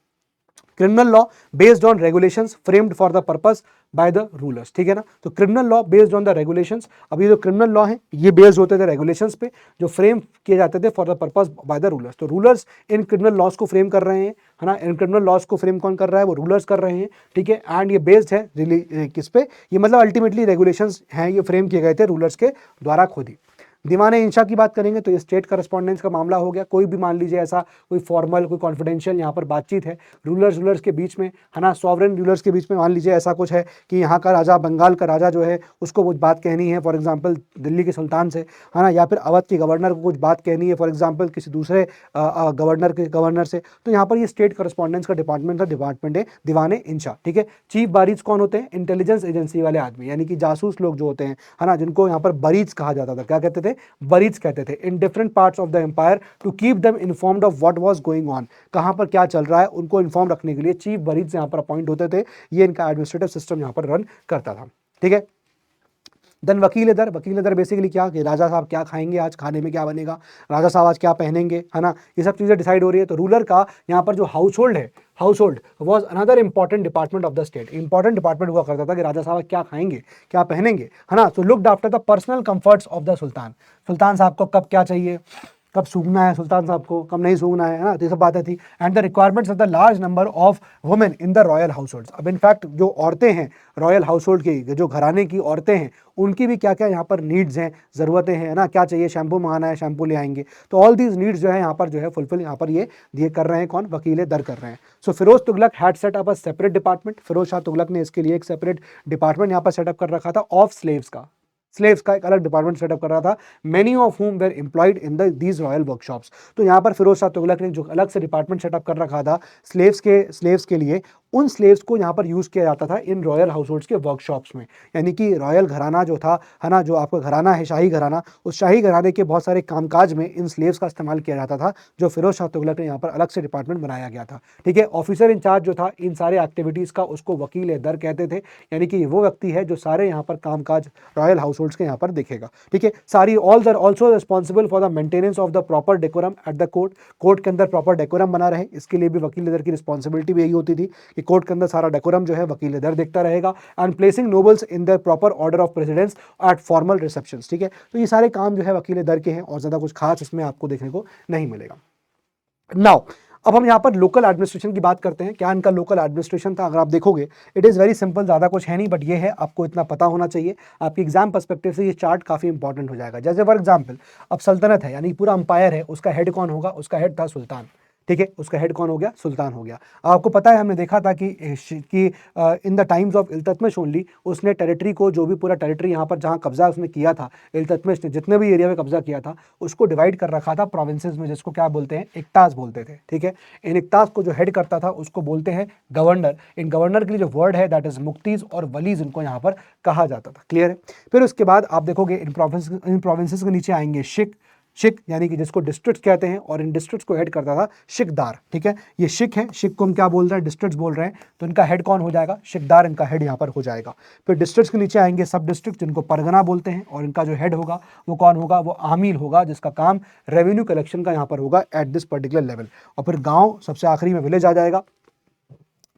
Criminal law based on regulations framed for the purpose by the rulers, ठीक है ना। तो criminal law based on the regulations, अब ये जो क्रिमिनल लॉ है ये बेस्ड होते थे रेगुलेशंस पे जो फ्रेम किए जाते थे for the purpose by the rulers. तो रूलर्स इन क्रिमिनल लॉज को फ्रेम कर रहे हैं, है ना। इन क्रिमिनल लॉज को फ्रेम कौन कर रहा है, वो रूलर्स कर रहे हैं, ठीक है। एंड ये बेस्ड है किस पे, ये मतलब अल्टीमेटली रेगुलेशंस हैं, ये फ्रेम किए गए थे रूलर्स के द्वारा खुद ही। दीवान इंशा की बात करेंगे तो ये स्टेट करस्पॉन्डेंस का मामला हो गया। कोई भी मान लीजिए ऐसा कोई फॉर्मल कोई कॉन्फिडेंशियल यहाँ पर बातचीत है रूलर्स के बीच में, है ना, सॉवरेन रूलर्स के बीच में। मान लीजिए ऐसा कुछ है कि यहाँ का राजा, बंगाल का राजा जो है उसको कुछ बात कहनी है फॉर एग्जांपल दिल्ली के सुल्तान से, है ना, या फिर अवध के गवर्नर को कुछ बात कहनी है फॉर एग्जांपल किसी दूसरे गवर्नर से, तो यहाँ पर ये स्टेट करस्पॉन्डेंस का डिपार्टमेंट है दीवान इंशा, ठीक है। चीफ बारीज कौन होते हैं, इंटेलिजेंस एजेंसी वाले आदमी, यानी कि जासूस लोग जो होते हैं, है ना, जिनको यहाँ पर बरीज कहा जाता था। क्या कहते थे, बरीज कहते थे। In different parts of the empire to keep them informed of what was going on, कहां पर क्या चल रहा है उनको इन्फॉर्म रखने के लिए चीफ बरीज यहाँ पर अपॉइंट होते थे। ये इनका एडमिनिस्ट्रेटिव सिस्टम यहाँ पर रन करता था, ठीक है। देन वकील दर बेसिकली क्या, कि राजा साहब क्या खाएंगे, आज खाने में क्या बनेगा, राजा साहब आज क्या पहनेंगे, है ना, ये सब चीज़ें डिसाइड हो रही है। तो रूलर का यहाँ पर जो house hold was another important department of the state. Important department हुआ करता था कि राजा साहब क्या खाएंगे क्या पहनेंगे, है ना। तो looked after the personal comforts of the sultan साहब को कब क्या चाहिए, कब सूंघना है सुल्तान साहब को, कब नहीं सूंघना है ना, तो ये सब बातें थी। And the requirements of the large number of women in the royal house holds. अब इनफैक्ट जो औरतें हैं रॉयल हाउस होल्ड की, जो घराने की औरतें हैं, उनकी भी क्या क्या यहाँ पर नीड्स हैं, ज़रूरतें हैं, ना, क्या चाहिए, शैम्पू मंगाना है शैम्पू ले आएंगे। तो ऑल दीज नीड्स जो है यहाँ पर जो है फुलफिल यहाँ पर ये कर रहे हैं कौन, वकील दर कर रहे हैं। So Firoz Tughlaq had set up a separate department. Firoz Shah Tughlaq ने इसके लिए एक सेपरेट डिपार्टमेंट यहाँ पर सेटअप कर रखा था ऑफ स्लेव्स का एक अलग डिपार्टमेंट सेटअप कर रहा था। Many of whom were employed in these royal workshops. तो यहाँ पर फिरोज शाह तुगलक ने जो अलग से डिपार्टमेंट सेटअप कर रखा था स्लेव्स के लिए, उन स्लेव्स को यहाँ पर यूज़ किया जाता था इन रॉयल हाउस होल्ड्स के वर्कशॉप्स में। यानी कि रॉयल घराना जो था, है ना, जो आपका घराना है शाही घराना, उस शाही घराने के बहुत सारे कामकाज में इन स्लेव्स का इस्तेमाल किया जाता था, जो फिरोज शाह तुगलक ने यहाँ पर अलग से डिपार्टमेंट बनाया गया था, ठीक है। ऑफिसर इंचार्ज जो था इन सारे एक्टिविटीज़ का, उसको वकील दर कहते थे। यानी कि वो व्यक्ति है जो सारे यहाँ पर कामकाज रॉयल हाउस होल्ड्स के यहाँ पर देखेगा, ठीक है। सारी also responsible for the maintenance of the proper decorum eight the court के अंदर प्रॉपर डेकोरम बना रहे, इसके लिए भी वकील दर की रिस्पॉन्सिबिलिटी भी यही होती थी कि कोर्ट के अंदर सारा डेकोरम जो है वकील दर देखता रहेगा। And placing nobles in the proper order of precedence at formal receptions, ठीक है। तो ये सारे काम जो है वकील दर के हैं और ज़्यादा कुछ खास इसमें आपको देखने को नहीं मिलेगा। नाउ अब हम यहाँ पर लोकल एडमिनिस्ट्रेशन की बात करते हैं। क्या इनका लोकल एडमिनिस्ट्रेशन था, अगर आप देखोगे इट इज़ वेरी सिंपल, ज़्यादा कुछ है नहीं, बट ये है आपको इतना पता होना चाहिए। आपकी एग्जाम पर्सपेक्टिव से ये चार्ट काफ़ी इंपॉर्टेंट हो जाएगा। जैसे फॉर एग्जाम्पल अब सल्तनत है, यानी पूरा अंपायर है, उसका हेड कौन होगा, उसका हेड था सुल्तान, ठीक है, उसका हेड कौन हो गया, सुल्तान हो गया। आपको पता है हमने देखा था कि इन the times of Iltutmish only उसने टेरिटरी को, जो भी पूरा टेरिटरी यहाँ पर जहाँ कब्जा उसने किया था, इल्तुतमिश ने जितने भी एरिया में कब्जा किया था उसको डिवाइड कर रखा था प्रोविंसेस में, जिसको क्या बोलते हैं, इक्तास बोलते थे। ठीक है, इन इक्तास को जो हेड करता था उसको बोलते हैं गवर्नर। इन गवर्नर के लिए जो वर्ड है दैट इज मुक्तीज और वलीज इनको यहाँ पर कहा जाता था। क्लियर है। फिर उसके बाद आप देखोगे इन प्रोविंसेस के नीचे आएंगे शिक यानी कि जिसको डिस्ट्रिक्ट कहते हैं, और इन डिस्ट्रिक्ट्स को हेड करता था शिकदार। ठीक है, ये शिक है, शिक को हम क्या बोल रहे हैं, डिस्ट्रिक्ट्स बोल रहे हैं, तो इनका हेड कौन हो जाएगा, शिकदार इनका हेड यहाँ पर हो जाएगा। फिर डिस्ट्रिक्ट्स के नीचे आएंगे सब डिस्ट्रिक्ट जिनको परगना बोलते हैं, और इनका जो हेड होगा वो कौन होगा, वो आमिल होगा, जिसका काम रेवेन्यू कलेक्शन का यहाँ पर होगा एट दिस पर्टिकुलर लेवल। और फिर गाँव सबसे आखिरी में विलेज आ जाएगा,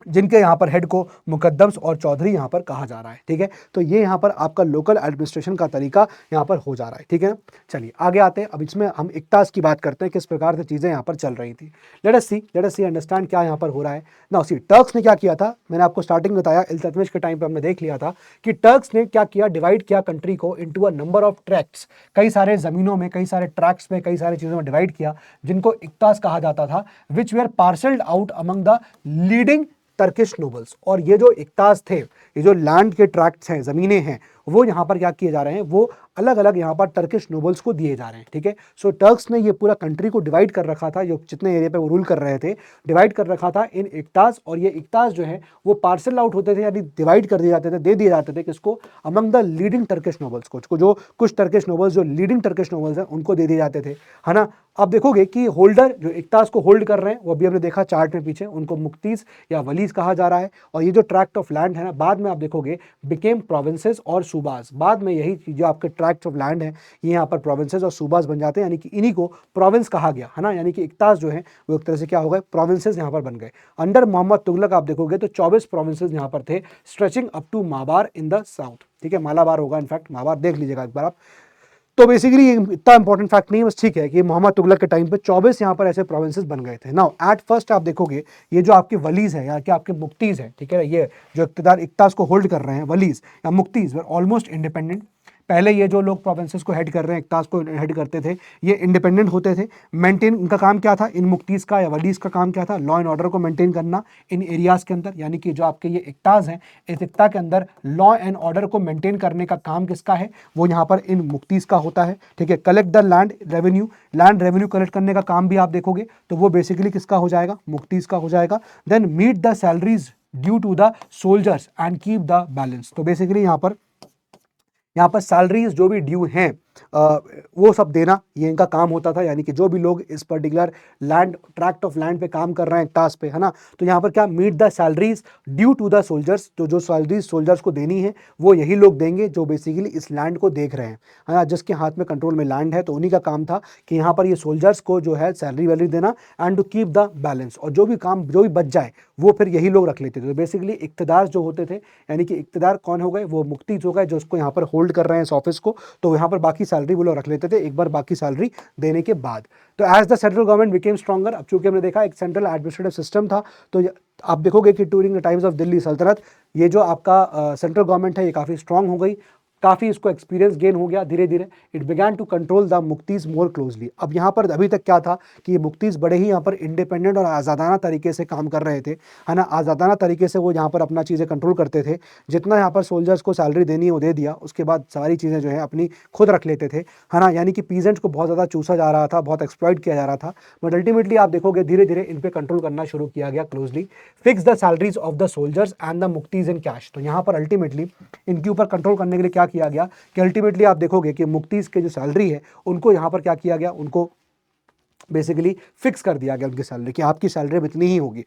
जिनके यहाँ पर हेड को मुकद्दम्स और चौधरी यहाँ पर कहा जा रहा है। ठीक है, तो ये यहाँ पर आपका लोकल एडमिनिस्ट्रेशन का तरीका यहाँ पर हो जा रहा है। ठीक है ना, चलिए आगे आते हैं। अब इसमें हम इक्तास की बात करते हैं, किस प्रकार से चीज़ें यहाँ पर चल रही थी। लेट अस सी अंडरस्टैंड क्या यहाँ पर हो रहा है। नाउ सी, टर्क्स ने क्या किया था, मैंने आपको स्टार्टिंग बताया, इल्तुतमिश के टाइम पर हमने देख लिया था कि टर्क्स ने क्या किया, डिवाइड किया कंट्री को into a number of tracts, कई सारे जमीनों में, कई सारे ट्रैक्ट्स में, कई सारी चीज़ों में डिवाइड किया, जिनको इक्तास कहा जाता था, which were parcelled out among the leading Turkish nobles. और ये जो इक्तास थे, ये जो लैंड के ट्रैक्ट्स हैं, ज़मीनें हैं, वो यहाँ पर क्या किए जा रहे हैं, वो अलग अलग यहाँ पर टर्किश नोबल्स को दिए जा रहे हैं। ठीक है, सो टर्क्स ने ये पूरा कंट्री को डिवाइड कर रखा था, जो जितने एरिया पे वो रूल कर रहे थे, डिवाइड कर रखा था इन इक्तास, और ये इक्तास जो है वो पार्सल आउट होते थे, यानी डिवाइड कर दिए जाते थे, दे दिए जाते थे किसको, among the leading Turkish nobles को, जो कुछ टर्किश नोबल्स जो लीडिंग टर्किश नोबल्स हैं उनको दे दिए जाते थे, है ना। अब देखोगे कि होल्डर जो इक्तास को होल्ड कर रहे हैं, वो अभी हमने देखा चार्ट में पीछे, उनको मुक्तीज या वलीज कहा जा रहा है। और ये जो ट्रैक्ट ऑफ लैंड है ना, बाद में आप देखोगे बिकेम प्रोविंसेस और सूबाज, बाद में यही जो आपके ट्रैक्ट ऑफ लैंड है ये यहाँ पर प्रोविंसेस और सूबाज बन जाते हैं, यानी कि इन्हीं को प्रोविंस कहा गया, है ना। यानी कि इक्तास जो है वो एक तरह से क्या हो गए, प्रोविंसेस यहाँ पर बन गए। अंडर मोहम्मद तुगलक आप देखोगे तो 24 प्रोविंसेस यहाँ पर थे, स्ट्रेचिंग अप टू माबार इन द साउथ। ठीक है, मालाबार होगा, इनफैक्ट माबार देख लीजिएगा एक बार आप। तो बेसिकली ये इतना इंपॉर्टेंट फैक्ट नहीं है, बस ठीक है कि मोहम्मद तुगलक के टाइम पे 24 यहाँ पर ऐसे प्रोविंसेस बन गए थे। नाउ एट फर्स्ट आप देखोगे ये जो आपके वलीज है या कि आपके मुक्तीज है, ठीक है, ये जो इक्तदार इक्तास को होल्ड कर रहे हैं, वलीज या मुक्तीज वर ऑलमोस्ट इंडिपेंडेंट। पहले ये जो लोग प्रोविंसेस को हेड कर रहे हैं, इक्तास को हेड करते थे, ये इंडिपेंडेंट होते थे। मेंटेन इनका काम क्या था, इन मुक्तीस का या वलीज का काम क्या था, लॉ एंड ऑर्डर को मेंटेन करना इन एरियाज के अंदर। यानी कि जो आपके ये इक्तास हैं, इस इक्ता के अंदर लॉ एंड ऑर्डर को मेंटेन करने का काम किसका है, वो यहाँ पर इन मुक्तीस का होता है। ठीक है, collect the land revenue collect करने का काम भी आप देखोगे तो वो बेसिकली किसका हो जाएगा, मुक्तीस का हो जाएगा। Then meet the salaries due to the soldiers and keep the balance. तो बेसिकली यहाँ पर सैलरीज जो भी ड्यू हैं वो सब देना, ये इनका काम होता था। यानी कि जो भी लोग इस particular land tract of land पे काम कर रहे हैं टास्क पे, है ना, तो यहाँ पर क्या, meet the salaries due to the soldiers, तो जो सैलरीज सोल्जर्स को देनी है वो यही लोग देंगे जो बेसिकली इस लैंड को देख रहे हैं, है ना, जिसके हाथ में कंट्रोल में लैंड है। तो उन्हीं का काम था कि यहाँ पर ये सोल्जर्स को जो है सैलरी वैलरी देना and to keep the balance, और जो भी काम जो भी बच जाए वो फिर यही लोग रख लेते थे। तो बेसिकली इक्तदार जो होते थे, यानी कि इक्तदार कौन हो गए, वो मुक्तीज हो गए, जो उसको यहाँ पर होल्ड कर रहे हैं इस ऑफिस को, तो यहाँ पर बाकी सैलरी वो लोग रख लेते थे एक बार बाकी सैलरी देने के बाद। तो as the central government became stronger, अब चूंकि हमने देखा एक सेंट्रल एडमिनिस्ट्रेटिव सिस्टम था, तो आप देखोगे कि touring the times of Delhi सल्तनत ये जो आपका सेंट्रल गवर्नमेंट है ये काफ़ी स्ट्रांग हो गई, काफ़ी इसको एक्सपीरियंस गेन हो गया धीरे धीरे। It began to control the muqtis more closely. अब यहाँ पर अभी तक क्या था कि ये मुक्तीज बड़े ही यहाँ पर इंडिपेंडेंट और आज़ादाना तरीके से काम कर रहे थे, है ना, आज़ादाना तरीके से वो यहाँ पर अपना चीज़ें कंट्रोल करते थे। जितना यहाँ पर सोल्जर्स को सैलरी देनी है वो दे दिया, उसके बाद सारी चीज़ें जो है अपनी खुद रख लेते थे, है ना। यानी कि पीजेंट्स को बहुत ज़्यादा चूसा जा रहा था, बहुत एक्सप्लॉइट किया जा रहा था, बट अल्टीमेटली आप देखोगे धीरे धीरे इन पर कंट्रोल करना शुरू किया गया closely. Fix the salaries of the soldiers and the muqtis in cash. तो यहाँ पर अल्टीमेटली इनके ऊपर कंट्रोल करने के लिए क्या किया गया कि अल्टीमेटली आप देखोगे कि मुक्तीज के जो सैलरी है उनको यहाँ पर क्या किया गया, उनको बेसिकली फिक्स कर दिया गया उनकी सैलरी कि आपकी सैलरी अब इतनी ही होगी।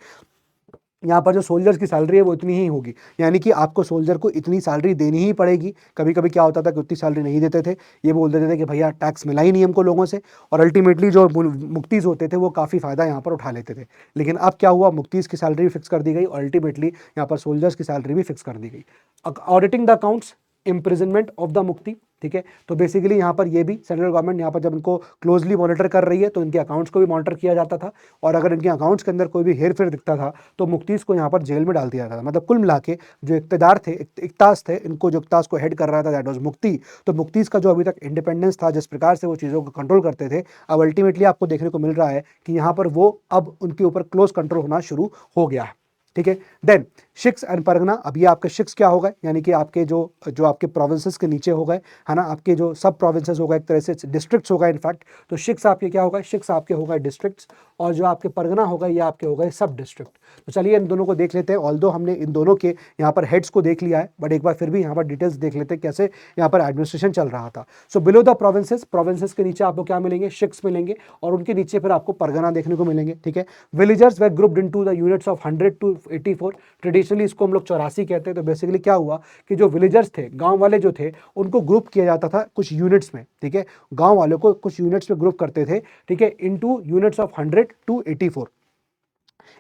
यहाँ पर जो सोल्जर्स की सैलरी है वो इतनी ही होगी, यानी कि आपको सोल्जर को इतनी सैलरी देनी ही पड़ेगी। कभी कभी क्या होता था कि उतनी सैलरी नहीं देते थे, ये बोल देते थे कि भैया टैक्स मिला ही नहीं हमको लोगों से, और अल्टीमेटली जो मुक्तीज़ होते थे वो काफ़ी फ़ायदा यहाँ पर उठा लेते थे। लेकिन अब क्या हुआ, मुक्तीज़ की सैलरी भी फिक्स कर दी गई और अल्टीमेटली यहाँ पर सोल्जर्स की सैलरी भी फिक्स कर दी गई। Auditing the accounts, imprisonment of the मुक्ति, ठीक है। तो बेसिकली यहाँ पर ये भी सेंट्रल गवर्नमेंट यहाँ पर जब इनको क्लोजली मॉनिटर कर रही है तो इनके अकाउंट्स को भी मॉनिटर किया जाता था, और अगर इनके अकाउंट्स के अंदर कोई भी हेर फेर दिखता था तो मुफ्तीज़ को यहाँ पर जेल में डाल दिया जाता था। मतलब कुल मिला के जो इक़्तिदार थे, इक्तास थे, इनको जो इक्तास को हेड कर रहा था दैट वाज मुफ्ती। तो मुफ्तीज़ का जो अभी तक इंडिपेंडेंस था, जिस प्रकार से वो चीज़ों को कंट्रोल करते थे, अब अल्टीमेटली आपको देखने को मिल रहा है कि यहाँ पर वो अब उनके ऊपर क्लोज कंट्रोल होना शुरू हो गया है, ठीक है। देन शिक्स एंड परगना, अब ये आपके शिक्स क्या हो गए, यानी कि आपके जो आपके प्रोविंसेस के नीचे हो गए, है ना, आपके जो सब प्रोविंसेस हो गए, एक तरह से डिस्ट्रिक्ट्स हो गए इनफैक्ट। तो शिक्स आपके क्या हो गए, शिक्स आपके हो गए डिस्ट्रिक्ट्स, और जो आपके परगना हो गए ये आपके हो गए सब डिस्ट्रिक्ट। तो चलिए इन दोनों को देख लेते हैं। ऑल्दो हमने इन दोनों के यहाँ पर हेड्स को देख लिया है, बट एक बार फिर भी यहाँ पर डिटेल्स देख लेते हैं कैसे यहाँ पर एडमिनिस्ट्रेशन चल रहा था। So below the provinces, provinces के नीचे आपको क्या मिलेंगे, शिक्स मिलेंगे, और उनके नीचे फिर आपको परगना देखने को मिलेंगे, ठीक है। Villagers way grouped into the units of 100 to 84। Traditionally इसको हम लोग 84 कहते हैं। तो बेसिकली क्या हुआ कि जो विलेजर्स थे, गांव वाले जो थे, उनको ग्रुप किया जाता था कुछ यूनिट्स में, ठीक है। गांव वालों को कुछ यूनिट्स में ग्रुप करते थे, ठीक है, into units of 100 to 84।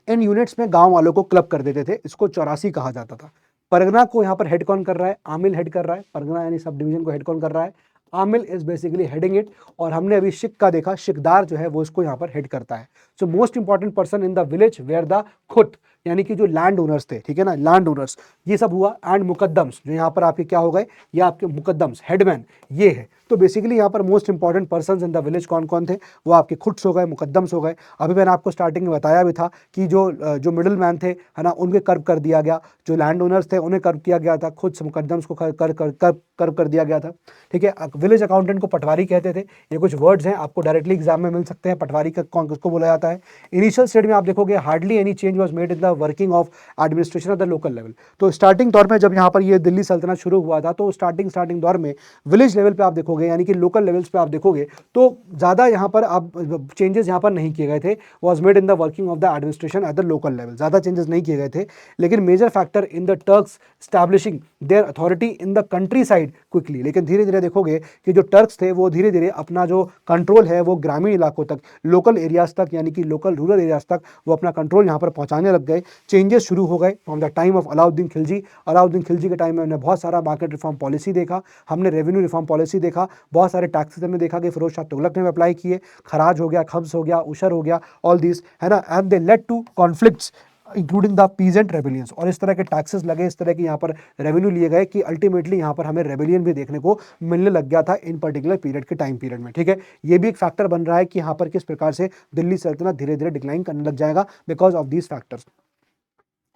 In units में गांव वालों को क्लब कर देते थे, इसको 84 कहा जाता था। परगना को यहाँ पर हेड कौन कर रहा है, आमिल हेड कर रहा है। परगना यानी सब डिवीजन को हेड कौन कर रहा है, आमिल इज बेसिकली हेडिंग इट। और हमने अभी शिक का देखा, शिकदार जो है वो इसको यहाँ पर हेड करता है। So most important person in the village were the khut, यानी कि जो लैंड ओनर्स थे, ठीक है ना, लैंड ओनर्स, ये सब हुआ। एंड मुकद्दम्स, जो यहाँ पर आपके क्या हो गए, ये आपके मुकद्दम्स, हेडमैन ये है। तो बेसिकली यहाँ पर most important persons in the village कौन कौन थे, वो आपके खुट्स हो गए, मुकद्दम्स हो गए। अभी मैंने आपको स्टार्टिंग में बताया भी था कि जो मिडिल मैन थे, है ना, उनके कर्व कर दिया गया, जो लैंड ओनर्स थे उन्हें कर्व किया गया था, खुद मुकद्दम्स को कर्व कर दिया गया था, ठीक है। विलेज अकाउंटेंट को पटवारी कहते थे। ये कुछ वर्ड्स हैं, आपको डायरेक्टली एग्जाम में मिल सकते हैं। पटवारी का कौन किसको बोला जाता है। इनिशियल स्टेज में आप देखोगे hardly any change was made in the working of administration of the local level. तो स्टार्टिंग दौर में जब यहाँ पर ये दिल्ली सल्तनत शुरू हुआ था, तो स्टार्टिंग दौर में विलेज लेवल पे आप देखोगे, यानी कि लोकल लेवल्स पे आप देखोगे, तो ज़्यादा यहाँ पर आप चेंजेस यहाँ पर नहीं किए गए थे। Was made in the working of the administration at the local level, ज़्यादा चेंजेस नहीं किए गए थे। लेकिन major factor in the Turks establishing their authority in the countryside quickly. लेकिन धीरे धीरे देखोगे कि जो टर्क्स थे वो धीरे धीरे अपना जो कंट्रोल है वो ग्रामीण इलाकों तक, लोकल एरियाज तक, यानी कि लोकल रूरल एरियाज तक वो अपना कंट्रोल यहाँ पर पहुँचाने लग गए। चेंजेस शुरू हो गए from the time of Alauddin Khilji. Alauddin Khilji के टाइम में हमने बहुत सारा मार्केट रिफॉर्म पॉलिसी देखा, हमने रेवेन्यू रिफॉर्म पॉलिसी देखा, बहुत सारे टैक्सेस हमने देखा कि फिरोज शाह तुगलक ने अप्लाई किए, खराज हो गया, खब्स हो गया, उशर हो गया, ऑल दिस, है ना, and they led to conflicts including the peasant rebellions. और इस तरह के टैक्सेस लगे, इस तरह के यहाँ पर रेवेन्यू लिए गए कि अल्टीमेटली यहाँ पर हमें रेबेलियन भी देखने को मिलने लग गया था इन पर्टिकुलर पीरियड के टाइम पीरियड में, ठीक है। ये भी एक फैक्टर बन रहा है कि यहाँ पर किस प्रकार से दिल्ली सल्तनत धीरे धीरे डिक्लाइन करने लग जाएगा बिकॉज ऑफ दीज फैक्टर्स।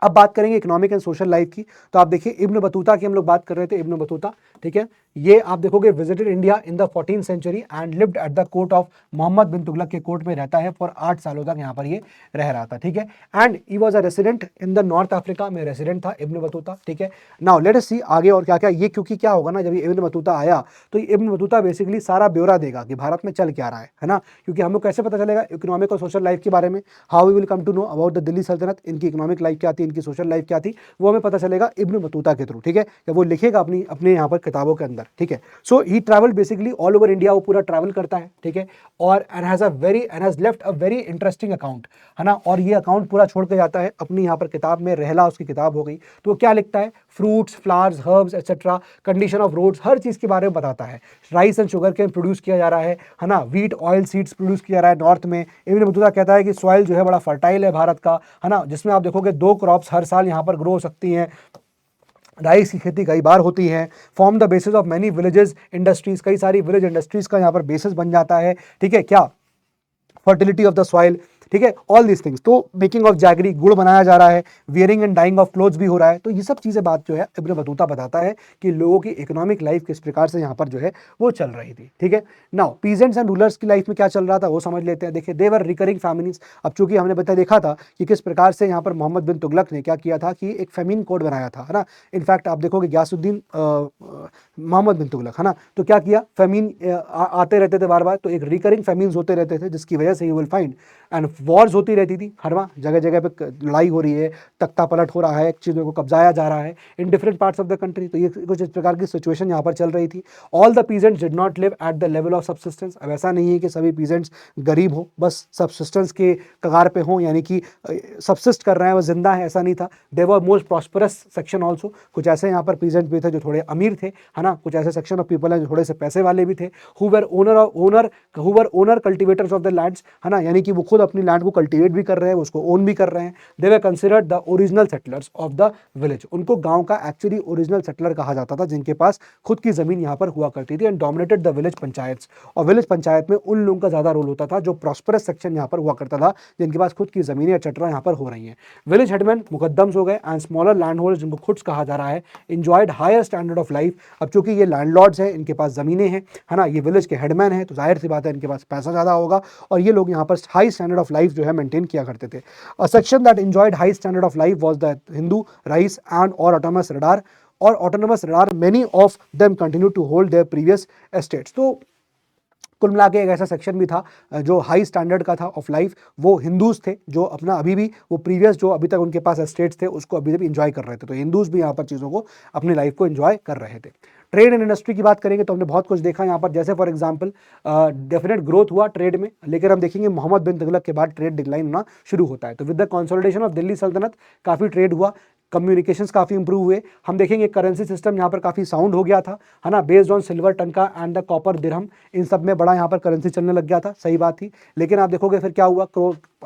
अब बात करेंगे इकोनॉमिक एंड सोशल लाइफ की। तो आप देखिए इब्न बतूता की हम लोग बात कर रहे थे, इब्न बतूता, ठीक है। ये आप देखोगे visited India in the 14th century and lived at the court of Mohammad bin Tughlaq के कोर्ट में रहता है फॉर 8 सालों तक यहाँ पर ये रह रहा था, ठीक है। And he was a resident in the north Africa में रेसिडेंट था इब्न बतूता, ठीक है। नाउ लेट अस सी आगे और क्या क्या ये, क्योंकि क्या होगा ना, जब ये इब्न बतूता आया तो इब्न बतूता बेसिकली सारा ब्यौरा देगा कि भारत में चल क्या रहा है ना। क्योंकि हम लोग कैसे पता चलेगा इकोनॉमिक और सोशल लाइफ के बारे में, how we will come to know about the Delhi Sultanat, इनकी इकोनॉमिक लाइफ क्या थी, इनकी सोशल लाइफ क्या थी, वो हमें पता चलेगा इब्न बतूता के थ्रू, ठीक है। या वो लिखेगा अपने यहाँ पर किताबों के अंदर, ठीक है। So he travel basically all over India, वो पूरा ट्रैवल करता है, ठीक है। और and has left a very interesting account, है ना। और ये अकाउंट पूरा छोड़ के जाता है अपनी यहाँ पर किताब में, रहला उसकी किताब हो गई। तो वो क्या लिखता है, fruits, flowers, herbs etcetera, condition of roads, हर चीज़ के बारे में बताता है। Rice and sugar cane produce किया जा रहा है ना, वीट, ऑयल, सीड्स प्रोड्यूस किया जा रहा है नॉर्थ में। इब्न बतूता कहता है कि सॉइल जो है बड़ा फर्टाइल है भारत का, है ना, जिसमें आप देखोगे 2 क्रॉप्स हर साल यहाँ पर ग्रो हो सकती हैं, राइस की खेती कई बार होती है। Form the basis of many villages industries, कई सारी विलेज इंडस्ट्रीज का यहाँ पर बेसिस बन जाता है, ठीक है। क्या, फर्टिलिटी ऑफ द सॉइल, ठीक है, ऑल दीज थिंग्स। तो मेकिंग ऑफ जैगरी, गुड़ बनाया जा रहा है, weaving and dyeing of clothes भी हो रहा है। तो ये सब चीज़ें बात जो है इब्न बतूता बताता है कि लोगों की इकोनॉमिक लाइफ किस प्रकार से यहाँ पर जो है वो चल रही थी, ठीक है। नाउ पीजेंट्स एंड रूलर्स की लाइफ में क्या चल रहा था वो समझ लेते हैं। देखिए देवर रिकरिंग फैमिनीज। अब चूंकि हमने देखा था कि किस प्रकार से यहाँ पर मोहम्मद बिन तुगलक ने क्या किया था कि एक फेमिन कोड बनाया था, है ना। इनफैक्ट आप देखोगे गयासुद्दीन मोहम्मद बिन तुगलक, है ना, तो क्या किया, फेमिन आते रहते थे बार बार, तो एक रिकरिंग फेमिन्स होते रहते थे जिसकी वजह से you will find and Wars होती रहती थी, हर वहाँ जगह जगह पे लड़ाई हो रही है, तख्ता पलट हो रहा है, चीज़ों को कब्जाया जा रहा है इन different parts of the country. तो ये कुछ इस प्रकार की सिचुएशन यहाँ पर चल रही थी। All the peasants did not live at the level of subsistence. अब ऐसा नहीं है कि सभी पीजेंट्स गरीब हो, बस सबसिस्टेंस के कगार पे हों, यानी कि सबसिस्ट कर रहे हैं, वो जिंदा है, ऐसा नहीं था। They were most prosperous section also. कुछ ऐसे यहाँ पर पीजेंट भी थे जो थोड़े अमीर थे, है ना। कुछ ऐसे सेक्शन ऑफ पीपल हैं जो थोड़े से पैसे वाले भी थे, who were owner cultivators of the lands, है ना, यानी कि वो खुद अपनी लैंड को कल्टिवेट भी कर रहे हैं, उसको ओन भी कर रहे हैं। They were considered the original settlers of the village. उनको गांव का एक्चुअली ओरिजिनल सेटलर कहा जाता था, जिनके पास खुद की जमीन यहाँ पर हुआ करती थी, and dominated the village panchayat. और विलेज पंचायत में उन लोगों का ज्यादा रोल होता था जो प्रॉस्परस सेक्शन यहाँ पर हुआ करता था, जिनके पास खुद की जमीनें एक्सेट्रा यहाँ पर हो रही हैं। विलेज हेडमैन मुकद्दम्स हो गए एंड स्मॉलर लैंड होल्डर्स, जिनको खुद कहा जा रहा है, enjoyed higher standard of life. अब चूंकि ये लैंडलॉर्ड्स हैं, इनके पास जमीनें हैं, है ना, ये विलेज के हेडमैन हैं, तो जाहिर सी बात है इनके पास पैसा ज्यादा होगा, और ये लोग यहाँ पर हाई स्टैंडर्ड ऑफ लाइफ जो है मेंटेन किया करते थे। A section that enjoyed high standard of life was the Hindu, rais and और ऑटोनमस रडार। और ऑटोनमस रडार, many of them continue to hold their previous estates. तो कुल मिला के एक ऐसा सेक्शन भी था जो हाई स्टैंडर्ड का था ऑफ लाइफ, वो हिंदूज थे, जो अपना अभी भी वो प्रीवियस जो अभी तक उनके पास एस्टेट्स थे उसको अभी भी इंजॉय कर रहे थे। तो हिंदूज भी यहाँ पर चीज़ों को, अपनी लाइफ को इंजॉय कर रहे थे। ट्रेड एंड इंडस्ट्री की बात करेंगे तो हमने बहुत कुछ देखा यहाँ पर, जैसे फॉर एग्जांपल डेफिनेट ग्रोथ हुआ ट्रेड में, लेकिन हम देखेंगे मोहम्मद बिन तुगलक के बाद ट्रेड डिक्लाइन होना शुरू होता है। तो with the consolidation of Delhi सल्तनत काफ़ी ट्रेड हुआ, कम्युनिकेशंस काफ़ी इंप्रूव हुए। हम देखेंगे करेंसी सिस्टम यहाँ पर काफ़ी साउंड हो गया था, है ना, बेस्ड ऑन सिल्वर टंका एंड द कॉपर दिरहम, इन सब में बड़ा यहाँ पर करेंसी चलने लग गया था, सही बात थी। लेकिन आप देखोगे फिर क्या हुआ,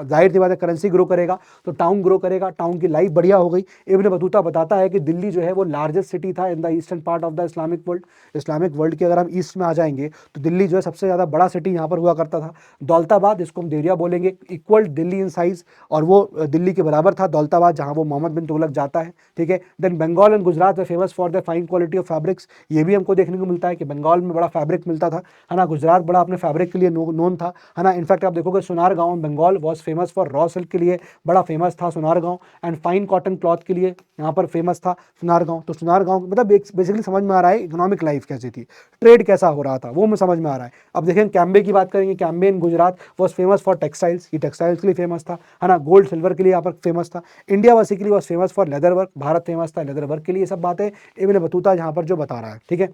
जाहिर सी बात है करेंसी ग्रो करेगा तो टाउन ग्रो करेगा, टाउन की लाइफ बढ़िया हो गई। इब्न बतूता बताता है कि दिल्ली जो है वो लार्जेस्ट सिटी था in the eastern part of the Islamic world. Islamic world के अगर हम ईस्ट में आ जाएंगे तो दिल्ली जो है सबसे ज़्यादा बड़ा सिटी यहाँ पर हुआ करता था। दौलताबाद, इसको हम देरिया बोलेंगे, इक्वल दिल्ली इन साइज, और वो दिल्ली के बराबर था दौलताबाद, जहाँ वो मोहम्मद बिन तुगलक जाता है, ठीक है। Then Bengal and Gujarat were famous for the fine quality of fabrics. ये भी हमको देखने को मिलता है कि बंगाल में बड़ा फैब्रिक मिलता था, है ना, गुजरात बड़ा अपने फैब्रिक के लिए नोन था, है ना। इनफैक्ट आप देखोगे Sonargaon Bengal was famous for raw silk के लिए बड़ा फेमस था सोनार गांव, एंड फाइन कॉटन क्लॉथ के लिए यहाँ पर फेमस था सोनार गांव। तो सोनार गांव मतलब बेसिकली समझ में आ रहा है इकोनॉमिक लाइफ कैसी थी, ट्रेड कैसा हो रहा था, वो में समझ में आ रहा है। अब देखें कैम्बे की बात करेंगे, Cambay in Gujarat was famous for textiles, ये टेक्सटाइल्स के लिए फेमस था, है ना, गोल्ड सिल्वर के लिए यहाँ पर फेमस था। India basically was famous for leather work, Bharat famous था लेदर वर्क के लिए। सब बातें इब्न बतूता यहाँ पर जो बता रहा है, ठीक है।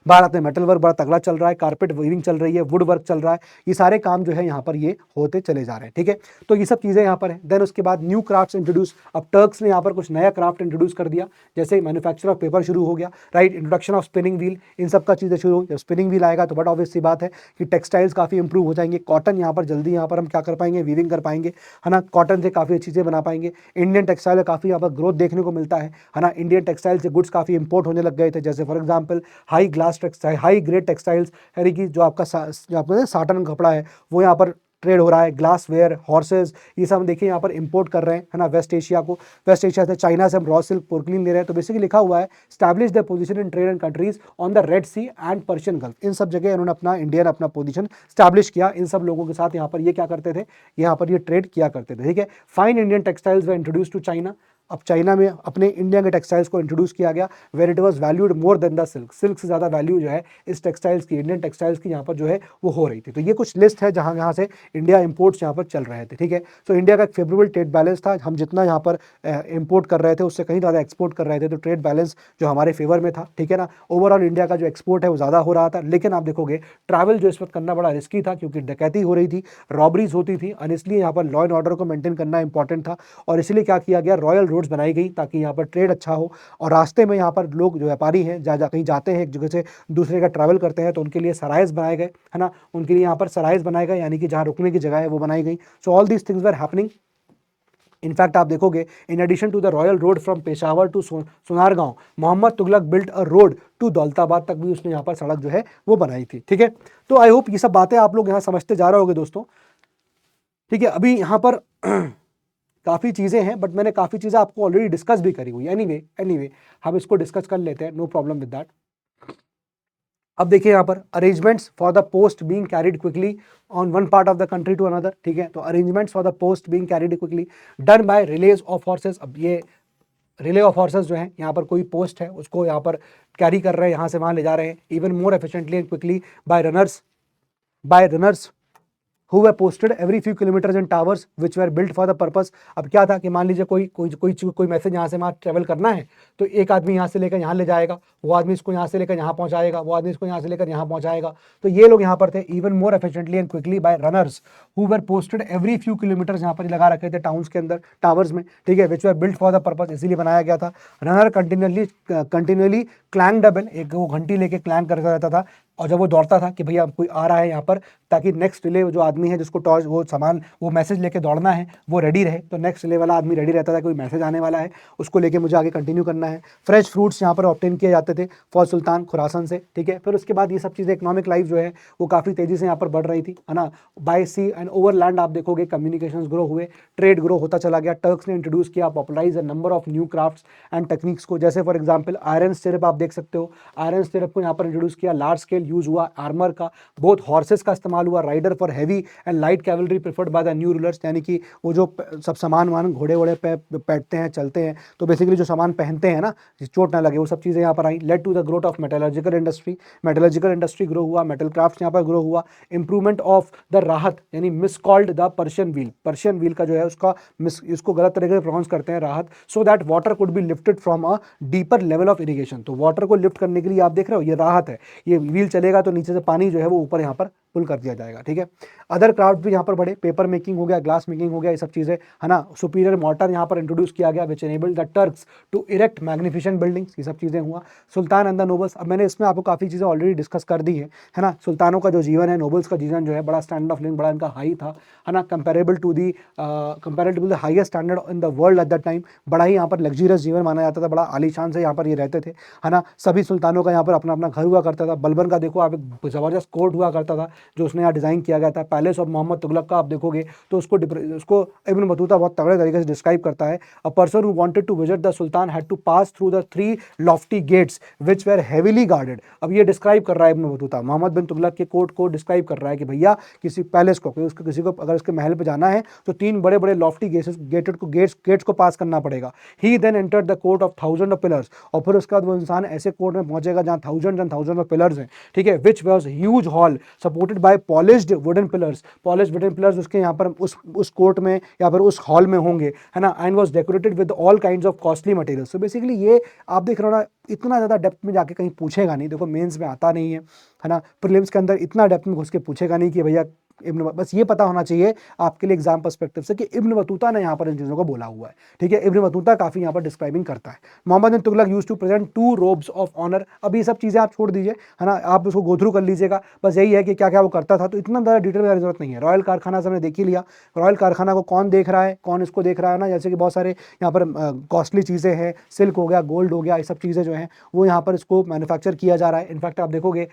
भारत में मेटल वर्क बड़ा तगड़ा चल रहा है, कारपेट वीविंग चल रही है, वुड वर्क चल रहा है, ये सारे काम जो है यहाँ पर ये होते चले जा रहे हैं, ठीक है। तो ये सब चीज़ें यहाँ पर हैं। देन उसके बाद न्यू क्राफ्ट्स इंट्रोड्यूस, अब टर्क्स ने यहाँ पर कुछ नया क्राफ्ट इंट्रोड्यूस कर दिया, जैसे मैन्युफैक्चर ऑफ पेपर शुरू हो गया, right, introduction of spinning wheel, इन सब का चीज़ें शुरू हो। जब स्पिनिंग व्हील आएगा तो बट ऑब्वियस सी बात है कि टेक्सटाइल्स काफ़ी इंप्रूव हो जाएंगे, कॉटन यहाँ पर जल्दी यहाँ पर हम क्या कर पाएंगे, वीविंग कर पाएंगे, है ना, कॉटन से काफ़ी चीज़ें बना पाएंगे। इंडियन टेक्सटाइल में काफ़ी यहाँ पर ग्रोथ देखने को मिलता है ना। इंडियन टेक्सटाइल से गुड्स काफ़ी इंपोर्ट होने लग गए थे, जैसे for example high glass textile, high grade textiles, यानी कि जो आपका जो आपका साटन कपड़ा है वो यहाँ पर ट्रेड हो रहा है। ग्लास वेयर, हॉर्सेज, ये सब हम देखिए यहाँ पर इंपोर्ट कर रहे हैं, है ना, वेस्ट एशिया को। वेस्ट एशिया से, चाइना से हम रॉ सिल्क, पोर्कलिन ले रहे हैं। तो बेसिकली लिखा हुआ है establish the position in trade and countries on the Red Sea and Persian Gulf. इन सब जगह इन्होंने अपना पोजीशन स्टैब्लिश किया। इन सब लोगों के साथ यहाँ पर ये क्या करते थे, यहाँ पर ये ट्रेड किया करते थे, ठीक है। Fine Indian textiles were introduce to China, अब चाइना में अपने इंडिया के टेक्सटाइल्स को इंट्रोड्यूस किया गया, where it was valued more than the silk, silk से ज़्यादा वैल्यू जो है इस टेक्सटाइल्स की, इंडियन टेक्सटाइल्स की यहाँ पर जो है वो हो रही थी। तो ये कुछ लिस्ट है जहाँ यहाँ से इंडिया इंपोर्ट्स यहाँ पर चल रहे थे, ठीक है। तो इंडिया का एक फेवरेबल ट्रेड बैलेंस था, हम जितना यहाँ पर इंपोर्ट कर रहे थे उससे कहीं ज़्यादा एक्सपोर्ट कर रहे थे, तो ट्रेड बैलेंस जो हमारे फेवर में था, ठीक है ना। ओवरऑल इंडिया का जो एक्सपोर्ट है वो ज़्यादा हो रहा था। लेकिन आप देखोगे ट्रैवल जो इस वक्त करना बड़ा रिस्की था, क्योंकि डकैती हो रही थी, रॉबरीज होती थी, और इसलिए यहाँ पर लॉ एंड ऑर्डर को मेंटेन करना इंपॉर्टेंट था। और इसलिए क्या किया गया, रॉयल रोड्स बनाई गई ताकि यहाँ पर ट्रेड अच्छा हो, और रास्ते में यहाँ पर लोग जो व्यापारी हैं कहीं जाते हैं एक जगह से दूसरे का ट्रैवल करते हैं, तो उनके लिए सराइज बनाए गए, है ना, उनके लिए यहाँ पर सराइज बनाए गए, यानी कि जहाँ रुकने की जगह है वो बनाई गई। So all these things were happening. In fact आप देखोगे in addition to the royal road from Peshawar to Sonargaon, Mohammad Tughlaq built a road to Daulatabad तक भी उसने यहाँ पर सड़क जो है वो बनाई थी, ठीक है। तो आई होप ये सब बातें आप लोग यहाँ समझते जा रहे होगे दोस्तों, ठीक है। अभी यहाँ पर काफ़ी चीज़ें हैं, बट मैंने काफ़ी चीज़ें आपको ऑलरेडी डिस्कस भी करी हुई है। एनीवे हम इसको डिस्कस कर लेते हैं, नो प्रॉब्लम विद दैट। अब देखिए यहाँ पर arrangements for the post being carried quickly on one part of the country to another, ठीक है। तो arrangements for the post being carried quickly done by relays of horses. अब ये relay of horses जो है, यहाँ पर कोई पोस्ट है उसको यहाँ पर कैरी कर रहे हैं, यहाँ से वहाँ ले जा रहे हैं, even more efficiently and quickly by runners who were posted every few kilometers in towers which were built for the purpose। अब क्या था कि मान लीजिए कोई मैसेज यहाँ से वहाँ ट्रेवल करना है, तो एक आदमी यहाँ से लेकर यहाँ ले जाएगा, वो आदमी इसको यहाँ से लेकर यहाँ पहुँचाएगा, वो आदमी इसको यहाँ से लेकर यहाँ पहुँचाएगा। तो ये लोग यहाँ पर थे even more efficiently and quickly by runners who were posted every few kilometres, यहाँ पर लगा रखे थे टाउन्स के अंदर, टावर्स में, ठीक है, which were built for the purpose, इसीलिए बनाया गया था। Runner continuously clang the bell, एक वो घंटी लेके क्लैंग करता रहता था, और जब वो दौड़ता था कि भैया कोई आ रहा है यहाँ पर, ताकि नेक्स्ट रिले जो आदमी है जिसको टॉर्च वो सामान वो मैसेज लेके दौड़ना है वो रेडी रहे, तो नेक्स्ट रिले वाला आदमी रेडी रहता था, कोई मैसेज आने वाला है उसको लेके मुझे आगे कंटिन्यू करना है। फ्रेश फ्रूट्स यहाँ पर ऑब्टेन किए जाते थे फॉर सुल्तान खुरासन से, ठीक है। फिर उसके बाद ये सब चीज़ें, इकोनॉमिक लाइफ जो है वो काफ़ी तेज़ी से यहाँ पर बढ़ रही थी, है ना। By sea and over land आप देखोगे कम्युनिकेशन ग्रो हुए, ट्रेड ग्रो होता चला गया। टर्क्स ने इंट्रोड्यूस किया, popularise a number of new crafts and techniques को, जैसे फॉर एग्जाम्पल आयरन स्टिरअप आप देख सकते हो, आयरन स्टिरअप को यहाँ पर इंट्रोड्यूस किया, लार्ज स्केल यूज हुआ आर्मर का, बहुत हॉर्सेस का इस्तेमाल हुआ, rider for heavy and light cavalry preferred by the new rulers, यानी कि वो जो सब सामान वान घोड़े वोड़े पे बैठते हैं चलते हैं, तो बेसिकली जो सामान पहनते हैं ना चोट ना लगे, वो सब चीज़ें यहाँ पर आई। Led to the growth of metallurgical industry grow हुआ, मेटल क्राफ्ट यहाँ पर ग्रो हुआ। इंप्रूवमेंट ऑफ द राहत, यानी miscalled the Persian wheel का जो है उसका इसको गलत तरीके से प्रोनाउंस करते हैं राहत, so that water could be lifted from a deeper level of irrigation. तो वाटर को लिफ्ट करने के लिए आप देख रहे हो ये राहत है, ये व्हील चलेगा तो नीचे से पानी जो है वो ऊपर यहाँ पर पुल कर दिया जाएगा, ठीक है। अदर क्राफ्ट भी यहाँ पर बढ़े, पेपर मेकिंग हो गया, ग्लास मेकिंग हो गया, ये सब चीज़ें, है ना। सुपीरियर मॉर्टर यहाँ पर इंट्रोड्यूस किया गया which enabled the Turks to erect magnificent buildings, ये सब चीज़ें हुआ। सुल्तान एंड द नोबल्स, अब मैंने इसमें आपको काफ़ी चीज़ें ऑलरेडी डिस्कस कर दी है ना। सुल्तानों का जो जीवन है, नोबल्स का जीवन जो है, बड़ा स्टैंडर्ड ऑफ लिविंग बड़ा इनका हाई था, है ना, comparable to the highest standard in the world at that time. बड़ा ही यहाँ पर लग्जरियस जीवन माना जाता था, बड़ा आलीशान से यहाँ पर ये रहते थे, है ना। सभी सुल्तानों का यहाँ पर अपना अपना घर हुआ करता था। बलबन का देखो आप, एक ज़बरदस्त कोर्ट हुआ करता था जो उसने यहाँ डिज़ाइन किया गया था। पैलेस ऑफ मोहम्मद तुगलक का आप देखोगे तो उसको इब्न बतूता बहुत तगड़े तरीके से डिस्क्राइब करता है। A person who wanted to visit the sultan had to pass through the 3 lofty gates which were heavily guarded. अब ये डिस्क्राइब कर रहा है इब्न बतूता, मोहम्मद बिन तुगलक के कोर्ट को डिस्क्राइब कर रहा है कि भैया किसी पैलेस को, किसी को अगर उसके महल पर जाना है तो 3 बड़े बड़े लॉफ्टी गेट्स को पास करना पड़ेगा। He then entered the court of thousand of pillars, और फिर उसके बाद वो इंसान ऐसे कोर्ट में पहुंचेगा जहाँ thousand and thousand of pillars हैं, ठीक है। Which was huge hall supported by polished wooden pillars, polished wooden pillars उसके यहाँ पर उस कोर्ट में या फिर उस हॉल में होंगे, है ना। And was decorated with all kinds of costly materials. तो बेसिकली ये आप देख रहे हो ना, इतना ज़्यादा डेप्थ में जाके कहीं पूछेगा नहीं, देखो मेंस में आता नहीं है ना, प्रीलिम्स के अंदर इतना डेप्थ में घुस के पूछेगा नहीं कि भैया बस ये पता होना चाहिए आपके लिए एग्जाम पर्सपेक्टिव से कि इब्न बतूता ने यहाँ पर इन चीज़ों को बोला हुआ है, ठीक है। इब्न बतूता काफ़ी यहाँ पर डिस्क्राइबिंग करता है। Mohammad bin Tughlaq used to present 2 robes of honour. अब ये सब चीज़ें आप छोड़ दीजिए, है ना, आप उसको गो थ्रू कर लीजिएगा, बस यही है कि क्या क्या वो करता था, तो इतना ज़्यादा डिटेल में जरूरत नहीं है। रॉयल कारखाना से हमने देख ही लिया, रॉयल कारखाना को कौन देख रहा है, कौन इसको देख रहा है ना, जैसे कि बहुत सारे यहाँ पर कॉस्टली चीज़ें हैं, सिल्क हो गया, गोल्ड हो गया, ये सब चीज़ें जो हैं वो यहाँ पर इसको मैन्युफैक्चर किया जा रहा है। इनफैक्ट आप देखोगे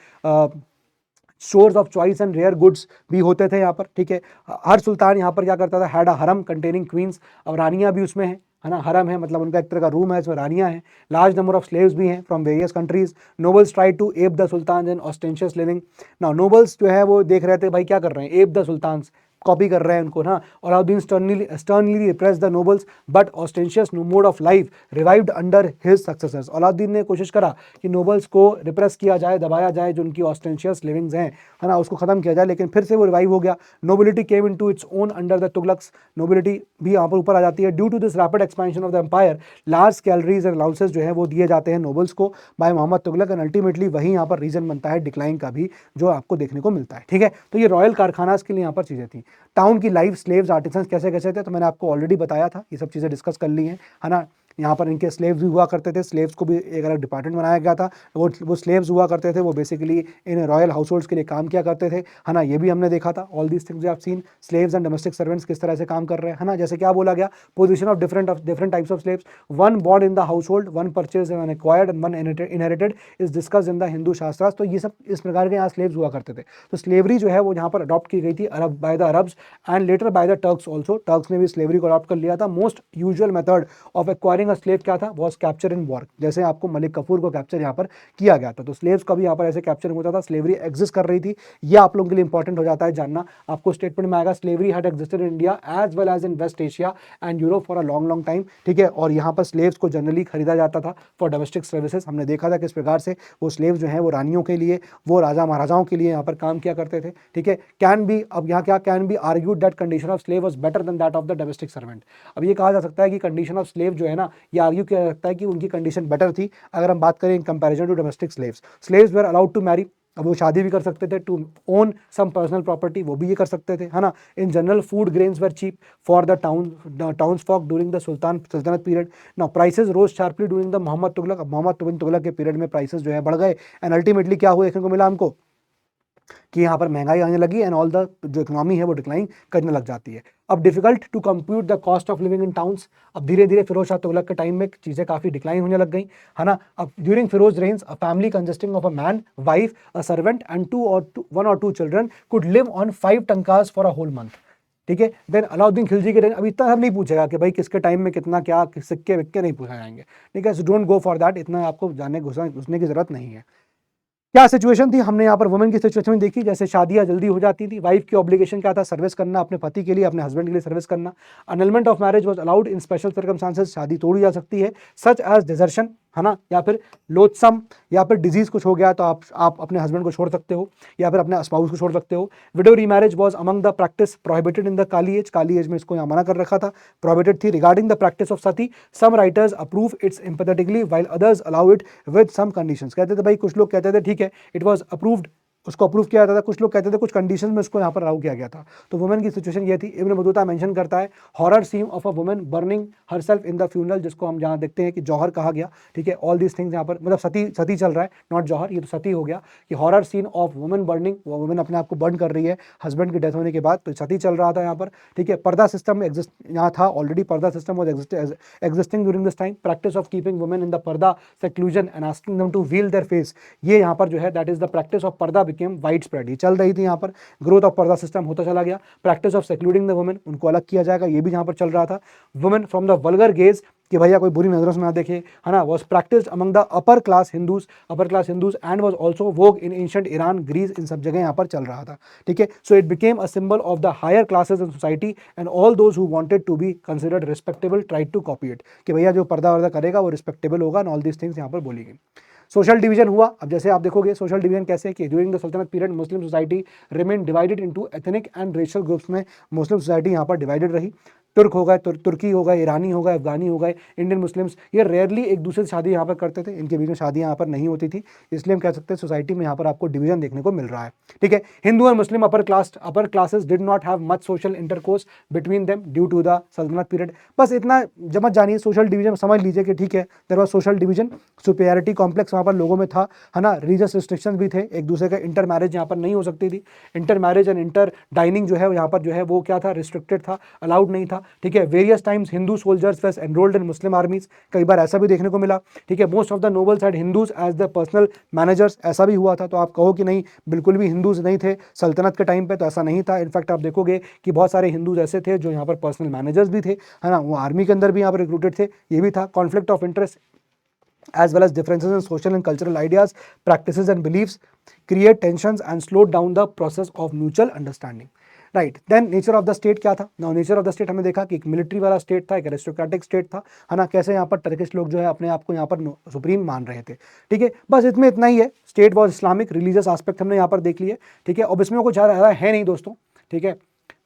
stores of choice and rare goods भी होते थे यहाँ पर, ठीक है। हर सुल्तान यहाँ पर क्या करता था, हैड अ हरम कंटेनिंग क्वींस, अब रानियाँ भी उसमें हैं, है ना। हरम है मतलब उनका एक तरह का रूम है, इसमें रानियाँ हैं। लार्ज नंबर ऑफ स्लेव्स भी हैं from various countries. Nobles try to ape the sultan in ostentatious living. Now nobles जो है वो देख रहे थे भाई क्या कर रहे हैं, एप द सुल्तान, कॉपी कर रहे हैं उनको ना। और Alauddin sternly repress the nobles but ostentatious mode of life revived under his successors. Alauddin ने कोशिश करा कि नोबल्स को रिप्रेस किया जाए, दबाया जाए, जो उनकी ऑस्टेंशियस लिविंग्स हैं, है ना, उसको खत्म किया जाए, लेकिन फिर से वो रिवाइव हो गया। Nobility came into its own under the Tughlaqs, nobility भी यहाँ पर ऊपर आ जाती है। Due to this rapid expansion of the empire, large salaries and allowances जो है वो दिए जाते हैं नोबल्स को by Mohammad Tughlaq, and ultimately वही यहाँ पर रीजन बनता है डिक्लाइन का भी, जो आपको देखने को मिलता है, ठीक है। तो ये रॉयल कारखाना के लिए यहाँ पर चीज़ें थी। टाउन की लाइफ, स्लेव्स, आर्टिसंस कैसे कैसे थे, तो मैंने आपको ऑलरेडी बताया था, ये सब चीज़ें डिस्कस कर ली हैं, है ना। यहाँ पर इनके स्लेव्स भी हुआ करते थे, स्लेव्स को भी एक अलग डिपार्टमेंट बनाया गया था। वो स्लेव्स हुआ करते थे, वो बेसिकली इन रॉयल हाउस होल्ड्स के लिए काम किया करते थे, है ना। ये भी हमने देखा था। All these things we have seen. Slaves and domestic servants किस तरह से काम कर रहे हैं, है ना। जैसे क्या बोला गया, position of different types of slaves, one born in the household, one purchase one acquired and one inherited is discussed in the Hindu shastras. तो ये सब इस प्रकार के यहाँ स्लेव्स हुआ करते थे। तो स्लेवरी जो है वो यहाँ पर अडॉप्ट की गई थी by the Arabs and later bye the Turks also. Turks ने भी स्लेवरी को अडॉप्ट कर लिया था। Most usual method of acquiring capturing a slave क्या था, वॉज कैप्चर इन वॉर, जैसे आपको मलिक कफूर को कैप्चर यहाँ पर किया गया था, तो स्लेव्स का भी यहाँ पर ऐसे कैप्चरिंग होता था, स्लेवरी एग्जिस्ट कर रही थी। ये आप लोगों के लिए इंपॉर्टेंट हो जाता है जानना। आपको स्टेटमेंट में आएगा slavery had existed in India as well as in West Asia and Europe for a long long time, ठीक है। और यहाँ पर स्लेव्स को जनरली खरीदा जाता था फॉर डोमेस्टिक सर्विसेज। हमने देखा था किस प्रकार से वो स्लेव जो है वो रानियों के लिए, वो राजा महाराजाओं के लिए यहाँ पर काम किया करते थे, ठीक है। कैन बी, अब यहाँ क्या, can be argued that condition of slave was better than that of the domestic servant. अब ये कहा जा सकता है कि कंडीशन ऑफ स्लेव जो है ना, ये आर्ग्यू किया जा सकता है कि उनकी कंडीशन बेटर थी अगर हम बात करें in comparison to domestic slaves. Slaves were allowed to marry, अब वो शादी भी कर सकते थे, to own some personal property, वो भी ये कर सकते थे, है ना। In general food grains were cheap for the town folk during the सल्तनत period. Now prices rose sharply during the Mohammad Tughlaq. अब मोहम्मद बिन तुगलक के पीरियड में प्राइसेस जो है बढ़ गए, एंड अल्टीमेटली क्या हुआ देखने को मिला हमको कि यहाँ पर महंगाई आने लगी, एंड ऑल द जो इकोनॉमी है वो डिक्लाइन करने लग जाती है। अब difficult to compute the cost of living in towns. अब धीरे धीरे फिरोज शाह तुगलक के टाइम में चीज़ें काफ़ी डिक्लाइन होने लग गई, है ना। अब ड्यूरिंग फिरोज रेंज a family consisting of a man, wife, a servant and one और two children could live on 5 tankas for a whole month, ठीक है। देन अलाउद्दीन खिलजी के टाइम, अभी इतना सब नहीं पूछेगा कि भाई किसके टाइम में कितना क्या सिक्के विक्के नहीं पूछा जाएंगे, ठीक है। So don't go for that, इतना आपको जानने घुसने की जरूरत नहीं है। क्या सिचुएशन थी, हमने यहाँ पर वुमेन की सिचुएशन देखी, जैसे शादियां जल्दी हो जाती थी। वाइफ की ऑब्लिगेशन क्या था, सर्विस करना अपने पति के लिए, अपने हस्बैंड के लिए सर्विस करना। अनलमेंट of marriage was allowed in special circumstances, शादी तोड़ी जा सकती है, सच एज डिजर्शन, है ना, या फिर लोथसम, या फिर डिजीज कुछ हो गया तो आप अपने हस्बैंड को छोड़ सकते हो, या फिर अपने स्पाउस को छोड़ सकते हो। Widow remarriage was among the practice prohibited in the Kali age, Kali age में इसको यहाँ मना कर रखा था, प्रोहिबिटेड थी। Regarding the practice of sati, some writers approve its empathetically while others allow it with some conditions. कहते थे भाई, कुछ लोग कहते थे ठीक है इट वाज अप्रूव्ड, उसको अप्रूव किया जाता था, कुछ लोग कहते थे कुछ कंडीशन में उसको यहाँ पर अलाउ किया गया था। तो वुमेन की सिचुएशन ये थी। इब्न बतूता मेंशन करता है horror scene of a woman burning herself in the funeral, जिसको हम जहाँ देखते हैं कि जौहर कहा गया, ठीक है। ऑल दीज थिंग्स यहाँ पर मतलब सती चल रहा है, नॉट जौहर, ये तो सती हो गया कि horror scene of woman burning, वो वुमन अपने आप को बर्न कर रही है हस्बैंड की डेथ होने के बाद, तो सती चल रहा था यहाँ पर, ठीक है। पर्दा सिस्टम एग्जिस्ट यहाँ था already, purdah system was existing during this time. Practice of keeping women in the purdah seclusion and asking them to veil their face, ये यहाँ पर जो है that is the practice of purdah became widespread, चल रही थी यहाँ पर। ग्रोथ ऑफ पर्दा सिस्टम होता चला गया। प्रैक्टिस ऑफ सेक्लूडिंग द वुमेन, उनको अलग किया जाएगा, ये भी यहाँ पर चल रहा था। Women from the vulgar gauge, कि भैया कोई बुरी नजरों से ना देखे, है ना, was practised among the upper class Hindus and was also vogue in ancient Iran, Greece, इन सब जगह यहाँ पर चल रहा था, ठीक है। So it became a symbol of the higher classes in society and all those who wanted to be considered respectable tried to copy it, कि भैया जो पर्दा वर्दा करेगा वो रिस्पेक्टेबल होगा, एंड ऑल दीज थिंग्स यहाँ पर बोली गई। सोशल डिवीजन हुआ। अब जैसे आप देखोगे सोशल डिवीजन कैसे कि ड्यूरिंग द सल्तनत period Muslim society remain divided into ethnic and racial groups, में मुस्लिम सोसाइटी यहाँ पर डिवाइडेड रही। तुर्क हो गए, तुर्की हो गए, ईरानी हो गए, अफगानी हो गए, इंडियन मुस्लिम्स, ये रेयरली एक दूसरे से शादी यहाँ पर करते थे, इनके बीच में शादियाँ यहाँ पर नहीं होती थी, इसलिए हम कह सकते हैं सोसाइटी में यहाँ पर आपको डिवीजन देखने को मिल रहा है, ठीक है। Hindu and Muslim upper classes did not have much social intercourse between them due to the सल्तनत पीरियड। बस इतना जमत जानिए, सोशल डिवीजन समझ लीजिए कि ठीक है there was social division, superiority complex वहाँ पर लोगों में था, है ना। रिलीजियस रिस्ट्रिक्शन भी थे, एक दूसरे का इंटर मैरिज यहाँ पर नहीं हो सकती थी, inter marriage and inter dining जो है यहाँ पर जो है वो क्या था, रिस्ट्रिक्टेड था, अलाउड नहीं था, ठीक है। Various times Hindu soldiers was enrolled in Muslim armies, कई बार ऐसा भी देखने को मिला, ठीक है। Most of the nobles had Hindus as the personal managers, ऐसा भी हुआ था। तो आप कहो कि नहीं बिल्कुल भी हिंदूज नहीं थे सल्तनत के टाइम पे, तो ऐसा नहीं था। इनफैक्ट आप देखोगे कि बहुत सारे हिंदूज ऐसे थे जो यहाँ पर पर्सनल मैनेजर्स भी थे, है ना, वो आर्मी के अंदर भी यहाँ पर रिक्रूटेड थे, ये भी था। Conflict of interest as well as differences in social and cultural ideas, practices and beliefs create tensions and slow down the process of mutual understanding. Right, then nature of the state क्या था। Now nature of the state हमने देखा कि एक military वाला state था, एक aristocratic state था, है ना। कैसे यहाँ पर टर्किश लोग जो है अपने आप को यहाँ पर सुप्रीम मान रहे थे, ठीक है। बस इसमें इतना ही है। State was Islamic, religious aspect हमने यहाँ पर देख लिए, ठीक है। अब इसमें कुछ ज़्यादा है नहीं दोस्तों, ठीक है।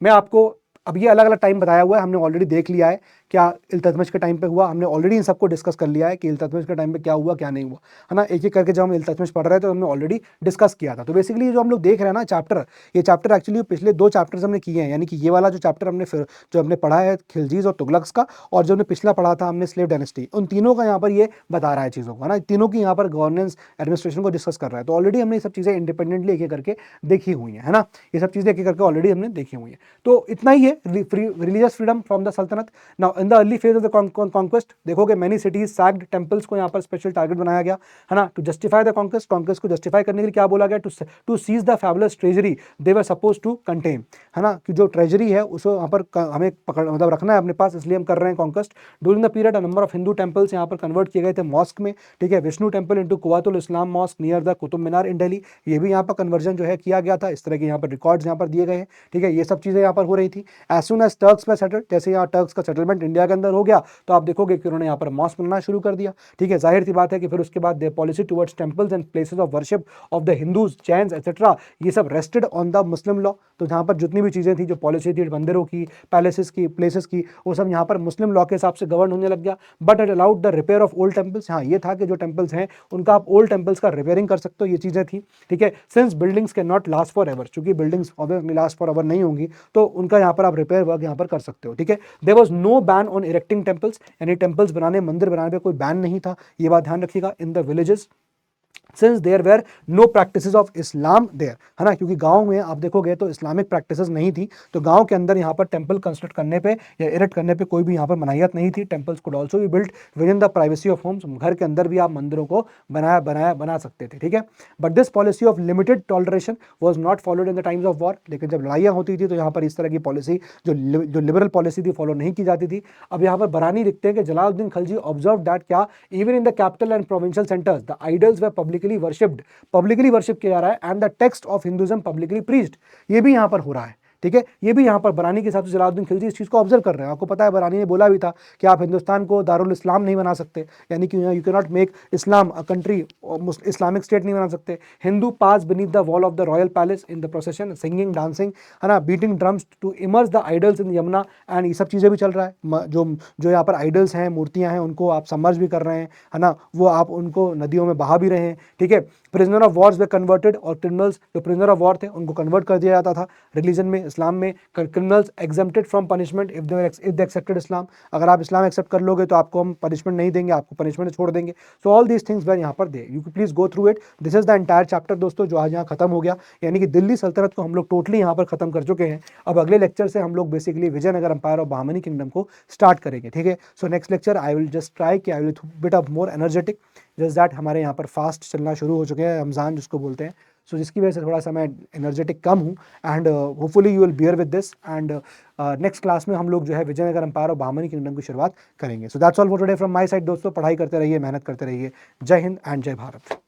मैं आपको अब ये अलग अलग टाइम बताया हुआ है, हमने ऑलरेडी देख लिया है क्या इल्तुतमिश के टाइम पे हुआ, हमने ऑलरेडी इन सबको डिस्कस कर लिया है कि इल्तुतमिश के टाइम पे क्या हुआ क्या नहीं हुआ, है ना। एक एक करके जब हम इल्तुतमिश पढ़ रहे थे तो हमने ऑलरेडी डिस्कस किया था। तो बेसिकली जो हम लोग देख रहे हैं ना चैप्टर, ये चैप्टर एक्चुअली पिछले 2 चैप्टर्स हमने किए हैं, यानी कि ये वाला जो चैप्टर हमने फिर जो हमने पढ़ा है खिलजीज और तुगलक्स का, और जो हमने पिछला पढ़ा था हमने स्लेव डायनेस्टी, उन तीनों का यहाँ पर ये बता रहा है चीज़ों को, है ना। तीनों की यहाँ पर गवर्नेंस एडमिनिस्ट्रेशन को डिस्कस कर रहा है। तो ऑलरेडी हमने ये सब चीज़ें इंडिपेंडेंटली एक एक करके देखी हुई है ना, ये सब चीज़ें एक एक करके ऑलरेडी हमने देखी हुई है। तो इतना ही है religious freedom from the Sultanat. Now in the early phase of the conquest देखोगे मैनी सिटीज सैक्ड, टेम्पल्स को यहाँ पर स्पेशल टारगेट बनाया गया, है ना, टू जस्टिफाई द कॉन्क्वेस्ट को जस्टिफाई करने के लिए क्या बोला गया, to seize the fabulous treasury they were suppose to contain, है ना, कि जो ट्रेजरी है उसको यहाँ पर हमें पकड़ मतलब रखना है अपने पास, इसलिए हम कर रहे हैं conquest. During the period a number of Hindu temples यहाँ पर कन्वर्ट किए गए थे मॉस्क में, ठीक है, Vishnu temple into Quwwatul Islam mosque near the Qutub Minar in Delhi, ये भी यहाँ पर कन्वर्जन जो है किया गया था, इस तरह के यहाँ पर रिकॉर्ड्स यहाँ पर दिए गए हैं, ठीक है, ये सब चीज़ें यहाँ पर हो रही थी। एज सून एज टर्क्स में सेटल, जैसे यहाँ टर्क्स का सेटलमेंट इंडिया के अंदर हो गया तो आप देखोगे कि उन्होंने यहाँ पर मॉस्क बनाना शुरू कर दिया, ठीक है, जाहिर सी बात है कि फिर उसके बाद their policy towards temples and places of worship of the Hindus, Jains etcetera, ये सब rested on the Muslim law. तो जहाँ पर जितनी भी चीज़ें थी, जो पॉलिसी थी मंदिरों की, पैलेसेस की, प्लेसेस की, वो सब यहाँ पर मुस्लिम लॉ के हिसाब से गवर्न होने लग गया। But it allowed the repair of old temples, हाँ ये था कि जो टेम्पल्स हैं उनका आप ओल्ड टेम्पल्स का रिपेयरिंग कर सकते हो, ये चीज़ें थी, ठीक है। Since buildings can not last forever, चूंकि buildings obviously last forever नहीं होंगी, तो उनका यहाँ पर आप रिपेयर वर्क यहाँ पर कर सकते हो, ठीक है। There was no ban on erecting temples, यानी टेम्पल्स बनाने, मंदिर बनाने पे कोई बैन नहीं था, ये बात ध्यान रखिएगा। In the villages since there were no practices of Islam there, है ना, क्योंकि गांव में आप देखोगे तो इस्लामिक प्रैक्टिसेस नहीं थी, तो गांव के अंदर यहाँ पर टेंपल कंस्ट्रक्ट करने पे या इरेक्ट करने पे कोई भी यहाँ पर मनाहियत नहीं थी। Temples could also be built within the privacy of homes, घर के अंदर भी आप मंदिरों को बना सकते थे, ठीक है। But this policy of limited toleration was not followed in the times of war, लेकिन जब लड़ाइयाँ होती थी तो यहाँ पर इस तरह की पॉलिसी जो लिबरल पॉलिसी थी फॉलो नहीं की जाती थी। अब यहाँ पर बरानी लिखते हैं कि जलालुद्दीन खिलजी ऑब्जर्व दैट क्या even in the capital and provincial centres the idols were publicly worshipped, publicly worship किया जा रहा है, and the text of Hinduism publicly preached, ये भी यहाँ पर हो रहा है, ठीक है। ये भी यहाँ पर बरानी के हिसाब से जलालुद्दीन खिलजी इस चीज़ को ऑब्जर्व कर रहे हैं। आपको पता है बरानी ने बोला भी था कि आप हिंदुस्तान को दारुल इस्लाम नहीं बना सकते, यानी कि you can not make Islam a country, Islamic state नहीं बना सकते। Hindu pass beneath the wall of the royal palace in the procession, singing, dancing, है ना, beating drums to immerse the idols in Yamuna, and ये सब चीज़ें भी चल रहा है। जो यहाँ पर आइडल्स हैं, मूर्तियाँ हैं, उनको आप सबमर्ज भी कर रहे हैं, है ना, वो आप उनको नदियों में बहा भी रहे हैं, ठीक है। Prisoner of Wars way converted, और क्रिमिनल्स जो प्रिजनर ऑफ वॉर थे उनको कन्वर्ट कर दिया जाता था रिलीजन में, इस्लाम में। Criminals exempted from punishment if they accepted Islam, अगर आप इस्लाम एक्सेप्ट कर लोगे तो आपको हम पनिशमेंट नहीं देंगे, आपको पनिशमेंट छोड़ देंगे। So all these things were यहाँ पर they, you please go through it. This is the entire chapter दोस्तों, जो आज यहाँ खत्म हो गया, यानी कि दिल्ली सल्तनत को हम लोग टोटली यहाँ पर खत्म कर चुके हैं। अब अगले लेक्चर से हम लोग बेसिकली विजयनगर एम्पायर और बहामनी किंगडम को स्टार्ट करेंगे, ठीक है। So next lecture I will just try कि I will bit of more energetic, just that हमारे यहाँ पर फास्ट चलना शुरू हो चुके हैं, रमज़ान जिसको बोलते हैं, सो जिसकी वजह से थोड़ा सा मैं एनर्जेटिक कम हूँ, and hopefully you will bear with this, and next class में हम लोग जो है विजयनगर एम्पायर और बहामनी किंगडम की शुरुआत करेंगे। So that's all for today from my side दोस्तों, पढ़ाई करते रहिए, मेहनत करते रहिए। जय हिंद एंड जय भारत।